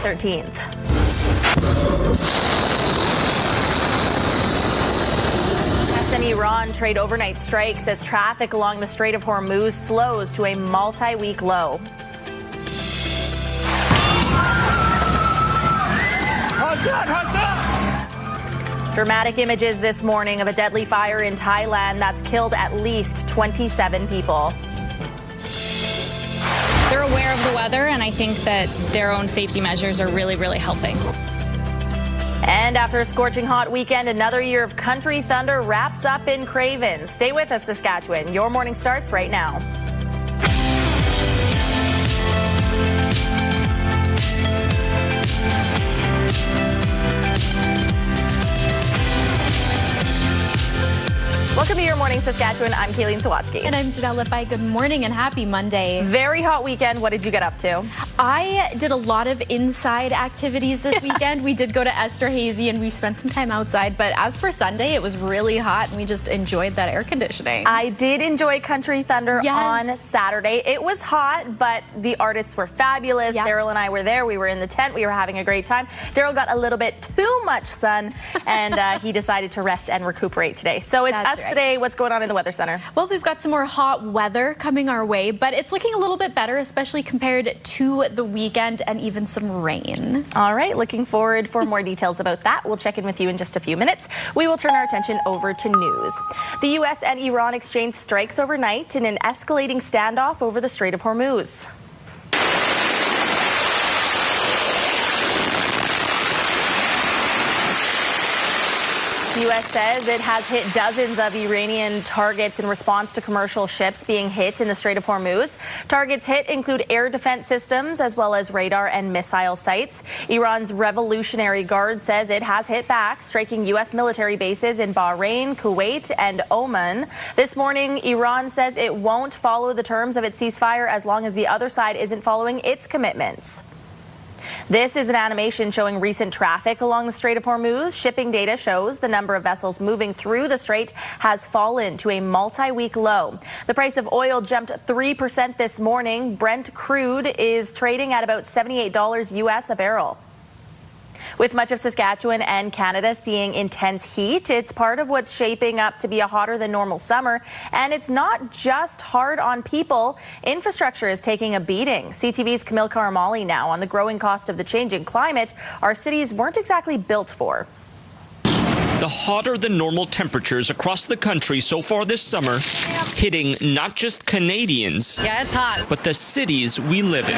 13th. US and Iran trade overnight strikes as traffic along the Strait of Hormuz slows to a multi-week low. Dramatic images this morning of a deadly fire in Thailand that's killed at least 27 people. They're aware of the weather, and I think that their own safety measures are really, really helping. And after a scorching hot weekend, another year of country thunder wraps up in Craven. Stay with us, Saskatchewan. Your morning starts right now. Welcome to Your Morning Saskatchewan. I'm Kayleen Sawatsky. And I'm Janelle Lefay. Good morning and happy Monday. Very hot weekend. What did you get up to? I did a lot of inside activities this weekend. We did go to Esterhazy and we spent some time outside. But as for Sunday, it was really hot and we just enjoyed that air conditioning. I did enjoy Country Thunder on Saturday. It was hot, but the artists were fabulous. Yep. Daryl and I were there. We were in the tent. We were having a great time. Daryl got a little bit too much sun and he decided to rest and recuperate today. So it's us today. What's going on in the Weather Center? Well, we've got some more hot weather coming our way, but it's looking a little bit better, especially compared to the weekend, and even some rain. All right, looking forward for more details about that. We'll check in with you in just a few minutes. We will turn our attention over to news. The U.S. and Iran exchanged strikes overnight in an escalating standoff over the Strait of Hormuz. The U.S. says it has hit dozens of Iranian targets in response to commercial ships being hit in the Strait of Hormuz. Targets hit include air defense systems as well as radar and missile sites. Iran's Revolutionary Guard says it has hit back, striking U.S. military bases in Bahrain, Kuwait, and Oman. This morning, Iran says it won't follow the terms of its ceasefire as long as the other side isn't following its commitments. This is an animation showing recent traffic along the Strait of Hormuz. Shipping data shows the number of vessels moving through the strait has fallen to a multi-week low. The price of oil jumped 3% this morning. Brent crude is trading at about $78 US a barrel. With much of Saskatchewan and Canada seeing intense heat, it's part of what's shaping up to be a hotter than normal summer. And it's not just hard on people. Infrastructure is taking a beating. CTV's Camille Karamali now on the growing cost of the changing climate our cities weren't exactly built for. The hotter than normal temperatures across the country so far this summer, hitting not just Canadians, Yeah, it's hot. but the cities we live in.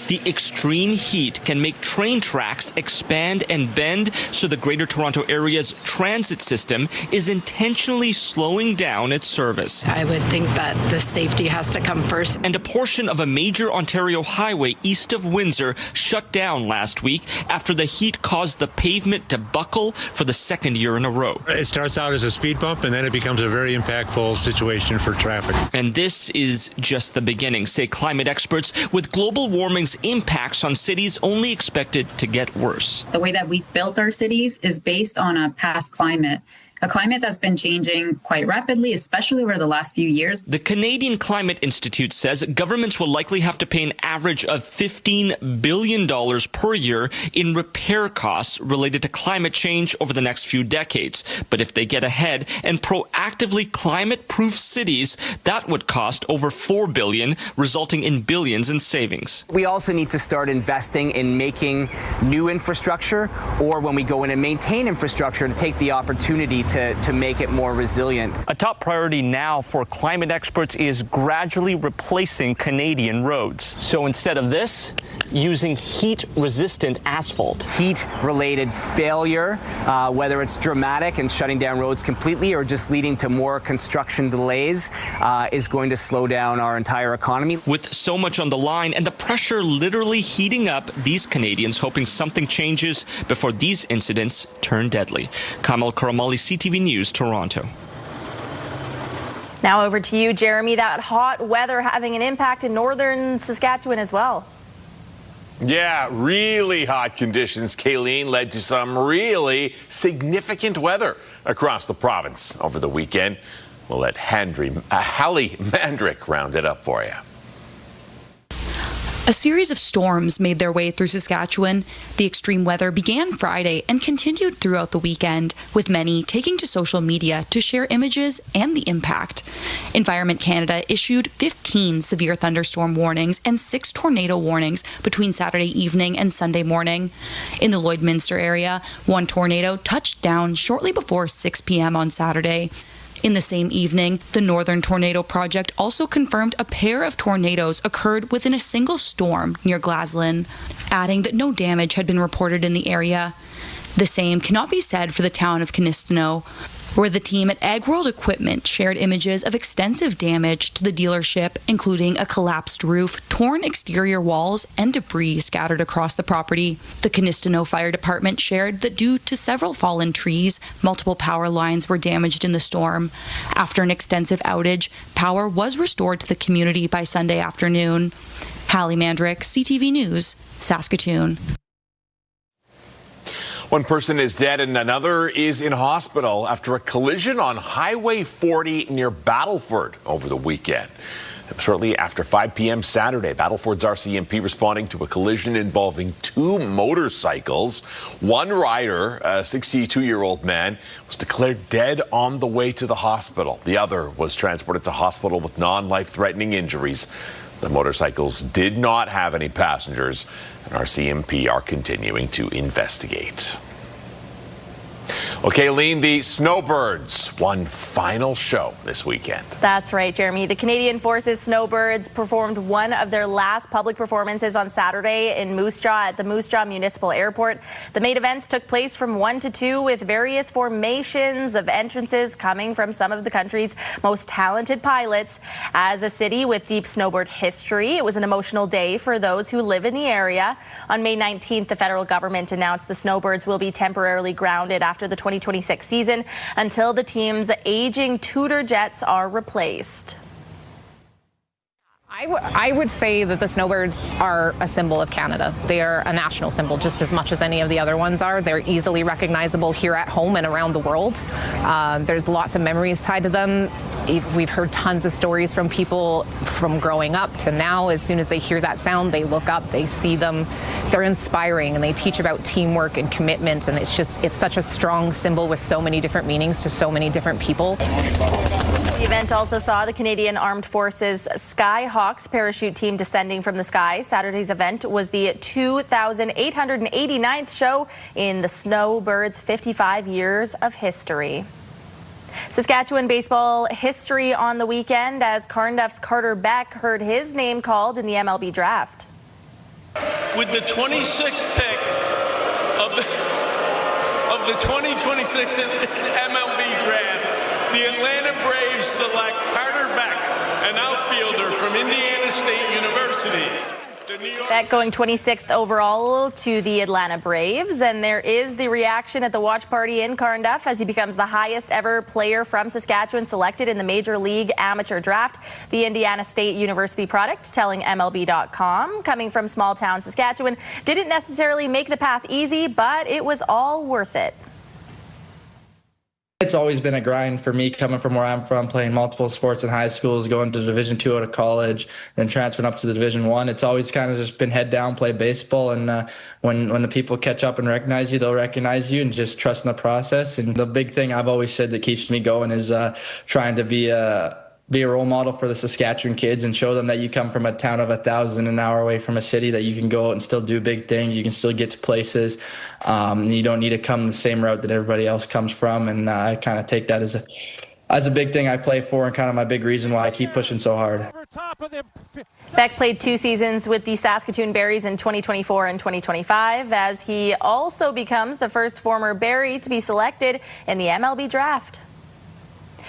The extreme heat can make train tracks expand and bend, so the Greater Toronto Area's transit system is intentionally slowing down its service. I would think that the safety has to come first. And a portion of a major Ontario highway east of Windsor shut down last week after the heat caused the pavement to buckle for the second year in a row. It starts out as a speed bump and then it becomes a very impactful situation for traffic. And this is just the beginning, say climate experts, with global warming's impacts on cities only expected to get worse. The way that we've built our cities is based on a past climate. A climate that's been changing quite rapidly, especially over the last few years. The Canadian Climate Institute says governments will likely have to pay an average of $15 billion per year in repair costs related to climate change over the next few decades. But if they get ahead and proactively climate-proof cities, that would cost over $4 billion, resulting in billions in savings. We also need to start investing in making new infrastructure, or when we go in and maintain infrastructure, to take the opportunity to make it more resilient. A top priority now for climate experts is gradually replacing Canadian roads. So instead of this, using heat-resistant asphalt. Heat-related failure, whether it's dramatic and shutting down roads completely or just leading to more construction delays, is going to slow down our entire economy. With so much on the line and the pressure literally heating up, these Canadians hoping something changes before these incidents turn deadly. Kamal Karamali, CTV News, Toronto. Now over to you, Jeremy. That hot weather having an impact in northern Saskatchewan as well. Yeah, really hot conditions, Kayleen, led to some really significant weather across the province over the weekend. We'll let Hallie Mandrick round it up for you. A series of storms made their way through Saskatchewan. The extreme weather began Friday and continued throughout the weekend, with many taking to social media to share images and the impact. Environment Canada issued 15 severe thunderstorm warnings and 6 tornado warnings between Saturday evening and Sunday morning. In the Lloydminster area, one tornado touched down shortly before 6 p.m. on Saturday. In the same evening, the Northern Tornado Project also confirmed a pair of tornadoes occurred within a single storm near Glaslyn, adding that no damage had been reported in the area. The same cannot be said for the town of Canistino, where the team at Ag World Equipment shared images of extensive damage to the dealership, including a collapsed roof, torn exterior walls, and debris scattered across the property. The Canistino Fire Department shared that due to several fallen trees, multiple power lines were damaged in the storm. After an extensive outage, power was restored to the community by Sunday afternoon. Hallie Mandrick, CTV News, Saskatoon. One person is dead and another is in hospital after a collision on Highway 40 near Battleford over the weekend. Shortly after 5 p.m. Saturday, Battleford's RCMP responding to a collision involving 2 motorcycles. One rider, a 62-year-old man, was declared dead on the way to the hospital. The other was transported to hospital with non-life-threatening injuries. The motorcycles did not have any passengers, and RCMP are continuing to investigate. Okay, Lean, the Snowbirds, one final show this weekend. That's right, Jeremy. The Canadian Forces Snowbirds performed one of their last public performances on Saturday in Moose Jaw at the Moose Jaw Municipal Airport. The main events took place from 1 to 2 with various formations of entrances coming from some of the country's most talented pilots. As a city with deep snowbird history, it was an emotional day for those who live in the area. On May 19th, the federal government announced the Snowbirds will be temporarily grounded after the 2026 season until the team's aging Tudor jets are replaced. I would say that the Snowbirds are a symbol of Canada. They are a national symbol just as much as any of the other ones are. They're easily recognizable here at home and around the world. There's lots of memories tied to them. We've heard tons of stories from people from growing up to now. As soon as they hear that sound, they look up, they see them. They're inspiring, and they teach about teamwork and commitment, and it's such a strong symbol with so many different meanings to so many different people. The event also saw the Canadian Armed Forces Skyhawks parachute team descending from the sky. Saturday's event was the 2,889th show in the Snowbirds' 55 years of history. Saskatchewan baseball history on the weekend as Carnduff's Carter Beck heard his name called in the MLB draft. With the 26th pick of the 2026 MLB draft, the Atlanta Braves select Carter Beck, an outfielder from Indiana State University. Beck going 26th overall to the Atlanta Braves, and there is the reaction at the watch party in Carnduff as he becomes the highest ever player from Saskatchewan selected in the Major League Amateur Draft. The Indiana State University product telling MLB.com, coming from small town Saskatchewan, didn't necessarily make the path easy, but it was all worth it. It's always been a grind for me coming from where I'm from, playing multiple sports in high schools, going to Division II out of college, then transferring up to the Division I. It's always kind of just been head down, play baseball, and when the people catch up and recognize you, they'll recognize you, and just trusting the process. And the big thing I've always said that keeps me going is trying to be a role model for the Saskatchewan kids and show them that you come from a town of 1,000 an hour away from a city, that you can go out and still do big things. You can still get to places. You don't need to come the same route that everybody else comes from. And I kind of take that as a big thing I play for, and kind of my big reason why I keep pushing so hard. Beck played 2 seasons with the Saskatoon Berries in 2024 and 2025 as he also becomes the first former Berry to be selected in the MLB draft.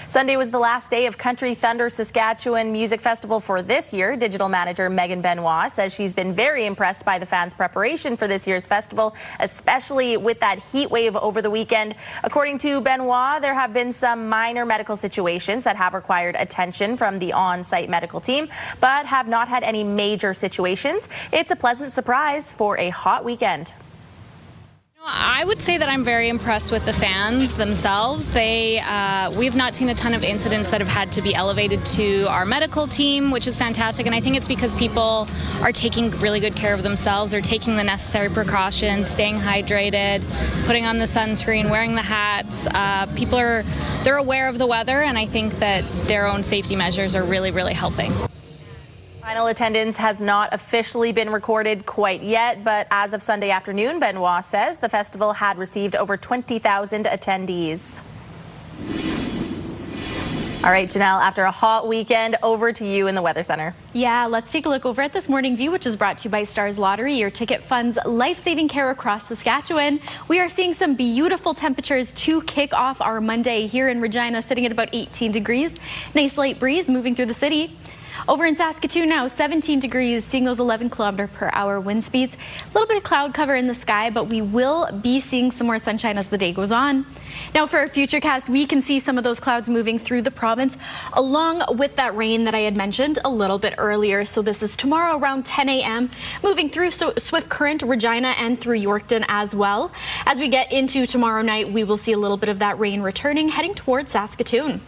Sunday was the last day of Country Thunder Saskatchewan Music Festival for this year. Digital manager Megan Benoit says she's been very impressed by the fans' preparation for this year's festival, especially with that heat wave over the weekend. According to Benoit, there have been some minor medical situations that have required attention from the on-site medical team, but have not had any major situations. It's a pleasant surprise for a hot weekend. I would say that I'm very impressed with the fans themselves. We've not seen a ton of incidents that have had to be elevated to our medical team, which is fantastic. And I think it's because people are taking really good care of themselves. They're taking the necessary precautions, staying hydrated, putting on the sunscreen, wearing the hats. They're aware of the weather, and I think that their own safety measures are really, really helping. Final attendance has not officially been recorded quite yet, but as of Sunday afternoon, Benoit says the festival had received over 20,000 attendees. All right, Janelle, after a hot weekend, over to you in the Weather Center. Yeah, let's take a look over at this morning view, which is brought to you by Stars Lottery, your ticket funds life-saving care across Saskatchewan. We are seeing some beautiful temperatures to kick off our Monday here in Regina, sitting at about 18 degrees. Nice light breeze moving through the city. Over in Saskatoon now, 17 degrees, seeing those 11 km/h wind speeds. A little bit of cloud cover in the sky, but we will be seeing some more sunshine as the day goes on. Now for our futurecast, we can see some of those clouds moving through the province, along with that rain that I had mentioned a little bit earlier. So this is tomorrow around 10 a.m., moving through Swift Current, Regina, and through Yorkton as well. As we get into tomorrow night, we will see a little bit of that rain returning, heading towards Saskatoon.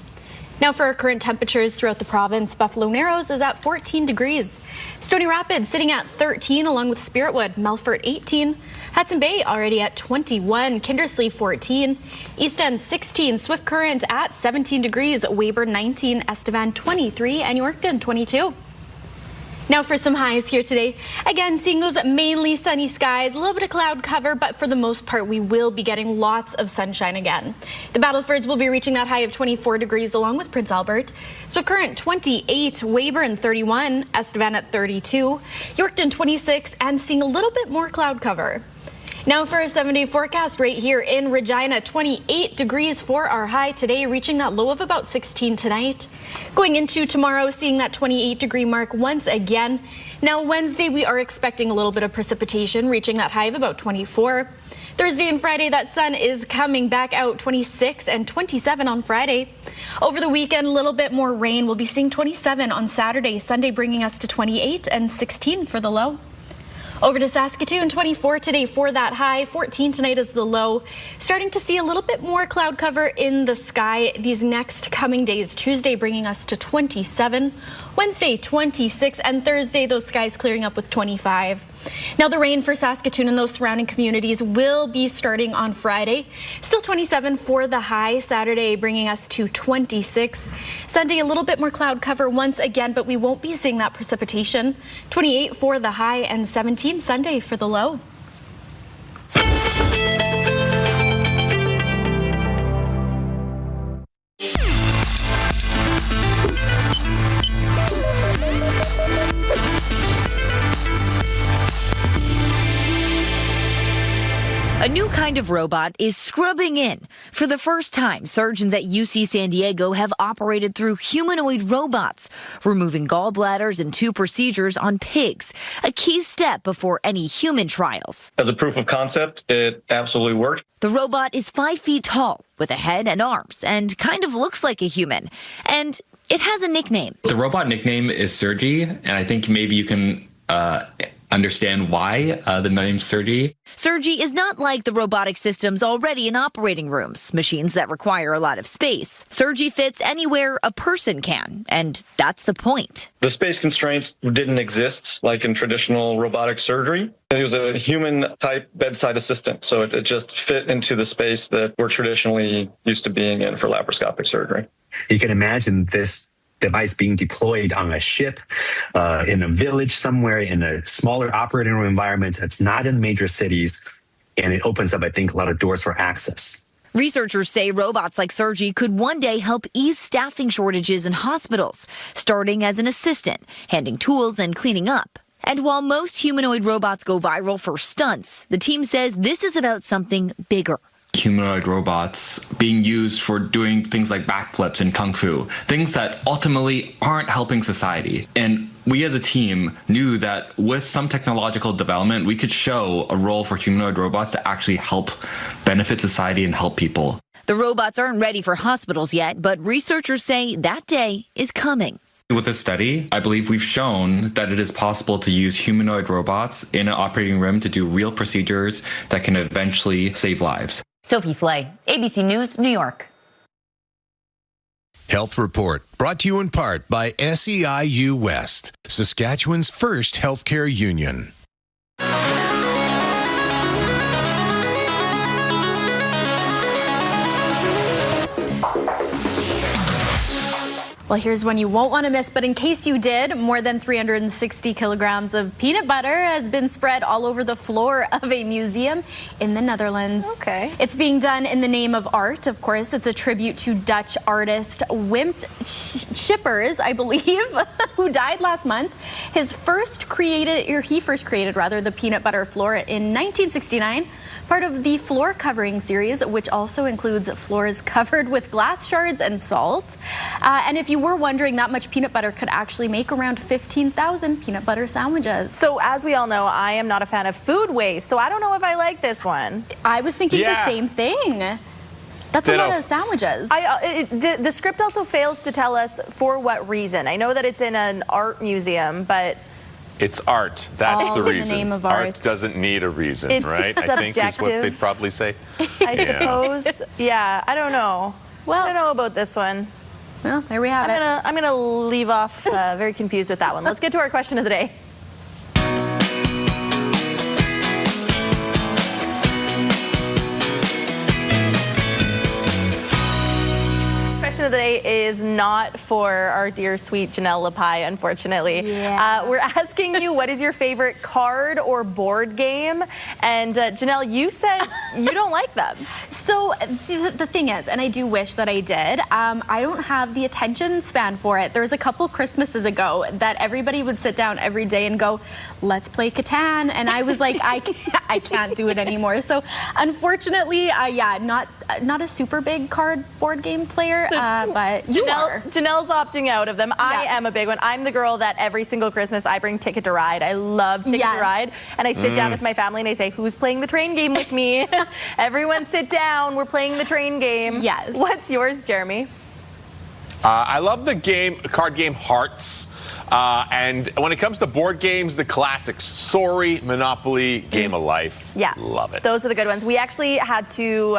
Now for our current temperatures throughout the province, Buffalo Narrows is at 14 degrees. Stony Rapids sitting at 13 along with Spiritwood, Melfort 18, Hudson Bay already at 21, Kindersley 14, East End 16, Swift Current at 17 degrees, Weyburn 19, Estevan 23, and Yorkton 22. Now for some highs here today. Again, seeing those mainly sunny skies, a little bit of cloud cover, but for the most part, we will be getting lots of sunshine again. The Battlefords will be reaching that high of 24 degrees along with Prince Albert. Swift Current 28, Weyburn 31, Estevan at 32, Yorkton 26, and seeing a little bit more cloud cover. Now for a 7-day forecast right here in Regina, 28 degrees for our high today, reaching that low of about 16 tonight. Going into tomorrow, seeing that 28-degree mark once again. Now Wednesday, we are expecting a little bit of precipitation, reaching that high of about 24. Thursday and Friday, that sun is coming back out, 26 and 27 on Friday. Over the weekend, a little bit more rain. We'll be seeing 27 on Saturday, Sunday bringing us to 28 and 16 for the low. Over to Saskatoon, 24 today for that high, 14 tonight is the low. Starting to see a little bit more cloud cover in the sky these next coming days. Tuesday bringing us to 27, Wednesday 26, and Thursday those skies clearing up with 25. Now the rain for Saskatoon and those surrounding communities will be starting on Friday. Still 27 for the high. Saturday bringing us to 26. Sunday a little bit more cloud cover once again, but we won't be seeing that precipitation. 28 for the high and 17 Sunday for the low. A new kind of robot is scrubbing in. For the first time, surgeons at UC San Diego have operated through humanoid robots, removing gallbladders and 2 procedures on pigs, a key step before any human trials. As a proof of concept, it absolutely worked. The robot is 5 feet tall, with a head and arms, and kind of looks like a human. And it has a nickname. The robot nickname is Sergi, and I think maybe you can understand why the name Sergi. Sergi is not like the robotic systems already in operating rooms, machines that require a lot of space. Sergi fits anywhere a person can, and that's the point. The space constraints didn't exist like in traditional robotic surgery. It was a human-type bedside assistant, so it just fit into the space that we're traditionally used to being in for laparoscopic surgery. You can imagine this device being deployed on a ship, in a village somewhere, in a smaller operating room environment that's not in major cities, and it opens up, I think, a lot of doors for access. Researchers say robots like Sergi could one day help ease staffing shortages in hospitals, starting as an assistant, handing tools and cleaning up. And while most humanoid robots go viral for stunts, the team says this is about something bigger. Humanoid robots being used for doing things like backflips and kung fu, things that ultimately aren't helping society. And we as a team knew that with some technological development, we could show a role for humanoid robots to actually help benefit society and help people. The robots aren't ready for hospitals yet, but researchers say that day is coming. With this study, I believe we've shown that it is possible to use humanoid robots in an operating room to do real procedures that can eventually save lives. Sophie Flay, ABC News, New York. Health Report, brought to you in part by SEIU West, Saskatchewan's first healthcare union. Well, here's one you won't want to miss, but in case you did, more than 360 kilograms of peanut butter has been spread all over the floor of a museum in the Netherlands. Okay. It's being done in the name of art, of course. It's a tribute to Dutch artist Wim Schippers, I believe, who died last month. He first created the peanut butter floor in 1969. Part of the floor covering series, which also includes floors covered with glass shards and salt. And if you were wondering, that much peanut butter could actually make around 15,000 peanut butter sandwiches. So as we all know, I am not a fan of food waste, so I don't know if I like this one. I was thinking the same thing. That's Ditto. a lot of sandwiches. The script also fails to tell us for what reason. I know that it's in an art museum, but... It's art. That's the reason. In the name of art doesn't need a reason, it's right? I think is what they'd probably say. I suppose. Yeah, I don't know. Well, I don't know about this one. Well, there we have it. I'm gonna leave off very confused with that one. Let's get to our question of the day. Question of the day is not for our dear sweet Janelle Lapai, unfortunately. Yeah. We're asking you, what is your favorite card or board game? And Janelle, you said you don't like them. So the thing is, and I do wish that I did, I don't have the attention span for it. There was a couple Christmases ago that everybody would sit down every day and go, let's play Catan. And I was like, I can't do it anymore. So unfortunately, not a super big card board game player, but Janelle's opting out of them. I am a big one. I'm the girl that every single Christmas I bring Ticket to Ride. I love Ticket to Ride. And I sit down with my family and I say, who's playing the train game with me? Everyone sit down. We're playing the train game. Yes. What's yours, Jeremy? I love the card game Hearts. And when it comes to board games, the classics, Sorry, Monopoly, Game of Life. Yeah. Love it. Those are the good ones. We actually had to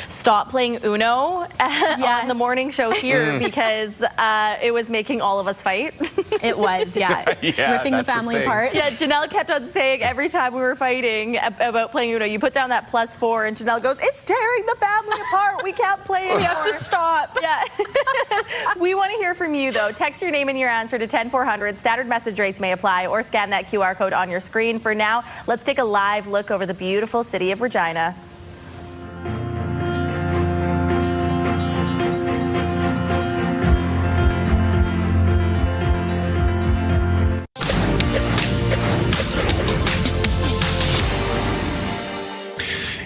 stop playing Uno on the morning show here because it was making all of us fight. It was, ripping the family apart. Yeah, Janelle kept on saying every time we were fighting about playing Uno, you put down that +4 and Janelle goes, it's tearing the family apart. We can't play anymore. We have to stop. Yeah. We want to hear from you, though. Text your name and your answer to 10400. Standard message rates may apply, or scan that QR code on your screen. For now, let's take a live look over the beautiful city of Regina.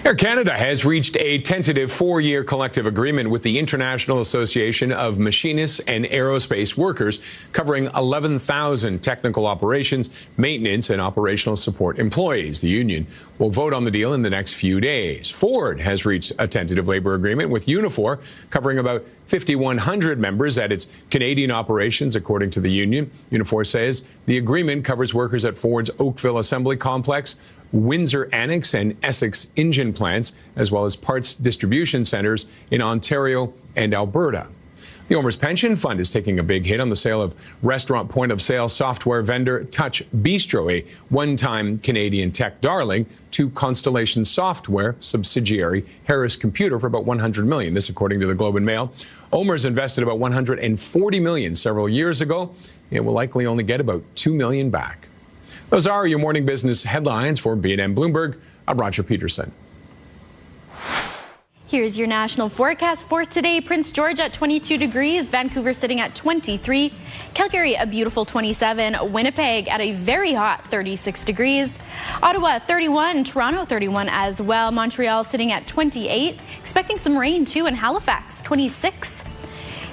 Air Canada has reached a tentative 4-year collective agreement with the International Association of Machinists and Aerospace Workers, covering 11,000 technical operations, maintenance, and operational support employees. The union will vote on the deal in the next few days. Ford has reached a tentative labor agreement with Unifor, covering about 5,100 members at its Canadian operations, according to the union. Unifor says the agreement covers workers at Ford's Oakville Assembly Complex, Windsor Annex and Essex engine plants, as well as parts distribution centers in Ontario and Alberta. The Omer's Pension Fund is taking a big hit on the sale of restaurant point-of-sale software vendor Touch Bistro, a one-time Canadian tech darling, to Constellation Software subsidiary Harris Computer for about $100 million. This, according to the Globe and Mail. Omer's invested about $140 million several years ago. It will likely only get about $2 million back. Those are your morning business headlines. For B&M Bloomberg, I'm Roger Peterson. Here's your national forecast for today. Prince George at 22 degrees, Vancouver sitting at 23, Calgary a beautiful 27, Winnipeg at a very hot 36 degrees, Ottawa 31, Toronto 31 as well, Montreal sitting at 28, expecting some rain too in Halifax 26.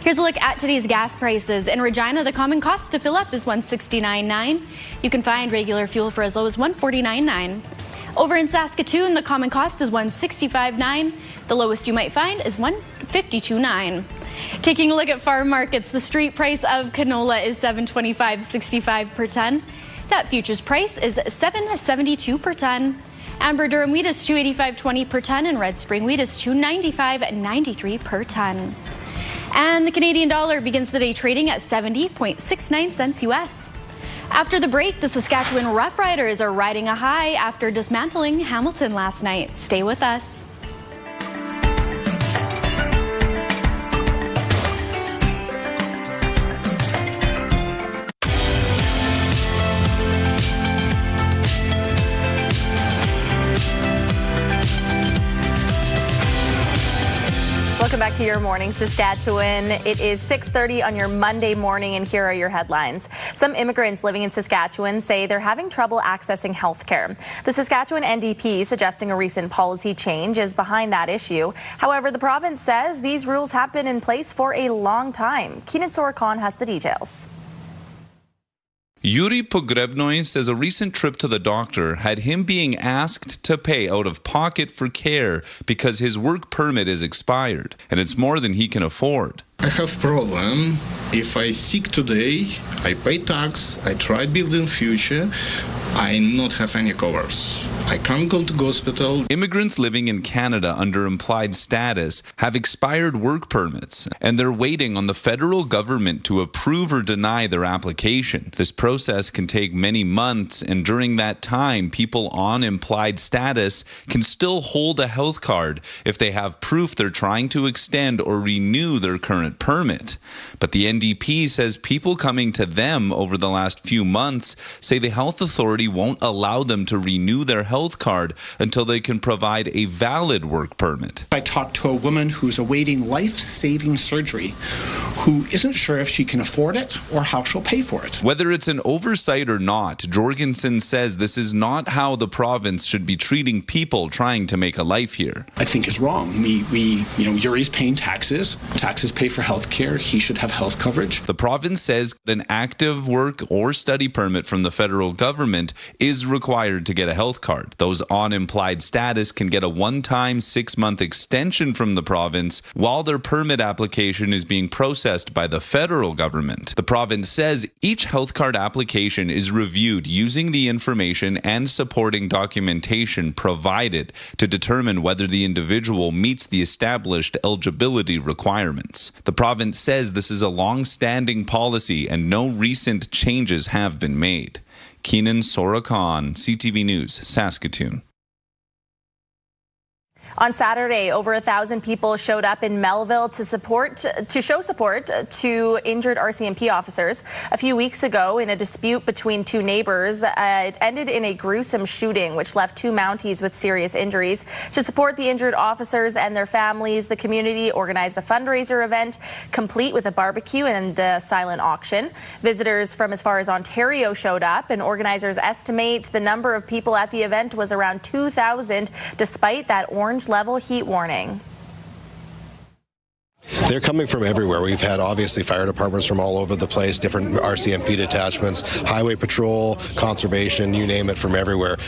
Here's a look at today's gas prices. In Regina, the common cost to fill up is $169.9. You can find regular fuel for as low as $149.9. Over in Saskatoon, the common cost is $165.9. The lowest you might find is $152.9. Taking a look at farm markets, the street price of canola is $7.2565 per ton. That futures price is $7.72 per ton. Amber durum wheat is $2.8520 per ton, and red spring wheat is $2.9593 per ton. And the Canadian dollar begins the day trading at 70.69 cents US. After the break, the Saskatchewan Roughriders are riding a high after dismantling Hamilton last night. Stay with us. Welcome back to Your Morning Saskatchewan. It is 6:30 on your Monday morning, and here are your headlines. Some immigrants living in Saskatchewan say they're having trouble accessing health care. The Saskatchewan NDP suggesting a recent policy change is behind that issue. However, the province says these rules have been in place for a long time. Keenan Sorakhan has the details. Yuri Pogrebnoy says a recent trip to the doctor had him being asked to pay out of pocket for care because his work permit is expired, and it's more than he can afford. I have problem. If I sick today, I pay tax, I try building future, I not have any covers. I can't go to hospital. Immigrants living in Canada under implied status have expired work permits, and they're waiting on the federal government to approve or deny their application. This process can take many months, and during that time, people on implied status can still hold a health card if they have proof they're trying to extend or renew their current permit. But the NDP says people coming to them over the last few months say the health authority won't allow them to renew their health card until they can provide a valid work permit. I talked to a woman who's awaiting life-saving surgery who isn't sure if she can afford it or how she'll pay for it. Whether it's an oversight or not, Jorgensen says this is not how the province should be treating people trying to make a life here. I think it's wrong. Yuri's paying taxes. Taxes pay for health care. He should have health coverage. The province says an active work or study permit from the federal government is required to get a health card. Those on implied status can get a one-time 6-month extension from the province while their permit application is being processed by the federal government. The province says each health card application is reviewed using the information and supporting documentation provided to determine whether the individual meets the established eligibility requirements. The province says this is a long-standing policy and no recent changes have been made. Keenan Sorakhan, CTV News, Saskatoon. On Saturday, over 1,000 people showed up in Melville to show support to injured RCMP officers. A few weeks ago, in a dispute between two neighbors, it ended in a gruesome shooting, which left 2 Mounties with serious injuries. To support the injured officers and their families, the community organized a fundraiser event, complete with a barbecue and a silent auction. Visitors from as far as Ontario showed up, and organizers estimate the number of people at the event was around 2,000, despite that orange level heat warning. They're coming from everywhere. We've had obviously fire departments from all over the place, different RCMP detachments, highway patrol, conservation, you name it, from everywhere.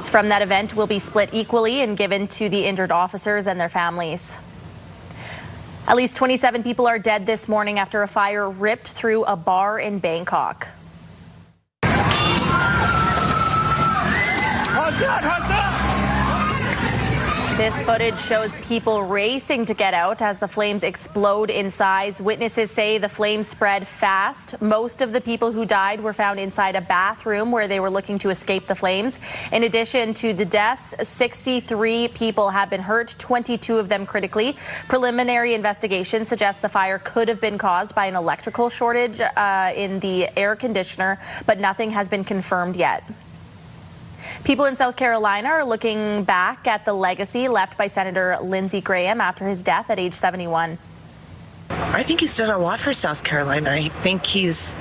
From that event will be split equally and given to the injured officers and their families. At least 27 people are dead this morning after a fire ripped through a bar in Bangkok. This footage shows people racing to get out as the flames explode inside. Witnesses say the flames spread fast. Most of the people who died were found inside a bathroom where they were looking to escape the flames. In addition to the deaths, 63 people have been hurt, 22 of them critically. Preliminary investigation suggests the fire could have been caused by an electrical shortage in the air conditioner, but nothing has been confirmed yet. People in South Carolina are looking back at the legacy left by Senator Lindsey Graham after his death at age 71. I think he's done a lot for South Carolina. I think he's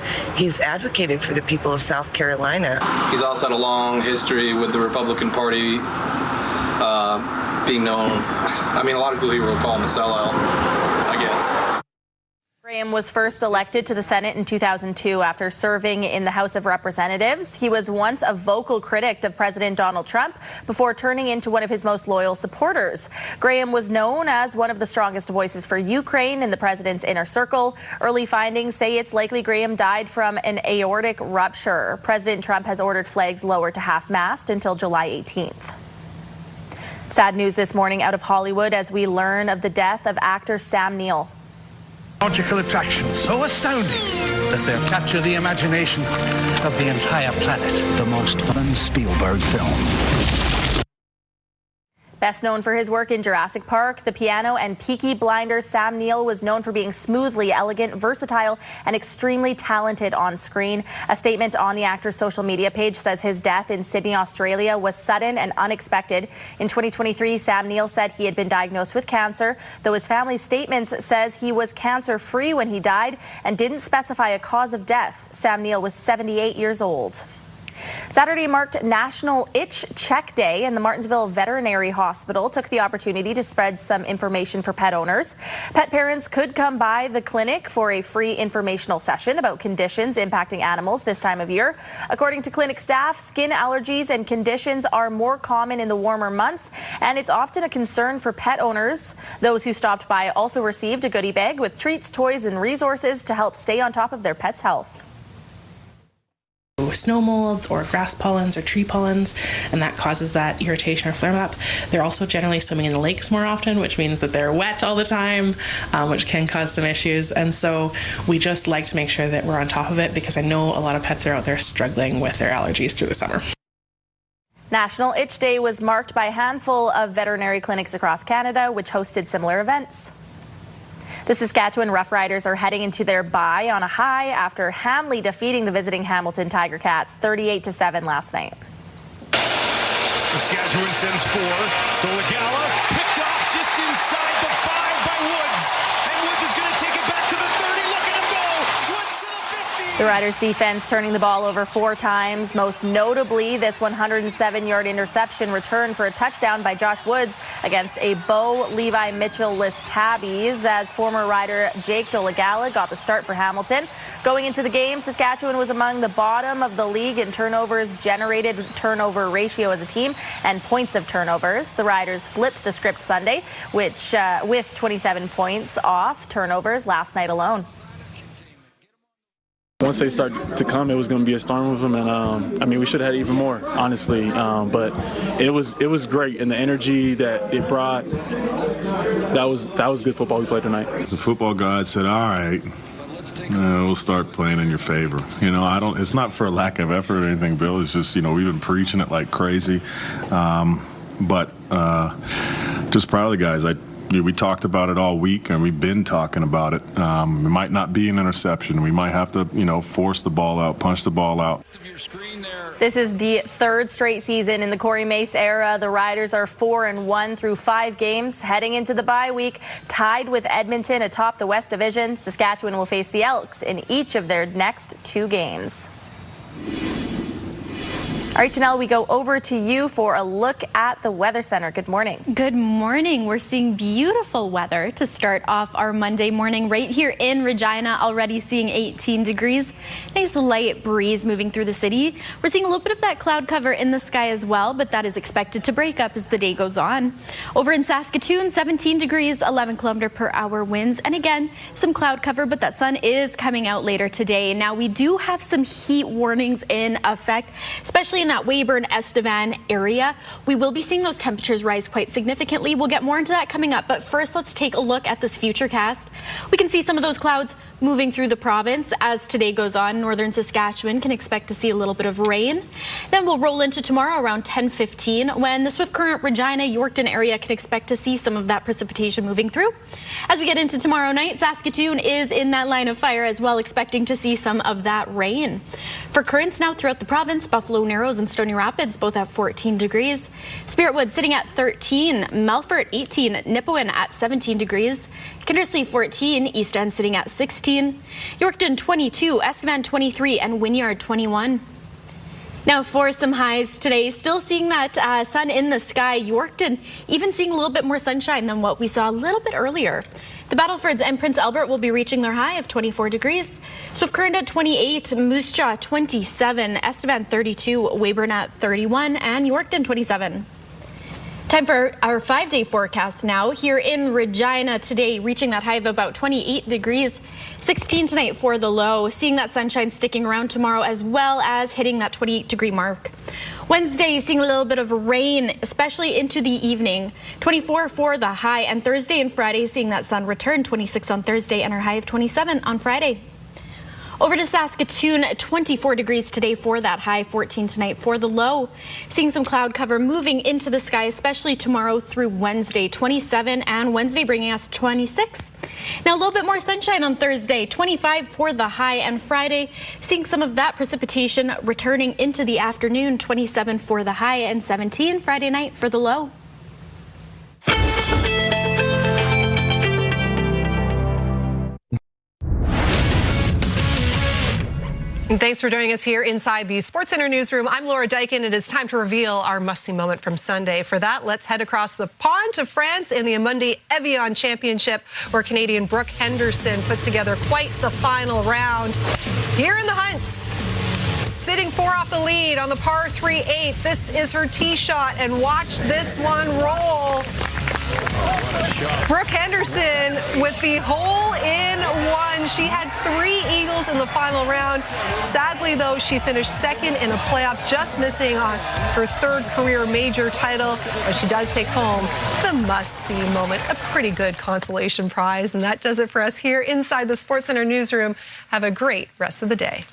advocated for the people of South Carolina. He's also had a long history with the Republican Party, being known. I mean, a lot of people here will call him a sellout, I guess. Graham was first elected to the Senate in 2002 after serving in the House of Representatives. He was once a vocal critic of President Donald Trump before turning into one of his most loyal supporters. Graham was known as one of the strongest voices for Ukraine in the president's inner circle. Early findings say it's likely Graham died from an aortic rupture. President Trump has ordered flags lowered to half-mast until July 18th. Sad news this morning out of Hollywood as we learn of the death of actor Sam Neill. Logical attractions so astounding that they'll capture the imagination of the entire planet. The most fun Spielberg film. Best known for his work in Jurassic Park, The Piano, and Peaky Blinders, Sam Neill was known for being smoothly elegant, versatile, and extremely talented on screen. A statement on the actor's social media page says his death in Sydney, Australia was sudden and unexpected. In 2023, Sam Neill said he had been diagnosed with cancer, though his family's statements says he was cancer-free when he died and didn't specify a cause of death. Sam Neill was 78 years old. Saturday marked National Itch Check Day, and the Martensville Veterinary Hospital took the opportunity to spread some information for pet owners. Pet parents could come by the clinic for a free informational session about conditions impacting animals this time of year. According to clinic staff, skin allergies and conditions are more common in the warmer months, and it's often a concern for pet owners. Those who stopped by also received a goodie bag with treats, toys, and resources to help stay on top of their pet's health. Snow molds or grass pollens or tree pollens, and that causes that irritation or flare-up. They're also generally swimming in the lakes more often, which means that they're wet all the time, which can cause some issues. And so we just like to make sure that we're on top of it, because I know a lot of pets are out there struggling with their allergies through the summer. National Itch Day was marked by a handful of veterinary clinics across Canada, which hosted similar events. The Saskatchewan Roughriders are heading into their bye on a high after Hanley defeating the visiting Hamilton Tiger Cats 38-7 last night. Saskatchewan sends 4. The Legala picked off just inside the 5 by Woods. And Woods is going to take it back to the 30. Look at him go. Woods to the 50. The Riders' defense turning the ball over 4 times, most notably this 107-yard interception return for a touchdown by Josh Woods against a Bo Levi Mitchell-less Tabbies, as former Rider Jake Dolegala got the start for Hamilton. Going into the game, Saskatchewan was among the bottom of the league in turnovers generated, turnover ratio as a team, and points of turnovers. The Riders flipped the script Sunday, which with 27 points off turnovers last night alone. Once they start to come, it was going to be a storm with them, and I mean, we should have had even more, honestly. But it was great, and the energy that it brought, that was good football we played tonight. The football god said, "All right, we'll start playing in your favor." You know, it's not for a lack of effort or anything, Bill. It's just, we've been preaching it like crazy, but just proud of the guys. We talked about it all week, and we've been talking about it. It might not be an interception. We might have to, force the ball out, punch the ball out. This is the 3rd straight season in the Corey Mace era. The Riders are 4-1 through 5 games, heading into the bye week, tied with Edmonton atop the West Division. Saskatchewan will face the Elks in each of their next 2 games. All right, Janelle, we go over to you for a look at the Weather Center. Good morning. Good morning. We're seeing beautiful weather to start off our Monday morning right here in Regina, already seeing 18 degrees. Nice light breeze moving through the city. We're seeing a little bit of that cloud cover in the sky as well, but that is expected to break up as the day goes on. Over in Saskatoon, 17 degrees, 11 km/h winds, and again, some cloud cover, but that sun is coming out later today. Now, we do have some heat warnings in effect, especially in that Weyburn-Estevan area. We will be seeing those temperatures rise quite significantly. We'll get more into that coming up, but first let's take a look at this futurecast. We can see some of those clouds moving through the province as today goes on. Northern Saskatchewan can expect to see a little bit of rain. Then we'll roll into tomorrow around 10:15 when the Swift Current, Regina, Yorkton area can expect to see some of that precipitation moving through. As we get into tomorrow night, Saskatoon is in that line of fire as well, expecting to see some of that rain. For currents now throughout the province, Buffalo Narrows and Stony Rapids both at 14 degrees. Spiritwood sitting at 13, Melfort 18, Nipawin at 17 degrees. Kindersley 14, East End sitting at 16, Yorkton 22, Estevan 23, and Wynyard 21. Now for some highs today, still seeing that sun in the sky. Yorkton even seeing a little bit more sunshine than what we saw a little bit earlier. The Battlefords and Prince Albert will be reaching their high of 24 degrees. Swift Current at 28, Moose Jaw 27, Estevan 32, Weyburn at 31, and Yorkton 27. Time for our 5-day forecast now. Here in Regina today, reaching that high of about 28 degrees. 16 tonight for the low. Seeing that sunshine sticking around tomorrow, as well as hitting that 28-degree mark. Wednesday, seeing a little bit of rain, especially into the evening. 24 for the high, and Thursday and Friday, seeing that sun return. 26 on Thursday and our high of 27 on Friday. Over to Saskatoon, 24 degrees today for that high, 14 tonight for the low. Seeing some cloud cover moving into the sky, especially tomorrow through Wednesday, 27, and Wednesday bringing us 26. Now a little bit more sunshine on Thursday, 25 for the high, and Friday seeing some of that precipitation returning into the afternoon, 27 for the high and 17 Friday night for the low. And thanks for joining us here inside the SportsCenter newsroom. I'm Laura Dykin. It is time to reveal our must-see moment from Sunday. For that, let's head across the pond to France in the Amundi Evian Championship, where Canadian Brooke Henderson put together quite the final round. Here in the hunt, sitting 4 off the lead on the par 3-8. This is her tee shot, and watch this one roll. Brooke Henderson with the hole-in-one. She had 3 eagles in the final round. Sadly, though, she finished second in a playoff, just missing on her 3rd career major title. But she does take home the must-see moment, a pretty good consolation prize. And that does it for us here inside the SportsCenter newsroom. Have a great rest of the day.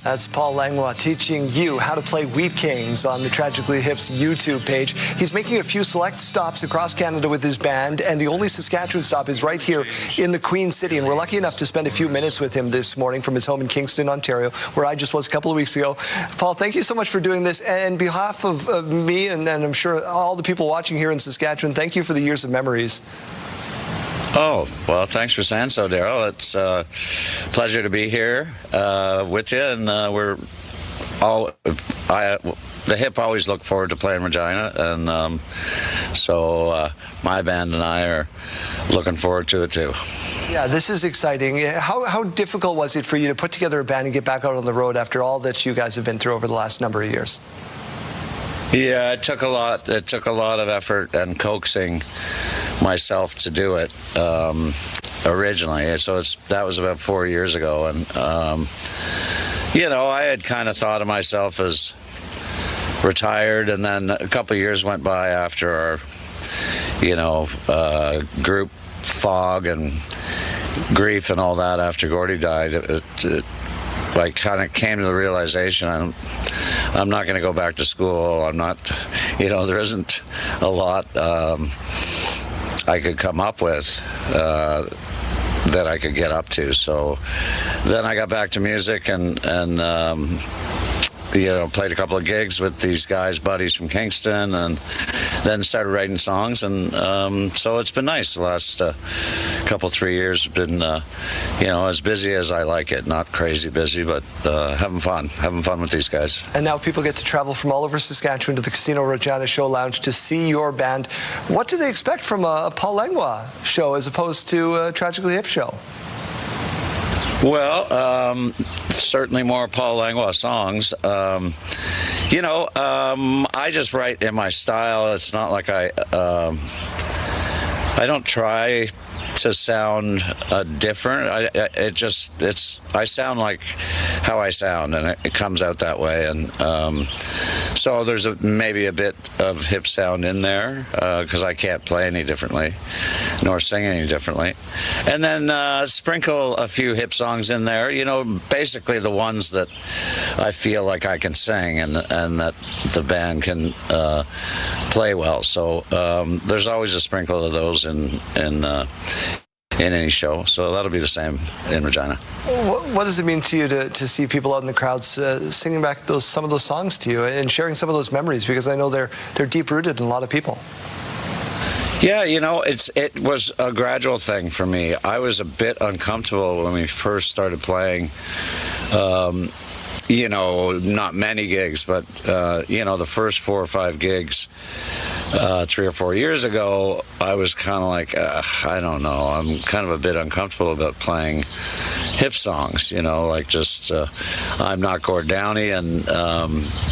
That's Paul Langlois teaching you how to play Wheat Kings on the Tragically Hip's YouTube page. He's making a few select stops across Canada with his band, and the only Saskatchewan stop is right here in the Queen City. And we're lucky enough to spend a few minutes with him this morning from his home in Kingston, Ontario, where I just was a couple of weeks ago. Paul, thank you so much for doing this. And on behalf of me and I'm sure all the people watching here in Saskatchewan, thank you for the years of memories. Oh, well, thanks for saying so, Daryl. It's a pleasure to be here with you, and the Hip always look forward to playing Regina, and so my band and I are looking forward to it too. Yeah, this is exciting. How difficult was it for you to put together a band and get back out on the road after all that you guys have been through over the last number of years? Yeah, it took a lot. It took a lot of effort and coaxing myself to do it originally. So that was about 4 years ago, and you know, I had kind of thought of myself as retired, and then a couple of years went by after our, you know, group fog and grief and all that after Gordy died. I kind of came to the realization I'm not going to go back to school. I'm not, you know, there isn't a lot I could come up with that I could get up to. So then I got back to music and you know, played a couple of gigs with these guys, buddies from Kingston, and then started writing songs. And so it's been nice. The last couple, 3 years have been, you know, as busy as I like it. Not crazy busy, but having fun with these guys. And now people get to travel from all over Saskatchewan to the Casino Regina Show Lounge to see your band. What do they expect from a Paul Langlois show as opposed to a Tragically Hip show? Well, certainly more Paul Langlois songs. You know, I just write in my style. It's not like I don't try to sound different. I sound like how I sound, and it comes out that way. And So there's maybe a bit of hip sound in there because I can't play any differently nor sing any differently. And then sprinkle a few hip songs in there, you know, basically the ones that I feel like I can sing and that the band can play well. So there's always a sprinkle of those in any show, so that'll be the same in Regina. What does it mean to you to see people out in the crowds singing back some of those songs to you and sharing some of those memories? Because I know they're deep-rooted in a lot of people. Yeah, you know, it was a gradual thing for me. I was a bit uncomfortable when we first started playing. You know, not many gigs, but, you know, the first 4 or 5 gigs 3 or 4 years ago, I was kind of like, I don't know, I'm kind of a bit uncomfortable about playing hip songs, you know, like just, I'm not Gord Downey, and,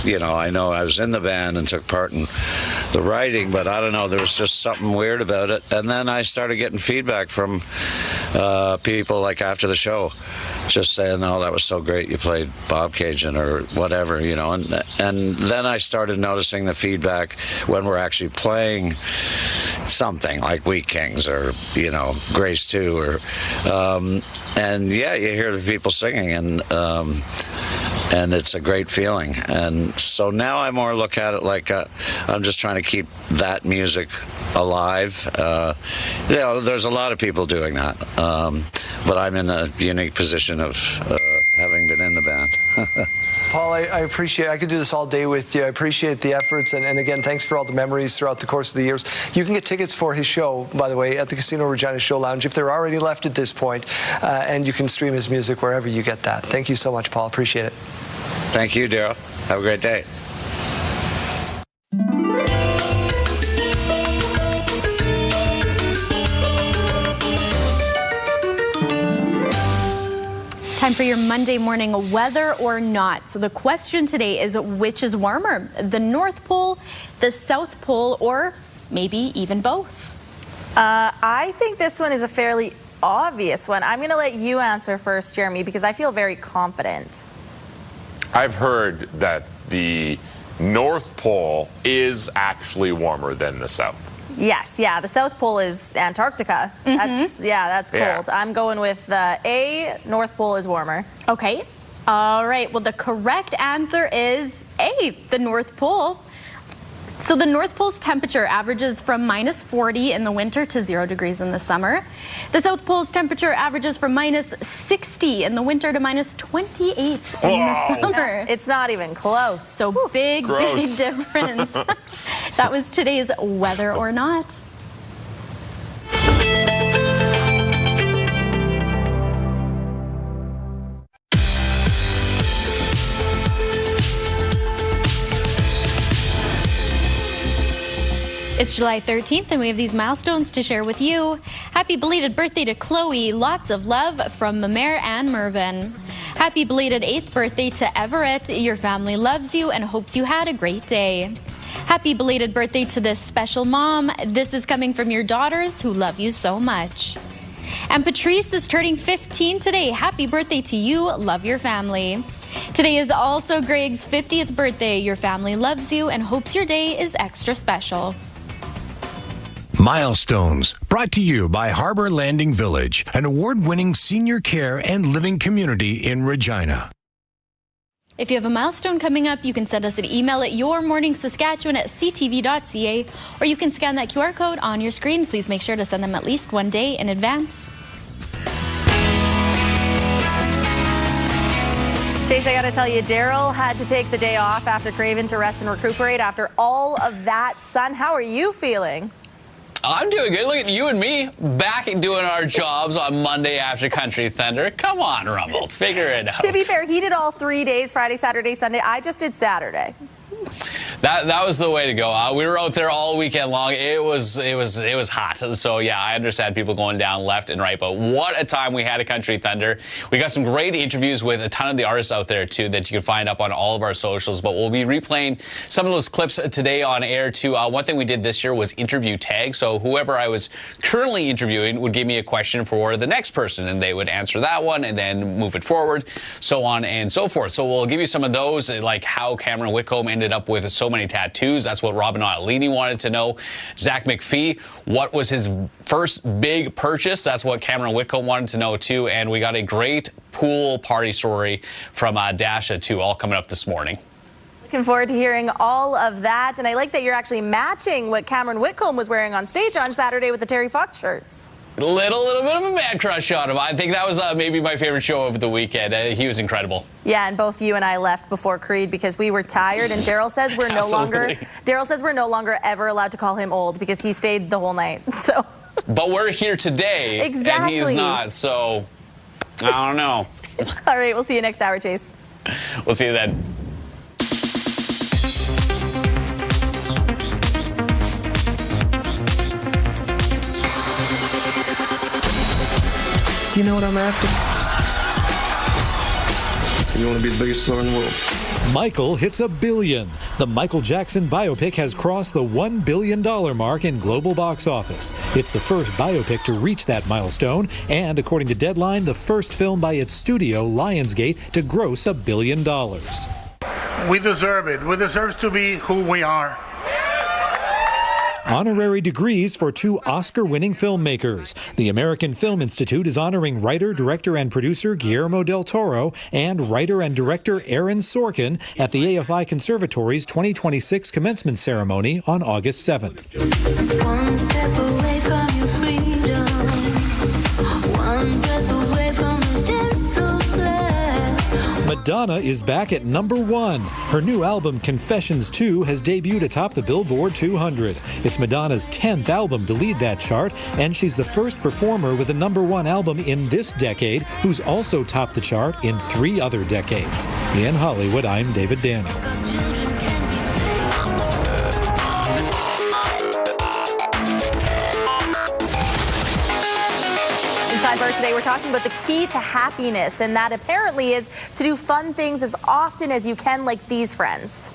you know I was in the band and took part in the writing, but I don't know, there was just something weird about it. And then I started getting feedback from people, like after the show, just saying, oh, that was so great, you played Bob Cajun or whatever, you know, and then I started noticing the feedback when we're actually playing something like Wheat Kings or, you know, Grace 2 or and yeah, you hear the people singing, and it's a great feeling. And so now I more look at it like I'm just trying to keep that music alive. You know, there's a lot of people doing that, but I'm in a unique position of having been in the band. Paul, I appreciate, I could do this all day with you. I appreciate the efforts, and again, thanks for all the memories throughout the course of the years. You can get tickets for his show, by the way, at the Casino Regina Show Lounge, if they're already left at this point, and you can stream his music wherever you get that. Thank you so much, Paul. Appreciate it. Thank you, Daryl. Have a great day. Time for your Monday morning weather or not. So the question today is, which is warmer, the North Pole, the South Pole, or maybe even both? I think this one is a fairly obvious one. I'm going to let you answer first, Jeremy, because I feel very confident. I've heard that the North Pole is actually warmer than the South. Yes, yeah, the South Pole is Antarctica. That's cold. Yeah. I'm going with A, North Pole is warmer. Okay. All right. Well, the correct answer is A, the North Pole. So the North Pole's temperature averages from -40 in the winter to 0 degrees in the summer. The South Pole's temperature averages from -60 in the winter to -28 in the summer. It's not even close. So big difference. That was today's weather or not. It's July 13th, and we have these milestones to share with you. Happy belated birthday to Chloe. Lots of love from Mamer and Mervyn. Happy belated 8th birthday to Everett. Your family loves you and hopes you had a great day. Happy belated birthday to this special mom. This is coming from your daughters who love you so much. And Patrice is turning 15 today. Happy birthday to you. Love your family. Today is also Greg's 50th birthday. Your family loves you and hopes your day is extra special. Milestones, brought to you by Harbor Landing Village, an award-winning senior care and living community in Regina. If you have a milestone coming up, you can send us an email at yourmorningsaskatchewan@ctv.ca, or you can scan that QR code on your screen. Please make sure to send them at least one day in advance. Chase, I got to tell you, Daryl had to take the day off after Craven to rest and recuperate after all of that sun. How are you feeling? I'm doing good. Look at you and me back doing our jobs on Monday after Country Thunder. Come on, Rumble. Figure it out. To be fair, he did all 3 days, Friday, Saturday, Sunday. I just did Saturday. That was the way to go. We were out there all weekend long. It was hot. So yeah, I understand people going down left and right. But what a time we had at Country Thunder. We got some great interviews with a ton of the artists out there too that you can find up on all of our socials. But we'll be replaying some of those clips today on air too. One thing we did this year was interview tag. So whoever I was currently interviewing would give me a question for the next person, and they would answer that one and then move it forward, so on and so forth. So we'll give you some of those, like how Cameron Whitcomb ended up with so so many tattoos? That's what Robin Ottolini wanted to know. Zach McPhee, what was his first big purchase? That's what Cameron Whitcomb wanted to know too. And we got a great pool party story from Dasha too, all coming up this morning. Looking forward to hearing all of that. And I like that you're actually matching what Cameron Whitcomb was wearing on stage on Saturday with the Terry Fox shirts. Little bit of a man crush on him. I think that was maybe my favorite show over the weekend. He was incredible. Yeah, and both you and I left before Creed because we were tired. And Daryl says we're no longer ever allowed to call him old because he stayed the whole night. So. But we're here today, exactly. And he's not. So I don't know. All right, we'll see you next hour, Chase. We'll see you then. You know what I'm after? You want to be the biggest star in the world. Michael hits $1 billion. The Michael Jackson biopic has crossed the $1 billion mark in global box office. It's the first biopic to reach that milestone, and according to Deadline, the first film by its studio, Lionsgate, to gross $1 billion. We deserve it. We deserve to be who we are. Honorary degrees for 2 Oscar-winning filmmakers. The American Film Institute is honoring writer, director, and producer Guillermo del Toro and writer and director Aaron Sorkin at the AFI Conservatory's 2026 commencement ceremony on August 7th. One step away from your freedom, one breath away from the discipline. Madonna is back at #1. Her new album, Confessions 2, has debuted atop the Billboard 200. It's Madonna's 10th album to lead that chart, and she's the first performer with a #1 album in this decade who's also topped the chart in 3 other decades. In Hollywood, I'm David Daniel. Sidebar today, we're talking about the key to happiness, and that apparently is to do fun things as often as you can, like these friends.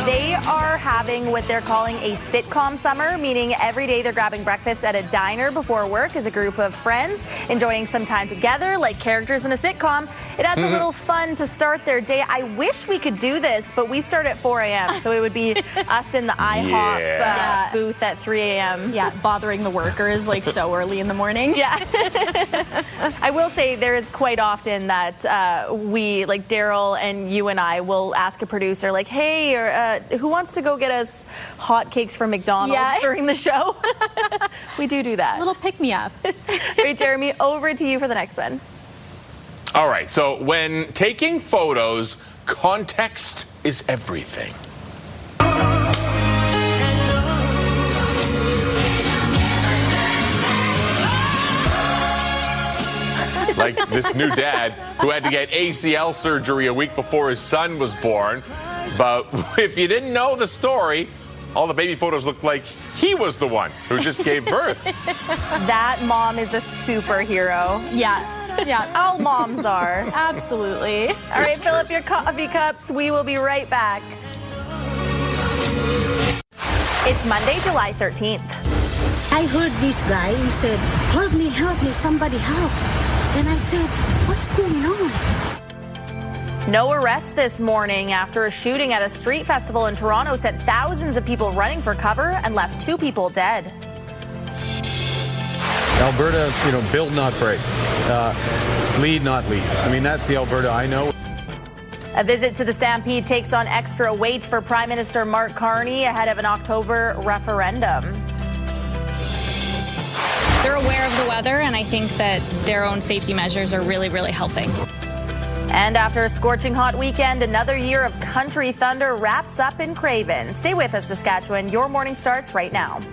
They are having what they're calling a sitcom summer, meaning every day they're grabbing breakfast at a diner before work as a group of friends, enjoying some time together like characters in a sitcom. It adds a little fun to start their day. I wish we could do this, but we start at 4 a.m., so it would be us in the IHOP booth at 3 a.m. Yeah, bothering the workers like so early in the morning. Yeah. I will say there is quite often that we, like Daryl and you and I, will ask a producer, like, hey, or who wants to go get us hotcakes from McDonald's during the show? We do that. A little pick-me-up. Great, Jeremy, over to you for the next one. All right, so when taking photos, context is everything. Like this new dad who had to get ACL surgery a week before his son was born. But if you didn't know the story, all the baby photos looked like he was the one who just gave birth. That mom is a superhero. Yeah. Yeah, all moms are. Absolutely. All right, fill up your coffee cups. We will be right back. It's Monday, July 13th. I heard this guy, he said, help me, somebody help. Then I said, what's going on? No arrests this morning after a shooting at a street festival in Toronto sent thousands of people running for cover and left 2 people dead. Alberta, build not break, lead not lead. I mean, that's the Alberta I know. A visit to the Stampede takes on extra weight for Prime Minister Mark Carney ahead of an October referendum. They're aware of the weather, and I think that their own safety measures are really, really helping. And after a scorching hot weekend, another year of country thunder wraps up in Craven. Stay with us, Saskatchewan. Your morning starts right now.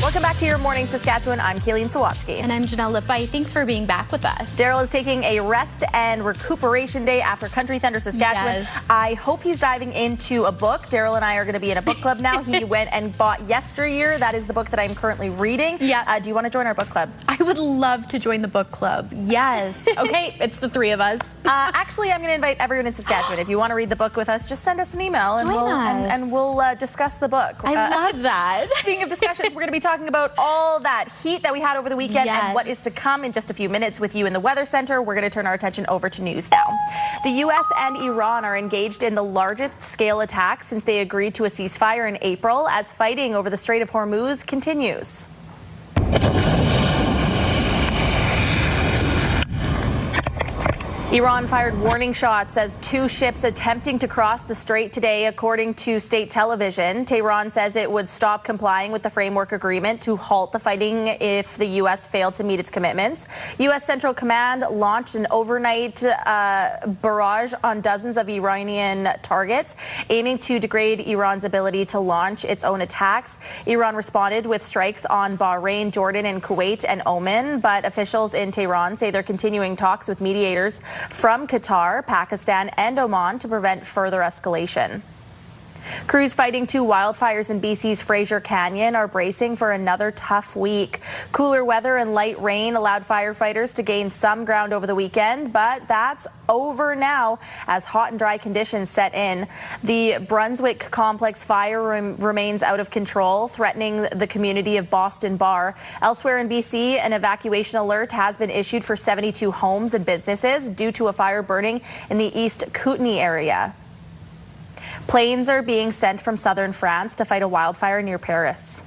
Welcome back to Your Morning Saskatchewan. I'm Kayleen Sawatsky. And I'm Janelle Lippai. Thanks for being back with us. Daryl is taking a rest and recuperation day after Country Thunder Saskatchewan. Yes. I hope he's diving into a book. Daryl and I are going to be in a book club now. He went and bought Yesteryear. That is the book that I'm currently reading. Yeah. Do you want to join our book club? I I would love to join the book club. Yes. Okay, it's the three of us. Actually, I'm going to invite everyone in Saskatchewan. If you want to read the book with us, just send us an email and we'll discuss the book. I love that. Speaking of discussions, we're going to be talking about all that heat that we had over the weekend and what is to come in just a few minutes with you in the Weather Center. We're going to turn our attention over to news now. The U.S. and Iran are engaged in the largest scale attack since they agreed to a ceasefire in April as fighting over the Strait of Hormuz continues. Iran fired warning shots as two ships attempting to cross the strait today, according to state television. Tehran says it would stop complying with the framework agreement to halt the fighting if the U.S. failed to meet its commitments. U.S. Central Command launched an overnight barrage on dozens of Iranian targets, aiming to degrade Iran's ability to launch its own attacks. Iran responded with strikes on Bahrain, Jordan, and Kuwait and Oman, but officials in Tehran say they're continuing talks with mediators from Qatar, Pakistan, and Oman to prevent further escalation. Crews fighting two wildfires in BC's Fraser Canyon are bracing for another tough week. Cooler weather and light rain allowed firefighters to gain some ground over the weekend, but that's over now as hot and dry conditions set in. The Brunswick Complex fire remains out of control, threatening the community of Boston Bar. Elsewhere in BC, an evacuation alert has been issued for 72 homes and businesses due to a fire burning in the East Kootenay area. Planes are being sent from southern France to fight a wildfire near Paris.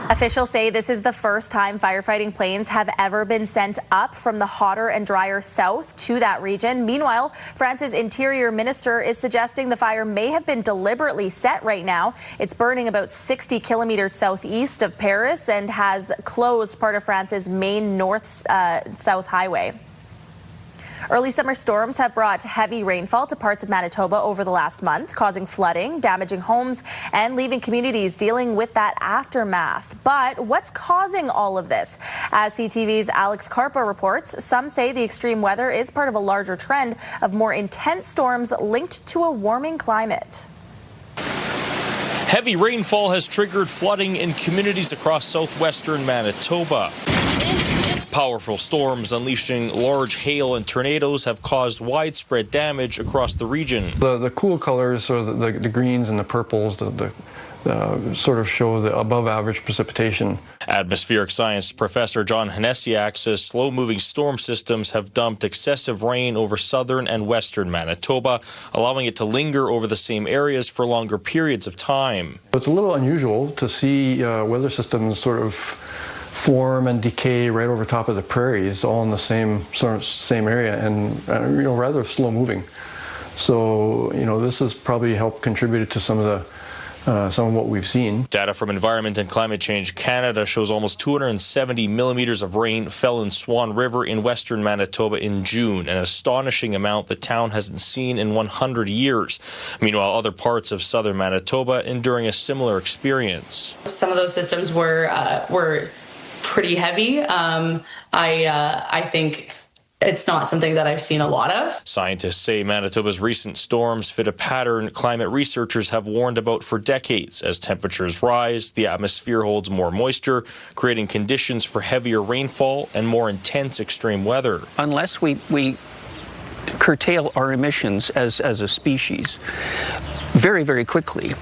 Officials say this is the first time firefighting planes have ever been sent up from the hotter and drier south to that region. Meanwhile, France's interior minister is suggesting the fire may have been deliberately set right now. It's burning about 60 kilometers southeast of Paris and has closed part of France's main north-south highway. Early summer storms have brought heavy rainfall to parts of Manitoba over the last month, causing flooding, damaging homes, and leaving communities dealing with that aftermath. But what's causing all of this? As CTV's Alex Carpa reports, some say the extreme weather is part of a larger trend of more intense storms linked to a warming climate. Heavy rainfall has triggered flooding in communities across southwestern Manitoba. Powerful storms unleashing large hail and tornadoes have caused widespread damage across the region. The cool colors, or the greens and the purples, the sort of show the above average precipitation. Atmospheric science professor John Hanesiak says slow-moving storm systems have dumped excessive rain over southern and western Manitoba, allowing it to linger over the same areas for longer periods of time. It's a little unusual to see weather systems sort of form and decay right over top of the prairies, all in the same area, and rather slow moving. So this has probably helped contribute to some of what we've seen. Data from Environment and Climate Change Canada shows almost 270 millimeters of rain fell in Swan River in western Manitoba in June, an astonishing amount the town hasn't seen in 100 years. Meanwhile, other parts of southern Manitoba enduring a similar experience. Some of those systems were pretty heavy. I think it's not something that I've seen a lot of. Scientists say Manitoba's recent storms fit a pattern climate researchers have warned about for decades. As temperatures rise, the atmosphere holds more moisture, creating conditions for heavier rainfall and more intense extreme weather. Unless we curtail our emissions as a species very, very quickly,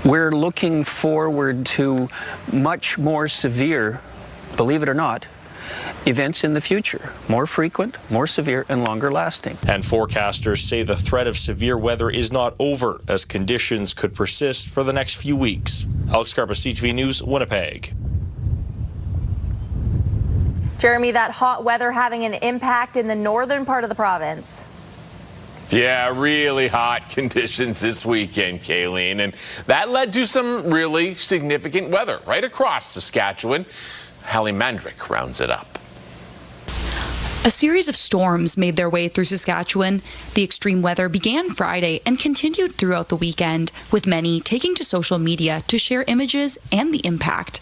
we're looking forward to much more severe, believe it or not, events in the future, more frequent, more severe, and longer lasting. And forecasters say the threat of severe weather is not over, as conditions could persist for the next few weeks. Alex Carpa, CTV News, Winnipeg. Jeremy, that hot weather having an impact in the northern part of the province. Yeah, really hot conditions this weekend, Kayleen, and that led to some really significant weather right across Saskatchewan. Hallie Mandrick rounds it up. A series of storms made their way through Saskatchewan. The extreme weather began Friday and continued throughout the weekend, with many taking to social media to share images and the impact.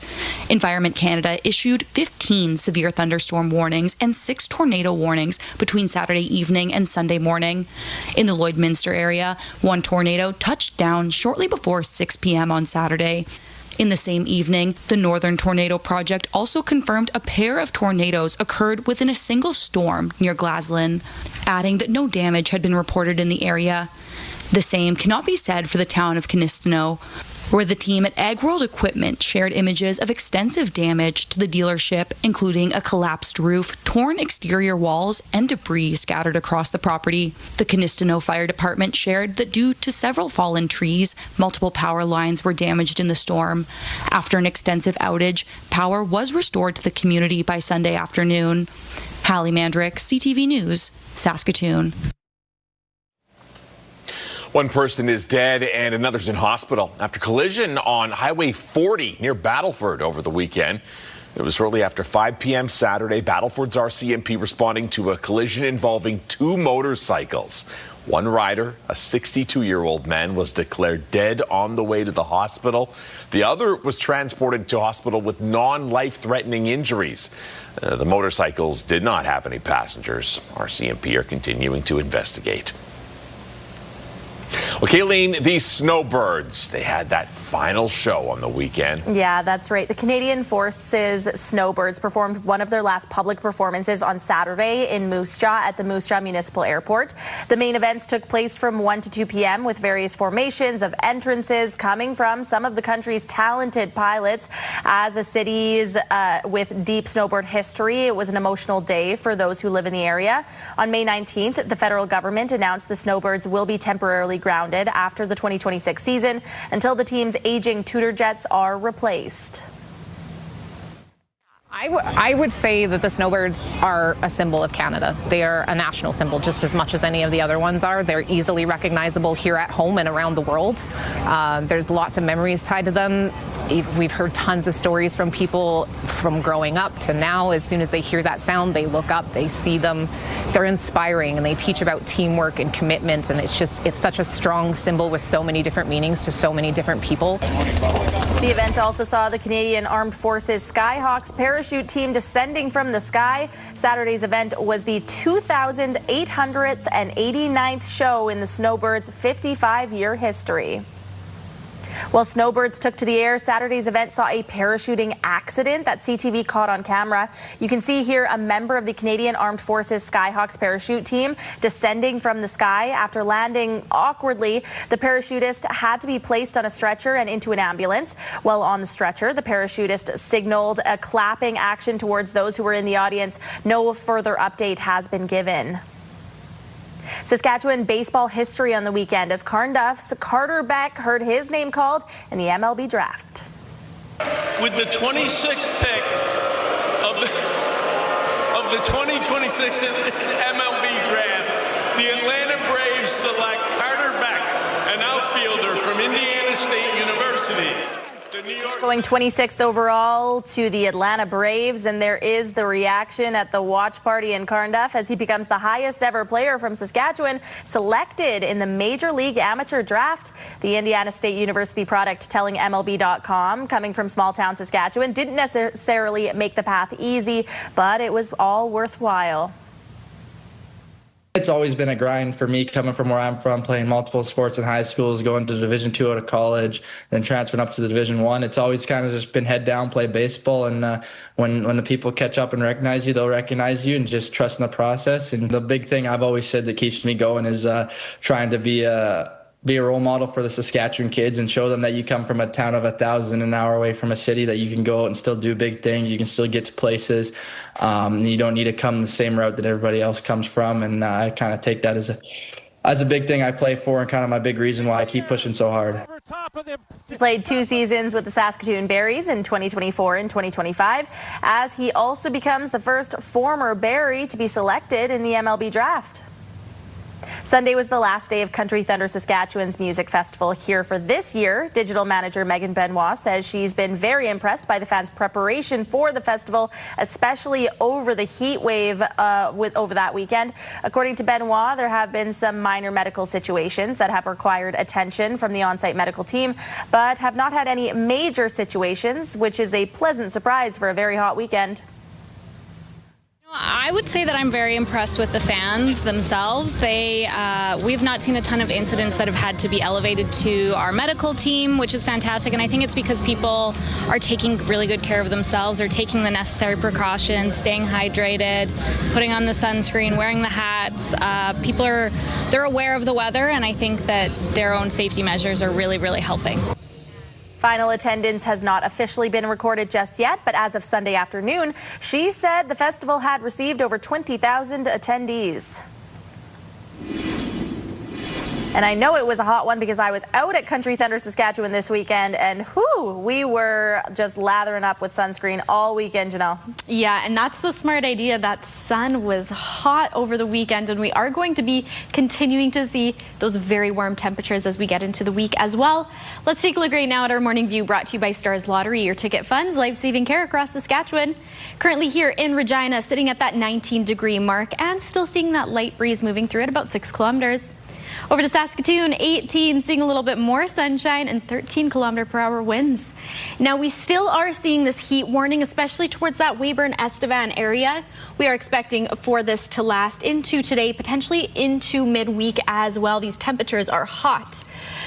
Environment Canada issued 15 severe thunderstorm warnings and 6 tornado warnings between Saturday evening and Sunday morning. In the Lloydminster area, one tornado touched down shortly before 6 p.m. on Saturday. In the same evening, the Northern Tornado Project also confirmed a pair of tornadoes occurred within a single storm near Glaslyn, adding that no damage had been reported in the area. The same cannot be said for the town of Canistino, where the team at Ag World Equipment shared images of extensive damage to the dealership, including a collapsed roof, torn exterior walls, and debris scattered across the property. The Canistino Fire Department shared that due to several fallen trees, multiple power lines were damaged in the storm. After an extensive outage, power was restored to the community by Sunday afternoon. Hallie Mandrick, CTV News, Saskatoon. One person is dead and another's in hospital after collision on Highway 40 near Battleford over the weekend. It was shortly after 5 p.m. Saturday. Battleford's RCMP responding to a collision involving two motorcycles. One rider, a 62-year-old man, was declared dead on the way to the hospital. The other was transported to hospital with non-life-threatening injuries. The motorcycles did not have any passengers. RCMP are continuing to investigate. Well, Kayleen, these snowbirds, they had that final show on the weekend. Yeah, that's right. The Canadian Forces Snowbirds performed one of their last public performances on Saturday in Moose Jaw at the Moose Jaw Municipal Airport. The main events took place from 1 to 2 p.m. with various formations of entrances coming from some of the country's talented pilots. As a city's with deep snowbird history, it was an emotional day for those who live in the area. On May 19th, the federal government announced the snowbirds will be temporarily grounded after the 2026 season until the team's aging Tudor jets are replaced. I would say that the snowbirds are a symbol of Canada. They are a national symbol just as much as any of the other ones are. They're easily recognizable here at home and around the world. There's lots of memories tied to them. We've heard tons of stories from people from growing up to now. As soon as they hear that sound, they look up, they see them. They're inspiring, and they teach about teamwork and commitment, and it's such a strong symbol with so many different meanings to so many different people. The event also saw the Canadian Armed Forces Skyhawks parachute team descending from the sky. Saturday's event was the 2,889th show in the Snowbirds' 55-year history. Well, snowbirds took to the air. Saturday's event saw a parachuting accident that CTV caught on camera. You can see here a member of the Canadian Armed Forces Skyhawks parachute team descending from the sky. After landing awkwardly, the parachutist had to be placed on a stretcher and into an ambulance. While on the stretcher, the parachutist signaled a clapping action towards those who were in the audience. No further update has been given. Saskatchewan baseball history on the weekend as Carnduff's Carter Beck heard his name called in the MLB draft. With the 26th pick of the 2026 MLB draft, the Atlanta Braves select Carter Beck, an outfielder from Indiana State University. Going 26th overall to the Atlanta Braves, and there is the reaction at the watch party in Carnduff as he becomes the highest ever player from Saskatchewan selected in the Major League Amateur Draft. The Indiana State University product telling MLB.com, coming from small town Saskatchewan, didn't necessarily make the path easy, but it was all worthwhile. It's always been a grind for me coming from where I'm from, playing multiple sports in high schools, going to Division II out of college, then transferring up to the Division I. It's always kind of just been head down, play baseball, and when the people catch up and recognize you, they'll recognize you, and just trusting the process. And the big thing I've always said that keeps me going is trying to be a role model for the Saskatchewan kids and show them that you come from a town of 1,000 an hour away from a city, that you can go out and still do big things. You can still get to places. You don't need to come the same route that everybody else comes from. And I kind of take that as a big thing I play for, and kind of my big reason why I keep pushing so hard. He played 2 seasons with the Saskatoon Berries in 2024 and 2025, as he also becomes the first former Berry to be selected in the MLB draft. Sunday was the last day of Country Thunder Saskatchewan's music festival here for this year. Digital manager Megan Benoit says she's been very impressed by the fans' preparation for the festival, especially over the heat wave over that weekend. According to Benoit, there have been some minor medical situations that have required attention from the on-site medical team, but have not had any major situations, which is a pleasant surprise for a very hot weekend. I would say that I'm very impressed with the fans themselves. We've not seen a ton of incidents that have had to be elevated to our medical team, which is fantastic. And I think it's because people are taking really good care of themselves. They're taking the necessary precautions, staying hydrated, putting on the sunscreen, wearing the hats. They're aware of the weather, and I think that their own safety measures are really, really helping. Final attendance has not officially been recorded just yet, but as of Sunday afternoon, she said the festival had received over 20,000 attendees. And I know it was a hot one because I was out at Country Thunder, Saskatchewan this weekend, and we were just lathering up with sunscreen all weekend, Janelle. Yeah, and that's the smart idea. That sun was hot over the weekend, and we are going to be continuing to see those very warm temperatures as we get into the week as well. Let's take a look right now at our morning view, brought to you by Stars Lottery. Your ticket funds life-saving care across Saskatchewan. Currently here in Regina, sitting at that 19-degree mark and still seeing that light breeze moving through at about 6 kilometers. Over to Saskatoon, 18, seeing a little bit more sunshine and 13-kilometer-per-hour winds. Now, we still are seeing this heat warning, especially towards that Weyburn-Estevan area. We are expecting for this to last into today, potentially into midweek as well. These temperatures are hot.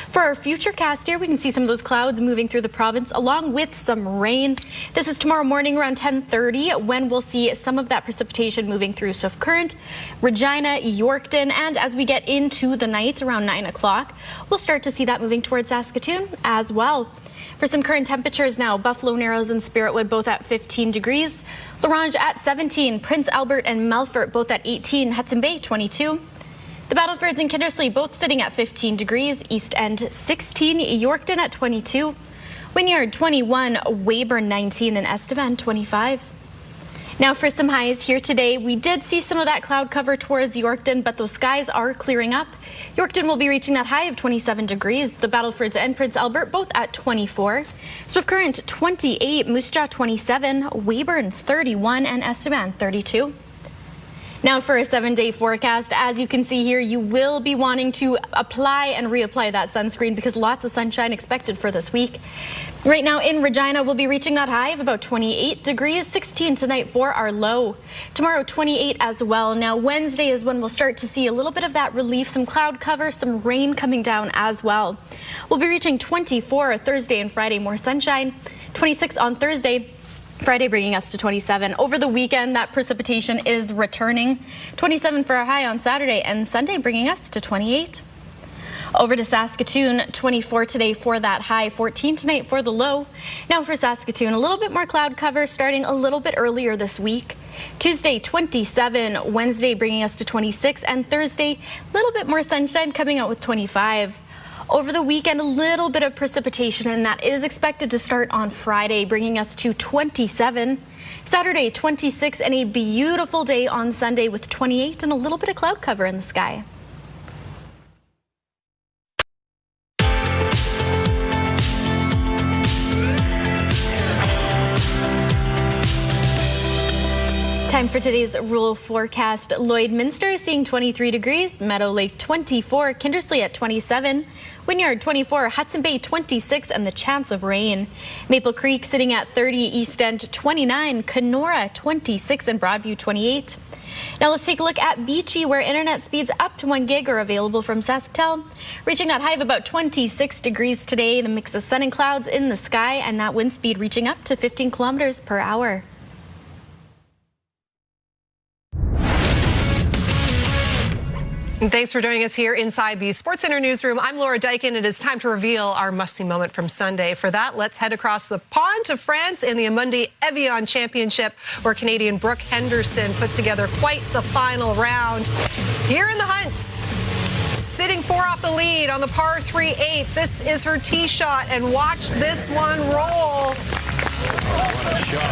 For our future cast here, we can see some of those clouds moving through the province along with some rain. This is tomorrow morning around 10:30 when we'll see some of that precipitation moving through Swift Current, Regina, Yorkton, and as we get into the night around 9 o'clock, we'll start to see that moving towards Saskatoon as well. For some current temperatures now, Buffalo Narrows and Spiritwood both at 15 degrees, La Ronge at 17, Prince Albert and Melfort both at 18, Hudson Bay 22. The Battlefords and Kindersley both sitting at 15 degrees, East End 16, Yorkton at 22, Wynyard 21, Weyburn 19, and Estevan 25. Now for some highs here today, we did see some of that cloud cover towards Yorkton, but those skies are clearing up. Yorkton will be reaching that high of 27 degrees. The Battlefords and Prince Albert both at 24. Swift Current 28, Moose Jaw 27, Weyburn 31, and Estevan 32. Now for a 7-day forecast, as you can see here, you will be wanting to apply and reapply that sunscreen because lots of sunshine expected for this week. Right now in Regina, we'll be reaching that high of about 28 degrees, 16 tonight for our low. Tomorrow, 28 as well. Now Wednesday is when we'll start to see a little bit of that relief, some cloud cover, some rain coming down as well. We'll be reaching 24 Thursday and Friday, more sunshine, 26 on Thursday. Friday bringing us to 27. Over the weekend, that precipitation is returning. 27 for a high on Saturday, and Sunday bringing us to 28. Over to Saskatoon, 24 today for that high, 14 tonight for the low. Now for Saskatoon, a little bit more cloud cover starting a little bit earlier this week. Tuesday, 27, Wednesday bringing us to 26, and Thursday, a little bit more sunshine coming out with 25. Over the weekend, a little bit of precipitation, and that is expected to start on Friday, bringing us to 27. Saturday, 26, and a beautiful day on Sunday with 28 and a little bit of cloud cover in the sky. Time for today's rural forecast. Lloydminster seeing 23 degrees, Meadow Lake 24, Kindersley at 27, Wynyard 24, Hudson Bay 26, and the chance of rain. Maple Creek sitting at 30, East End 29, Kenora 26, and Broadview 28. Now let's take a look at Beachy, where internet speeds up to 1 gig are available from SaskTel, reaching that high of about 26 degrees today. The mix of sun and clouds in the sky, and that wind speed reaching up to 15 kilometers per hour. Thanks for joining us here inside the SportsCenter newsroom. I'm Laura Dykin. It is time to reveal our must-see moment from Sunday. For that, let's head across the pond to France in the Amundi Evian Championship, where Canadian Brooke Henderson put together quite the final round. Here in the hunt, sitting 4 off the lead on the par 3-8. This is her tee shot, and watch this one roll.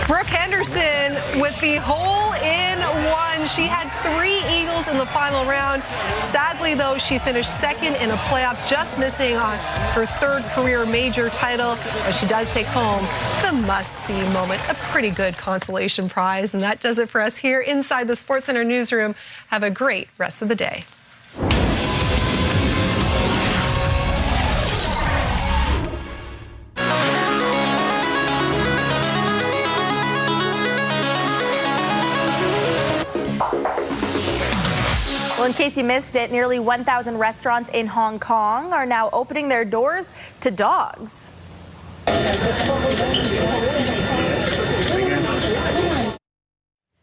Brooke Henderson with the hole-in-one. She had 3 eagles in the final round. Sadly, though, she finished second in a playoff, just missing on her 3rd career major title. But she does take home the must-see moment, a pretty good consolation prize. And that does it for us here inside the SportsCenter newsroom. Have a great rest of the day. Well, in case you missed it, nearly 1,000 restaurants in Hong Kong are now opening their doors to dogs.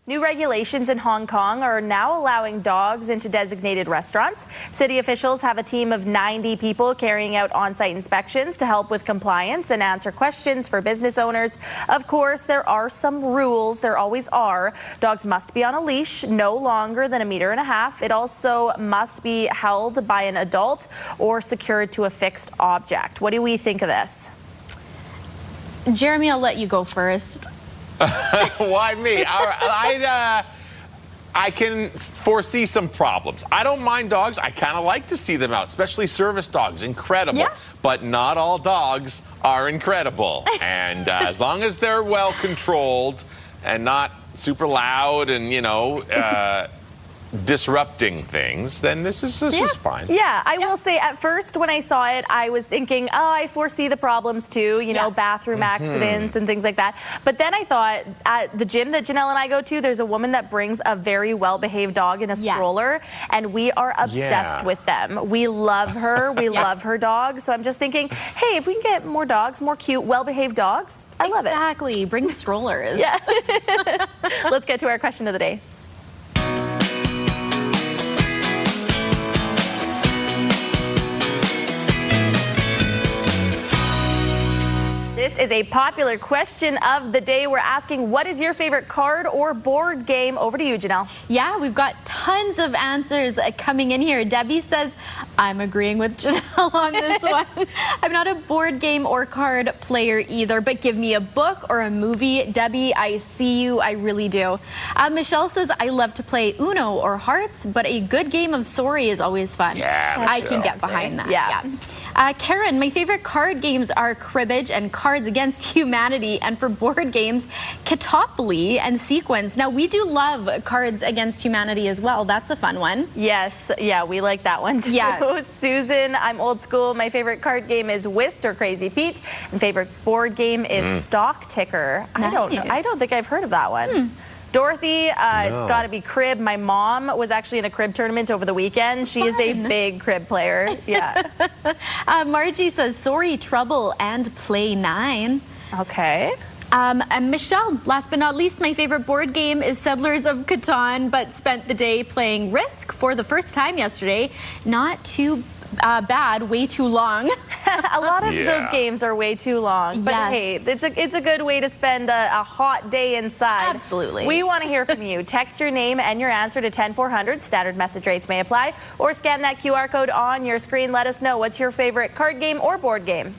New regulations in Hong Kong are now allowing dogs into designated restaurants. City officials have a team of 90 people carrying out on-site inspections to help with compliance and answer questions for business owners. Of course, there are some rules. There always are. Dogs must be on a leash, no longer than 1.5 meters. It also must be held by an adult or secured to a fixed object. What do we think of this? Jeremy, I'll let you go first. Why me? I can foresee some problems. I don't mind dogs. I kind of like to see them out, especially service dogs. Incredible. Yeah. But not all dogs are incredible. And as long as they're well controlled and not super loud and, you know, disrupting things, then this is fine. Yeah, I will say at first when I saw it, I was thinking, oh, I foresee the problems too, you know, bathroom accidents and things like that. But then I thought at the gym that Janelle and I go to, there's a woman that brings a very well-behaved dog in a stroller, and we are obsessed with them. We love her. We love her dog. So I'm just thinking, hey, if we can get more dogs, more cute, well-behaved dogs, I love it. Exactly. Bring strollers. Yeah. Let's get to our question of the day. This is a popular question of the day. We're asking, what is your favorite card or board game? Over to you, Janelle. Yeah, we've got tons of answers coming in here. Debbie says, I'm agreeing with Janelle on this one. I'm not a board game or card player either, but give me a book or a movie. Debbie, I see you. I really do. Michelle says, I love to play Uno or Hearts, but a good game of Sorry is always fun. Yeah, I can get behind that. Yeah. Karen, my favorite card games are Cribbage and Cards Against Humanity, and for board games, Catopoly and Sequence. Now, we do love Cards Against Humanity as well. That's a fun one. Yes, yeah, we like that one too. Yeah. Susan, I'm old school. My favorite card game is Whist or Crazy Pete, and favorite board game is Stock Ticker. Nice. I don't think I've heard of that one. Dorothy, it's got to be crib. My mom was actually in a crib tournament over the weekend. She is a big crib player. Yeah. Margie says, Sorry, Trouble, and Play 9. Okay. And Michelle, last but not least, my favorite board game is Settlers of Catan, but spent the day playing Risk for the first time yesterday. Not too bad, way too long. A lot of those games are way too long. But hey, it's a good way to spend a hot day inside. Absolutely. We want to hear from you. Text your name and your answer to 10400. Standard message rates may apply. Or scan that QR code on your screen. Let us know what's your favorite card game or board game.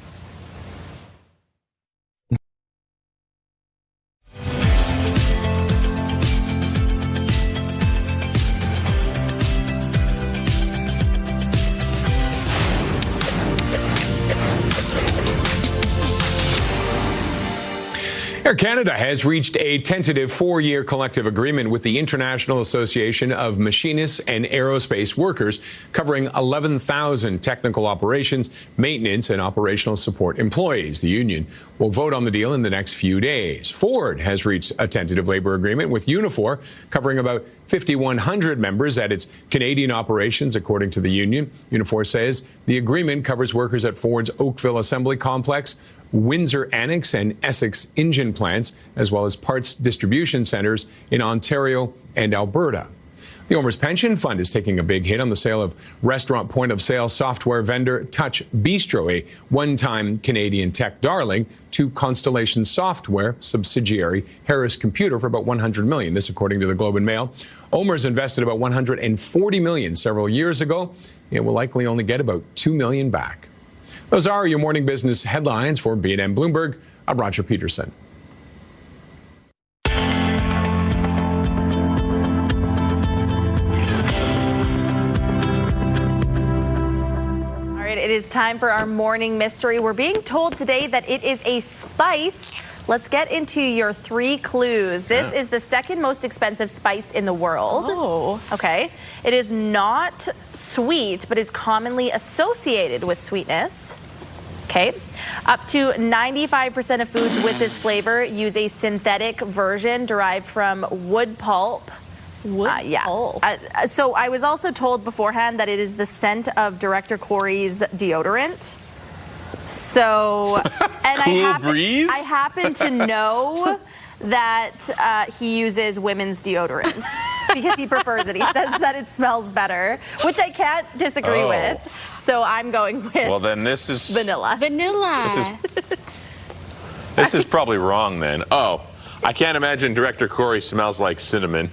Air Canada has reached a tentative 4-year collective agreement with the International Association of Machinists and Aerospace Workers, covering 11,000 technical operations, maintenance, and operational support employees. The union will vote on the deal in the next few days. Ford has reached a tentative labor agreement with Unifor, covering about 5,100 members at its Canadian operations, according to the union. Unifor says the agreement covers workers at Ford's Oakville Assembly Complex, Windsor Annex and Essex engine plants, as well as parts distribution centers in Ontario and Alberta. The Omer's Pension Fund is taking a big hit on the sale of restaurant point-of-sale software vendor Touch Bistro, a one-time Canadian tech darling, to Constellation Software subsidiary Harris Computer for about $100 million. This, according to the Globe and Mail. Omer's invested about $140 million several years ago. It will likely only get about $2 million back. Those are your morning business headlines. For B&M Bloomberg, I'm Roger Peterson. All right, it is time for our morning mystery. We're being told today that it is a spice. Let's get into your 3 clues. This is the second most expensive spice in the world. Oh. Okay. It is not sweet, but is commonly associated with sweetness. Okay. Up to 95% of foods with this flavor use a synthetic version derived from wood pulp. So I was also told beforehand that it is the scent of Director Corey's deodorant. So, and I happen to know that he uses women's deodorant because he prefers it. He says that it smells better, which I can't disagree with. So I'm going with this is vanilla. This is probably wrong then. I can't imagine Director Corey smells like cinnamon.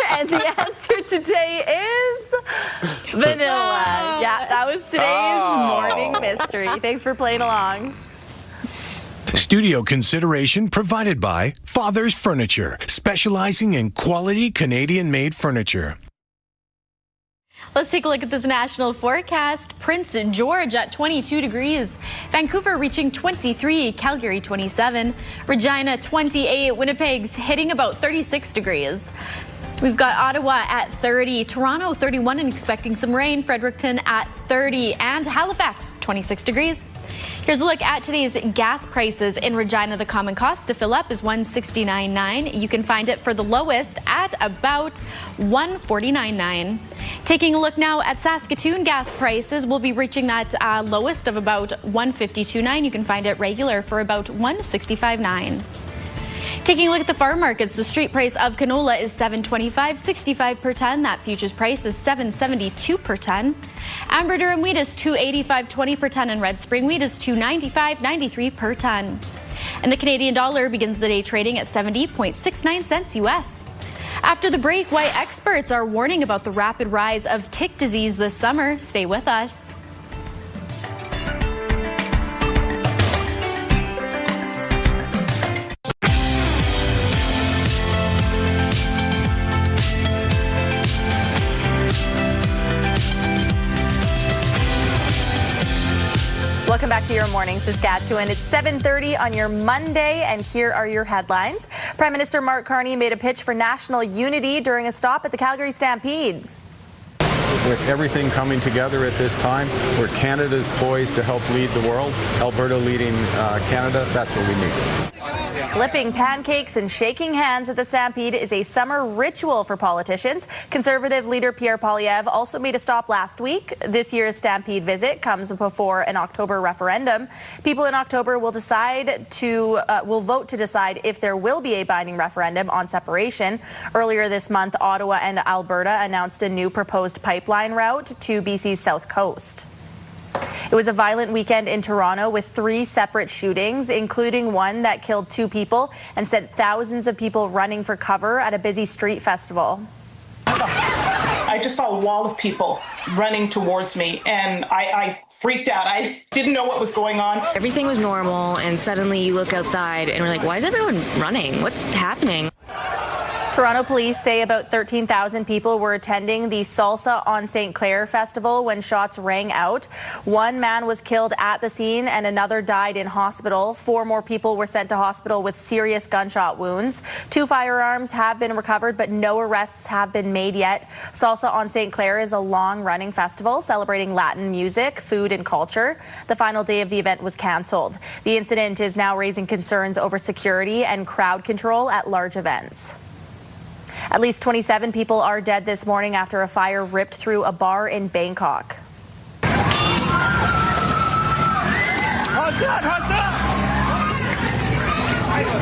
And the answer today is vanilla. Yeah, that was today's morning mystery. Thanks for playing along. Studio consideration provided by Father's Furniture, specializing in quality Canadian-made furniture. Let's take a look at this national forecast. Prince George at 22 degrees. Vancouver reaching 23, Calgary 27, Regina 28, Winnipeg's hitting about 36 degrees. We've got Ottawa at 30, Toronto 31 and expecting some rain, Fredericton at 30, and Halifax 26 degrees. Here's a look at today's gas prices in Regina. The common cost to fill up is $169.9. You can find it for the lowest at about $149.9. Taking a look now at Saskatoon gas prices, we'll be reaching that lowest of about $152.9. You can find it regular for about $165.9. Taking a look at the farm markets, the street price of canola is $725.65 per ton. That futures price is $772 per ton. Amber durum wheat is $285.20 per ton, and red spring wheat is $295.93 per ton. And the Canadian dollar begins the day trading at 70.69 cents US. After the break, why experts are warning about the rapid rise of tick disease this summer. Stay with us. Welcome back to your morning, Saskatchewan. It's 7:30 on your Monday, and here are your headlines. Prime Minister Mark Carney made a pitch for national unity during a stop at the Calgary Stampede. With everything coming together at this time, where Canada's poised to help lead the world, Alberta leading Canada, that's what we need. Flipping pancakes and shaking hands at the Stampede is a summer ritual for politicians. Conservative leader Pierre Poilievre also made a stop last week. This year's Stampede visit comes before an October referendum. People in October will vote to decide if there will be a binding referendum on separation. Earlier this month, Ottawa and Alberta announced a new proposed pipeline route to BC's south coast. It was a violent weekend in Toronto with 3 separate shootings, including one that killed 2 people and sent thousands of people running for cover at a busy street festival. I just saw a wall of people running towards me, and I freaked out. I didn't know what was going on. Everything was normal, and suddenly you look outside and we're like, why is everyone running? What's happening? Toronto police say about 13,000 people were attending the Salsa on St. Clair festival when shots rang out. 1 man was killed at the scene and another died in hospital. 4 more people were sent to hospital with serious gunshot wounds. 2 firearms have been recovered, but no arrests have been made yet. Salsa on St. Clair is a long-running festival celebrating Latin music, food, and culture. The final day of the event was canceled. The incident is now raising concerns over security and crowd control at large events. At least 27 people are dead this morning after a fire ripped through a bar in Bangkok.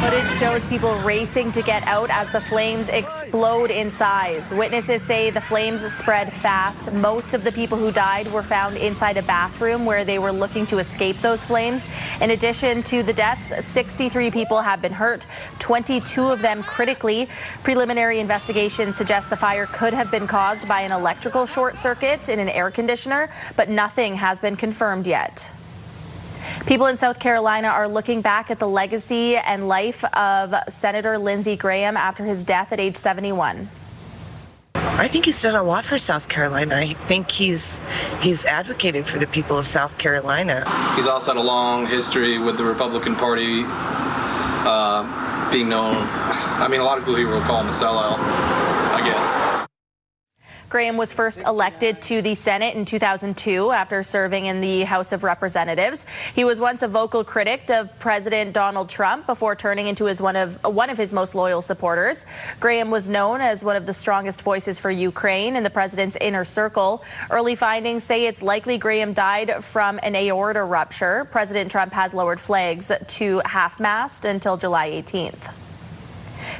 Footage shows people racing to get out as the flames explode in size. Witnesses say the flames spread fast. Most of the people who died were found inside a bathroom where they were looking to escape those flames. In addition to the deaths, 63 people have been hurt, 22 of them critically. Preliminary investigations suggest the fire could have been caused by an electrical short circuit in an air conditioner, but nothing has been confirmed yet. People in South Carolina are looking back at the legacy and life of Senator Lindsey Graham after his death at age 71. I think he's done a lot for South Carolina. I think he's advocated for the people of South Carolina. He's also had a long history with the Republican Party, being known. I mean, a lot of people here will call him a sellout, I guess. Graham was first elected to the Senate in 2002 after serving in the House of Representatives. He was once a vocal critic of President Donald Trump before turning into one of his most loyal supporters. Graham was known as one of the strongest voices for Ukraine in the president's inner circle. Early findings say it's likely Graham died from an aorta rupture. President Trump has lowered flags to half-mast until July 18th.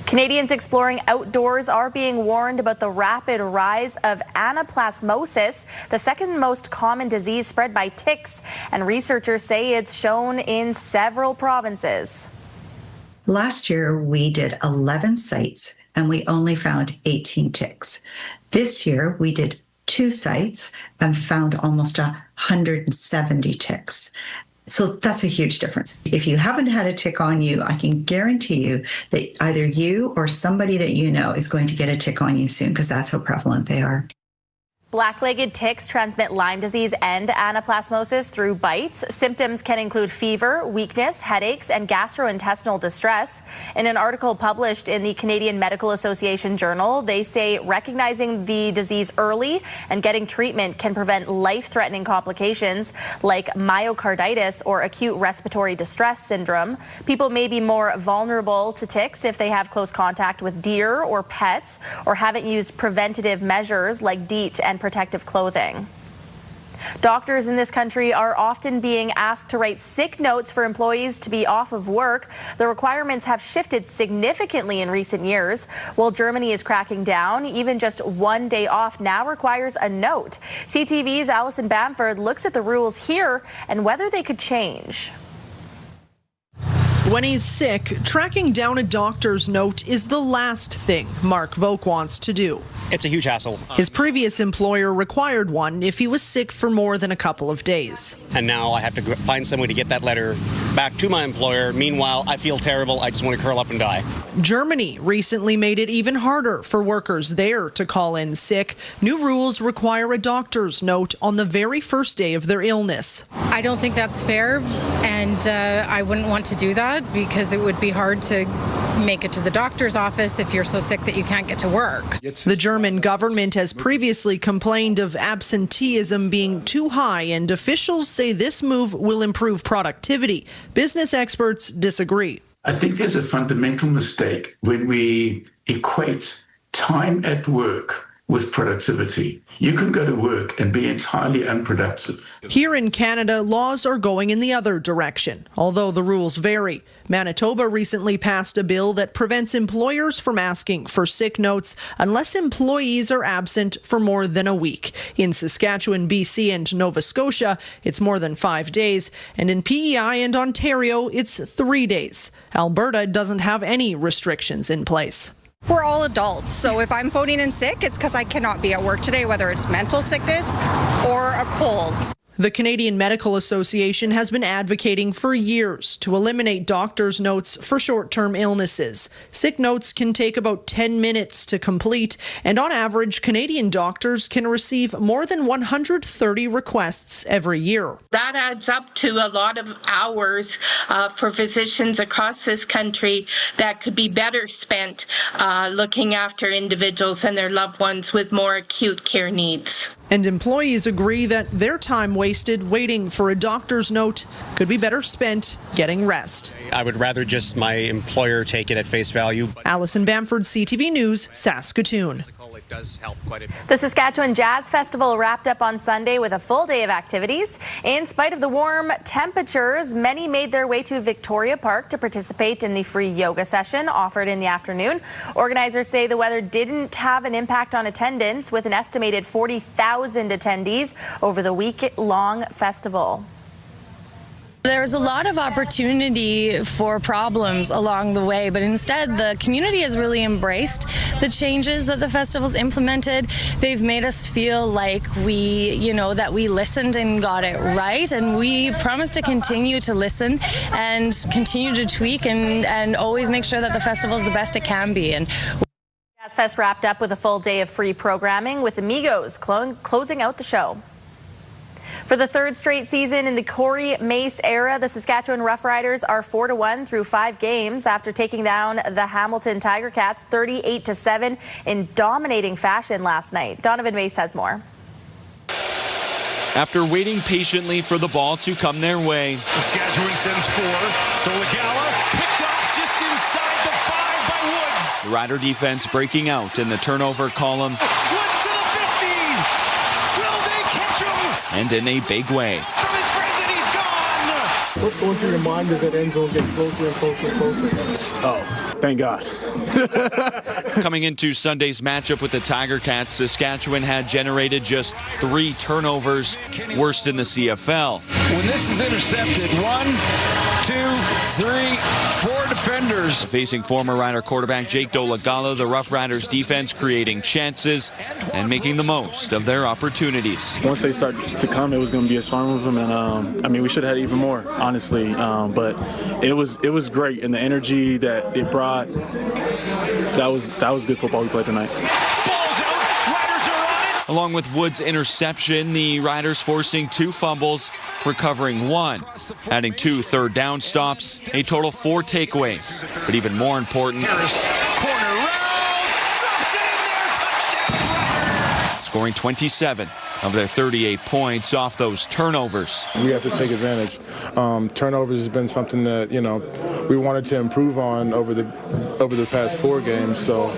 Canadians exploring outdoors are being warned about the rapid rise of anaplasmosis, the second most common disease spread by ticks, and researchers say it's shown in several provinces. Last year, we did 11 sites and we only found 18 ticks. This year, we did 2 sites and found almost 170 ticks. So that's a huge difference. If you haven't had a tick on you, I can guarantee you that either you or somebody that you know is going to get a tick on you soon, because that's how prevalent they are. Black-legged ticks transmit Lyme disease and anaplasmosis through bites. Symptoms can include fever, weakness, headaches, and gastrointestinal distress. In an article published in the Canadian Medical Association Journal, they say recognizing the disease early and getting treatment can prevent life-threatening complications like myocarditis or acute respiratory distress syndrome. People may be more vulnerable to ticks if they have close contact with deer or pets or haven't used preventative measures like DEET and protective clothing. Doctors in this country are often being asked to write sick notes for employees to be off of work. The requirements have shifted significantly in recent years. While Germany is cracking down, even just one day off now requires a note. CTV's Alison Bamford looks at the rules here and whether they could change. When he's sick, tracking down a doctor's note is the last thing Mark Vogt wants to do. It's a huge hassle. His previous employer required one if he was sick for more than a couple of days. And now I have to find some way to get that letter back to my employer. Meanwhile, I feel terrible. I just want to curl up and die. Germany recently made it even harder for workers there to call in sick. New rules require a doctor's note on the very first day of their illness. I don't think that's fair, and I wouldn't want to do that because it would be hard to make it to the doctor's office if you're so sick that you can't get to work. The German government has previously complained of absenteeism being too high, and officials say this move will improve productivity. Business experts disagree. I think there's a fundamental mistake when we equate time at work with productivity. You can go to work and be entirely unproductive. Here in Canada, laws are going in the other direction, although the rules vary. Manitoba recently passed a bill that prevents employers from asking for sick notes unless employees are absent for more than a week. In Saskatchewan, BC, and Nova Scotia, it's more than 5 days, and in PEI and Ontario, it's 3 days. Alberta doesn't have any restrictions in place. We're all adults, so if I'm phoning in sick, it's because I cannot be at work today, whether it's mental sickness or a cold. The Canadian Medical Association has been advocating for years to eliminate doctors' notes for short-term illnesses. Sick notes can take about 10 minutes to complete, and on average, Canadian doctors can receive more than 130 requests every year. That adds up to a lot of hours for physicians across this country that could be better spent looking after individuals and their loved ones with more acute care needs. And employees agree that their time wasted waiting for a doctor's note could be better spent getting rest. I would rather just my employer take it at face value. Alison Bamford, CTV News, Saskatoon. The Saskatchewan Jazz Festival wrapped up on Sunday with a full day of activities. In spite of the warm temperatures, many made their way to Victoria Park to participate in the free yoga session offered in the afternoon. Organizers say the weather didn't have an impact on attendance, with an estimated 40,000 attendees over the week-long festival. There was a lot of opportunity for problems along the way, but instead the community has really embraced the changes that the festival's implemented. They've made us feel like that we listened and got it right, and we promise to continue to listen and continue to tweak and always make sure that the festival is the best it can be. And Jazz Fest wrapped up with a full day of free programming, with Amigos closing out the show. For the third straight season in the Corey Mace era, the Saskatchewan Roughriders are 4-1 through 5 games after taking down the Hamilton Tiger Cats 38-7 in dominating fashion last night. Donovan Mace has more. After waiting patiently for the ball to come their way, Saskatchewan sends 4. Dolegala picked off just inside the 5 by Woods. The Rider defense breaking out in the turnover column. Woods to the 50. Will they catch him? And in a big way. From his friends, and he's gone. What's going through your mind as that end zone gets closer and closer and closer? Oh, thank God. Coming into Sunday's matchup with the Tiger Cats, Saskatchewan had generated just 3 turnovers, worst in the CFL. When this is intercepted, 1, 2, 3, 4 defenders. Facing former Rider quarterback Jake Dolegala, the Rough Riders defense creating chances and making the most of their opportunities. Once they start to come, it was going to be a storm of them, and I mean, we should have had even more, honestly. But it was great, and the energy that it brought, that was good football we played tonight. Along with Woods' interception, the Riders forcing 2 fumbles, recovering 1, adding 2 third down stops, a total 4 takeaways. But even more important, scoring 27 of their 38 points off those turnovers. We have to take advantage. Turnovers has been something that, we wanted to improve on over the past 4 games. So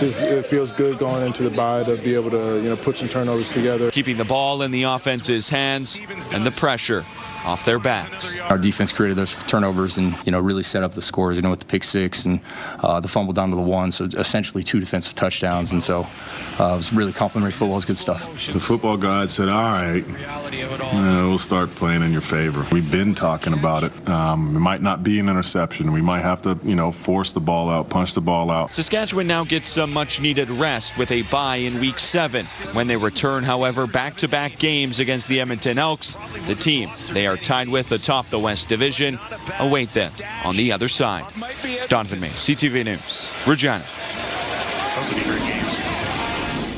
just it feels good going into the bye to be able to, put some turnovers together. Keeping the ball in the offense's hands and the pressure off their backs. Our defense created those turnovers and, really set up the scores, with the pick 6 and the fumble down to the 1. So essentially 2 defensive touchdowns. And so it was really complimentary football. It was good stuff. The football god said, all right, we'll start playing in your favor. We've been talking about it. It might not be an interception. We might have to, force the ball out, punch the ball out. Saskatchewan now gets some much-needed rest with a bye in Week 7. When they return, however, back-to-back games against the Edmonton Elks, the team they are tied with atop the West Division await them on the other side. Donovan Mace, CTV News, Regina.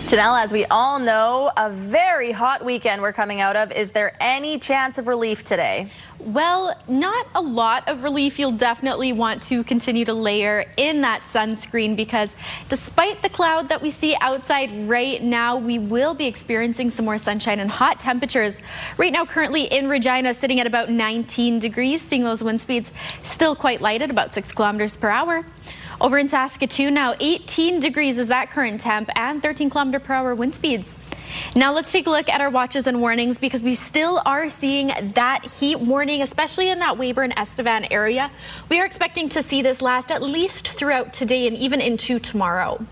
Tanel, as we all know, a very hot weekend we're coming out of. Is there any chance of relief today? Well, not a lot of relief. You'll definitely want to continue to layer in that sunscreen because despite the cloud that we see outside right now, we will be experiencing some more sunshine and hot temperatures. Right now, currently in Regina, sitting at about 19 degrees, seeing those wind speeds still quite light at about 6 kilometers per hour. Over in Saskatoon now, 18 degrees is that current temp and 13 kilometer per hour wind speeds. Now let's take a look at our watches and warnings because we still are seeing that heat warning, especially in that Weyburn Estevan area. We are expecting to see this last at least throughout today and even into tomorrow.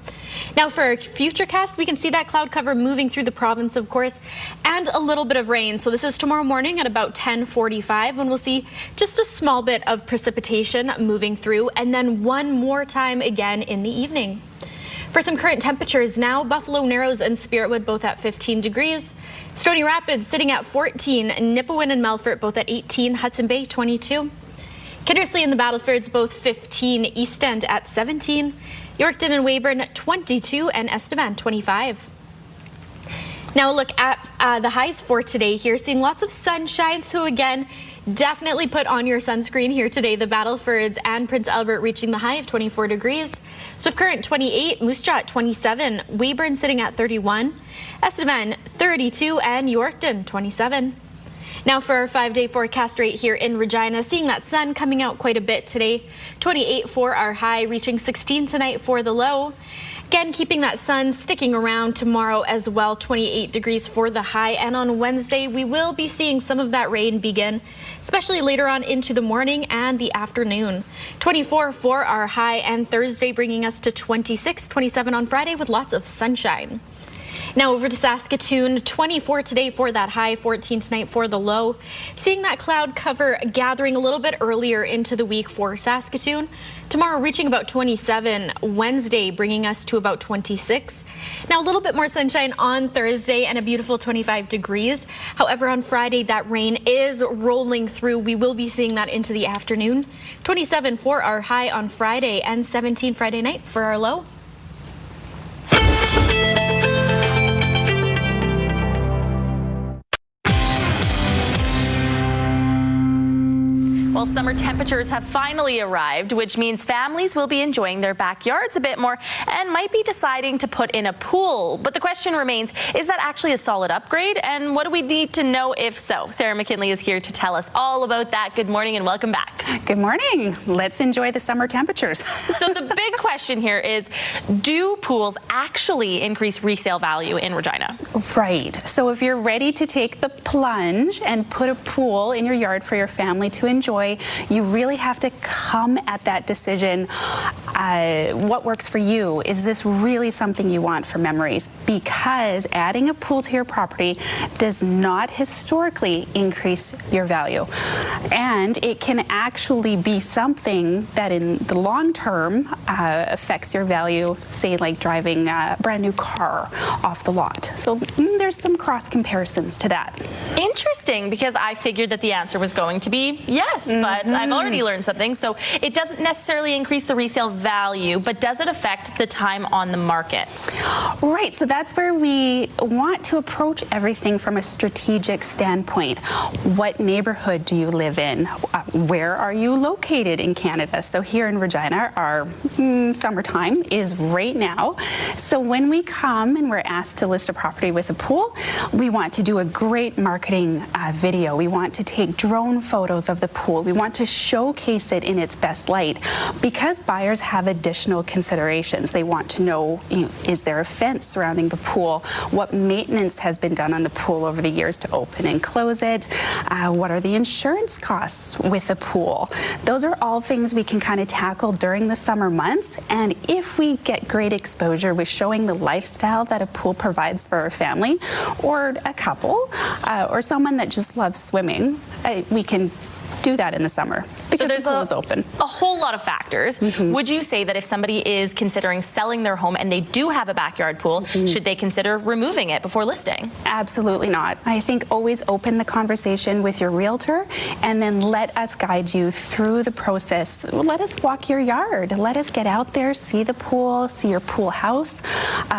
Now for our futurecast, we can see that cloud cover moving through the province, of course, and a little bit of rain. So this is tomorrow morning at about 10:45 when we'll see just a small bit of precipitation moving through and then one more time again in the evening. For some current temperatures now, Buffalo Narrows and Spiritwood both at 15 degrees. Stony Rapids sitting at 14, Nipawin and Melfort both at 18, Hudson Bay 22. Kindersley and the Battlefords both 15, East End at 17, Yorkton and Weyburn 22, and Estevan 25. Now a look at the highs for today here, seeing lots of sunshine, so again, definitely put on your sunscreen here today. The Battlefords and Prince Albert reaching the high of 24 degrees. Swift Current 28, Moose Jaw at 27, Weyburn sitting at 31, Estevan 32, and Yorkton 27. Now for our 5-day forecast right here in Regina, seeing that sun coming out quite a bit today. 28 for our high, reaching 16 tonight for the low. Again, keeping that sun sticking around tomorrow as well, 28 degrees for the high. And on Wednesday, we will be seeing some of that rain begin, especially later on into the morning and the afternoon. 24 for our high, and Thursday bringing us to 26, 27 on Friday with lots of sunshine. Now over to Saskatoon, 24 today for that high, 14 tonight for the low. Seeing that cloud cover gathering a little bit earlier into the week for Saskatoon. Tomorrow reaching about 27, Wednesday bringing us to about 26. Now a little bit more sunshine on Thursday and a beautiful 25 degrees. However, on Friday that rain is rolling through. We will be seeing that into the afternoon. 27 for our high on Friday and 17 Friday night for our low. Well, summer temperatures have finally arrived, which means families will be enjoying their backyards a bit more and might be deciding to put in a pool. But the question remains, is that actually a solid upgrade? And what do we need to know if so? Sarah McKinley is here to tell us all about that. Good morning and welcome back. Good morning. Let's enjoy the summer temperatures. So the big question here is, do pools actually increase resale value in Regina? Right. So if you're ready to take the plunge and put a pool in your yard for your family to enjoy, you really have to come at that decision. What works for you? Is this really something you want for memories? Because adding a pool to your property does not historically increase your value. And it can actually be something that in the long term affects your value, say like driving a brand new car off the lot. So there's some cross comparisons to that. Interesting, because I figured that the answer was going to be yes, but I've already learned something. So it doesn't necessarily increase the resale value, but does it affect the time on the market? Right, so that's where we want to approach everything from a strategic standpoint. What neighborhood do you live in? Where are you located in Canada? So here in Regina, our summertime is right now. So when we come and we're asked to list a property with a pool, we want to do a great marketing video. We want to take drone photos of the pool. We want to showcase it in its best light because buyers have additional considerations. They want to know, is there a fence surrounding the pool? What maintenance has been done on the pool over the years to open and close it? What are the insurance costs with the pool? Those are all things we can kind of tackle during the summer months. And if we get great exposure with showing the lifestyle that a pool provides for a family or a couple or someone that just loves swimming, we can do that in the summer because the pool is open. A whole lot of factors. Would you say that if somebody is considering selling their home and they do have a backyard pool, should they consider removing it before listing? Absolutely not. I think always open the conversation with your realtor and then let us guide you through the process. Let us walk your yard. Let us get out there, see the pool, see your pool house,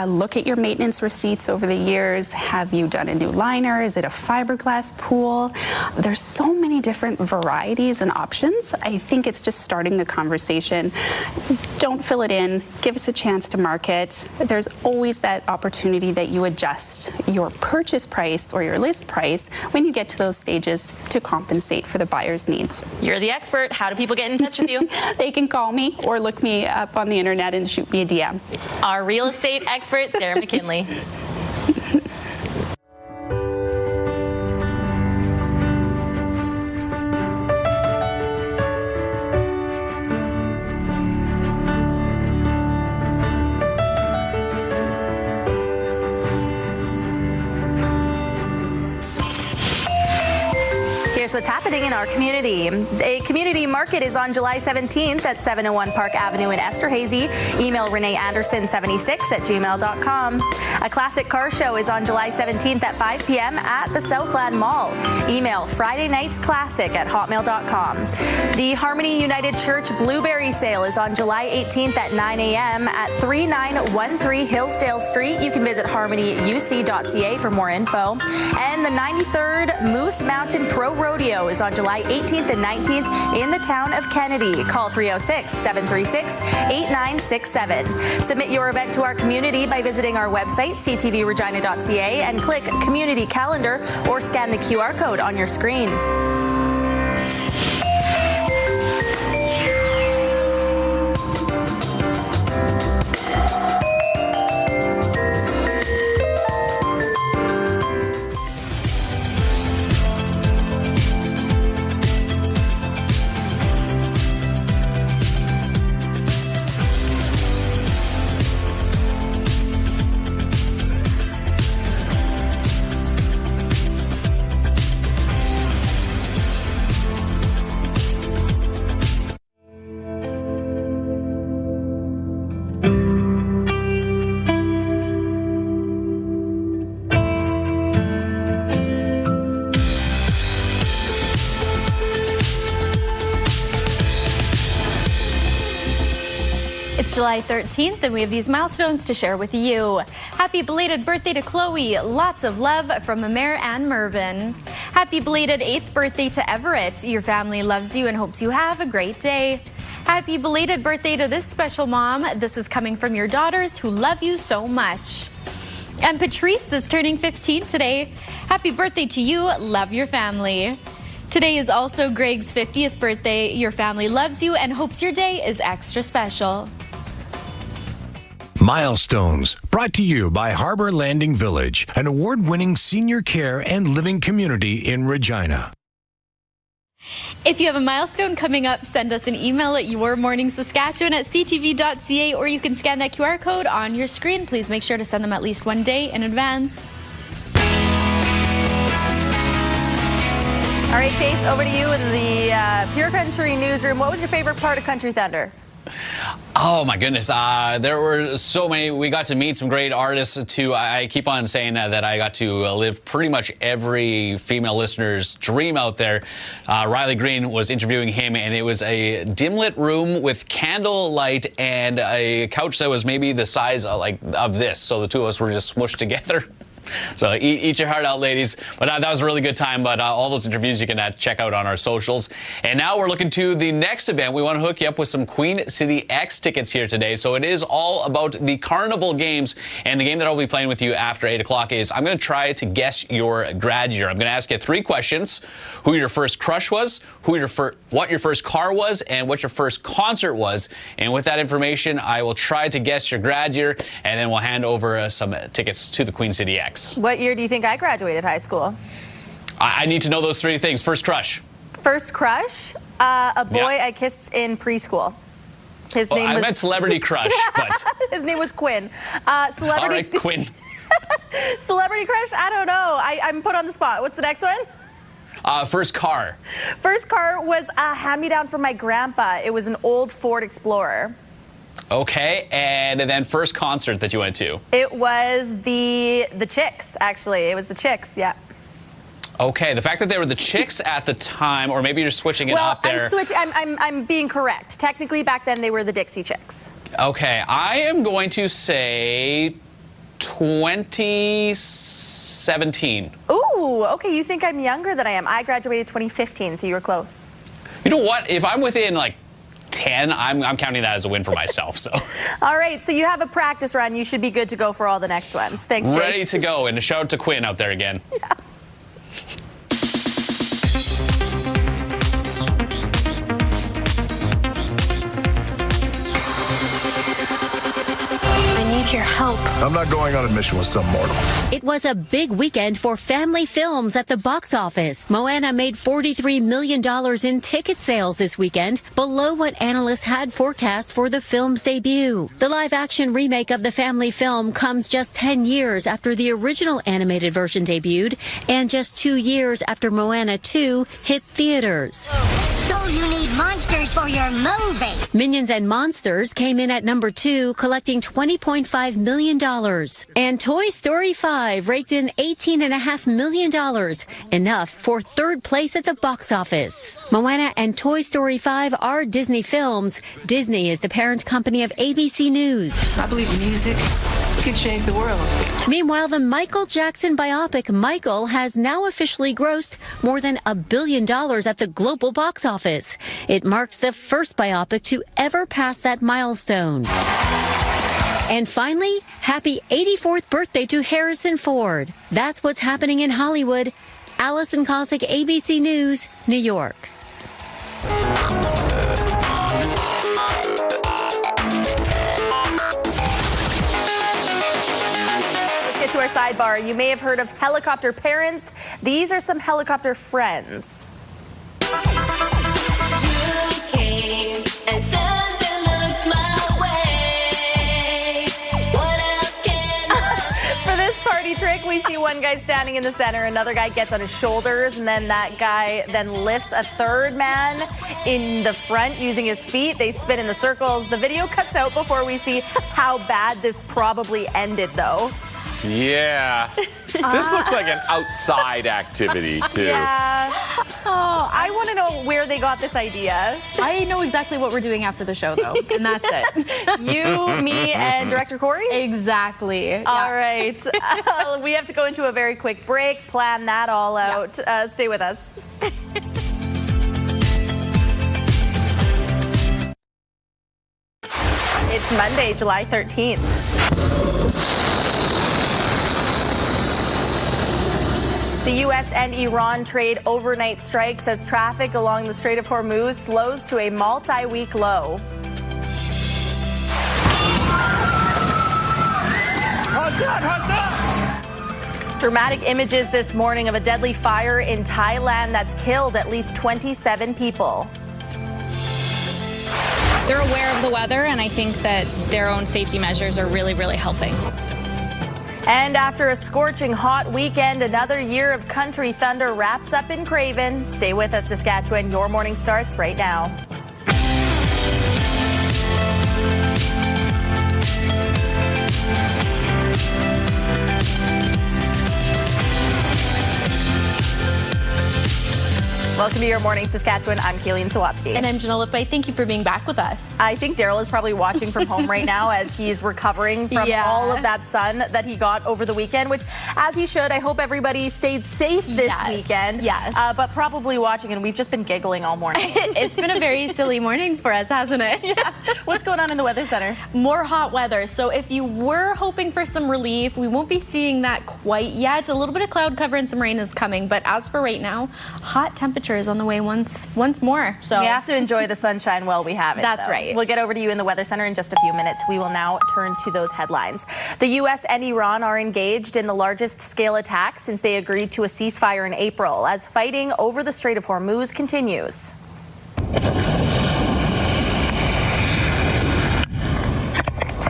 look at your maintenance receipts over the years. Have you done a new liner? Is it a fiberglass pool? There's so many different varieties and options. I think it's just starting the conversation. Don't fill it in. Give us a chance to market. There's always that opportunity that you adjust your purchase price or your list price when you get to those stages to compensate for the buyer's needs. You're the expert. How do people get in touch with you? They can call me or look me up on the internet and shoot me a DM. Our real estate expert, Sarah McKinley. Here's what's happening in our community. A community market is on July 17th at 701 Park Avenue in Esterhazy. Email reneeanderson76@gmail.com. A classic car show is on July 17th at 5 p.m. at the Southland Mall. Email FridayNightsClassic@hotmail.com. The Harmony United Church Blueberry Sale is on July 18th at 9 a.m. at 3913 Hillsdale Street. You can visit harmonyuc.ca for more info. And the 93rd Moose Mountain Pro Rodeo is on July 18th and 19th in the town of Kennedy. Call 306-736-8967. Submit your event to our community by visiting our website, ctvregina.ca, and click Community Calendar or scan the QR code on your screen. It's July 13th, and we have these milestones to share with you. Happy belated birthday to Chloe. Lots of love from Amer and Mervyn. Happy belated 8th birthday to Everett. Your family loves you and hopes you have a great day. Happy belated birthday to this special mom. This is coming from your daughters who love you so much. And Patrice is turning 15 today. Happy birthday to you. Love your family. Today is also Greg's 50th birthday. Your family loves you and hopes your day is extra special. Milestones, brought to you by Harbor Landing Village, an award-winning senior care and living community in Regina. If you have a milestone coming up, send us an email at yourmorningsaskatchewan@ctv.ca, or you can scan that QR code on your screen. Please make sure to send them at least one day in advance. All right, Chase, over to you in the Pure Country newsroom. What was your favorite part of Country Thunder? Oh my goodness, there were so many. We got to meet some great artists too. I keep on saying that I got to live pretty much every female listener's dream out there. Riley Green was interviewing him, and it was a dim lit room with candlelight and a couch that was maybe the size of this. So the two of us were just smushed together. So eat your heart out, ladies. But that was a really good time. But all those interviews you can check out on our socials. And now we're looking to the next event. We want to hook you up with some Queen City X tickets here today. So it is all about the Carnival Games. And the game that I'll be playing with you after 8 o'clock is I'm going to try to guess your grad year. I'm going to ask you 3 questions. Who your first crush was, what your first car was, and what your first concert was. And with that information, I will try to guess your grad year, and then we'll hand over some tickets to the Queen City X. What year do you think I graduated high school? I need to know those 3 things. First crush. First crush? A boy I kissed in preschool. His name was... I meant celebrity crush, but... His name was Quinn. Celebrity... All right, Quinn. Celebrity crush? I don't know. I'm put on the spot. What's the next one? First car. First car was a hand-me-down from my grandpa. It was an old Ford Explorer. Okay, and then first concert that you went to? It was the Chicks, actually. It was the Chicks, yeah. Okay, the fact that they were the Chicks at the time, or maybe you're switching it up there. I'm being correct. Technically, back then, they were the Dixie Chicks. Okay, I am going to say 2017. Ooh, okay, you think I'm younger than I am. I graduated 2015, so you were close. You know what? If I'm within, 10, I'm counting that as a win for myself. So. All right, so you have a practice run. You should be good to go for all the next ones. Thanks, Chase. Ready to go, and a shout out to Quinn out there again. Yeah. Your help. I'm not going on a mission with some mortal. It was a big weekend for family films at the box office. Moana made $43 million in ticket sales this weekend, below what analysts had forecast for the film's debut. The live-action remake of the family film comes just 10 years after the original animated version debuted, and just 2 years after Moana 2 hit theaters. So you need monsters for your movie. Minions and Monsters came in at number 2, collecting $20.5 million. And Toy Story 5 raked in $18.5 million, enough for 3rd place at the box office. Moana and Toy Story 5 are Disney films. Disney is the parent company of ABC News. I believe music can change the world. Meanwhile, the Michael Jackson biopic Michael has now officially grossed more than $1 billion at the global box office. It marks the first biopic to ever pass that milestone. And finally, happy 84th birthday to Harrison Ford. That's what's happening in Hollywood. Allison Cossack, ABC News, New York. Let's get to our sidebar. You may have heard of helicopter parents. These are some helicopter friends. You came and doesn't look my way. What else can I For this party trick, we see one guy standing in the center, another guy gets on his shoulders, and then that guy then lifts a third man in the front using his feet. They spin in the circles. The video cuts out before we see how bad this probably ended, though. Yeah. This looks like an outside activity, too. Yeah. Oh, I want to know where they got this idea. I know exactly what we're doing after the show, though, and that's it. You, me, and Director Corey? Exactly. All right. We have to go into a very quick break, plan that all out. Stay with us. It's Monday, July 13th. The U.S. and Iran trade overnight strikes as traffic along the Strait of Hormuz slows to a multi-week low. Dramatic images this morning of a deadly fire in Thailand that's killed at least 27 people. They're aware of the weather, and I think that their own safety measures are really, really helping. And after a scorching hot weekend, another year of country thunder wraps up in Craven. Stay with us, Saskatchewan. Your morning starts right now. Welcome to Your Morning Saskatchewan. I'm Kayleen Sawatsky. And I'm Janelle Lefay. Thank you for being back with us. I think Daryl is probably watching from home right now as he's recovering from all of that sun that he got over the weekend, which, as he should, I hope everybody stayed safe this weekend. Yes. But probably watching, and we've just been giggling all morning. It's been a very silly morning for us, hasn't it? Yeah. What's going on in the Weather Center? More hot weather. So if you were hoping for some relief, we won't be seeing that quite yet. A little bit of cloud cover and some rain is coming. But as for right now, hot temperatures on the way once more. So we have to enjoy the sunshine while we have it. That's right. We'll get over to you in the Weather Center in just a few minutes. We will now turn to those headlines. The U.S. and Iran are engaged in the largest scale attack since they agreed to a ceasefire in April, as fighting over the Strait of Hormuz continues.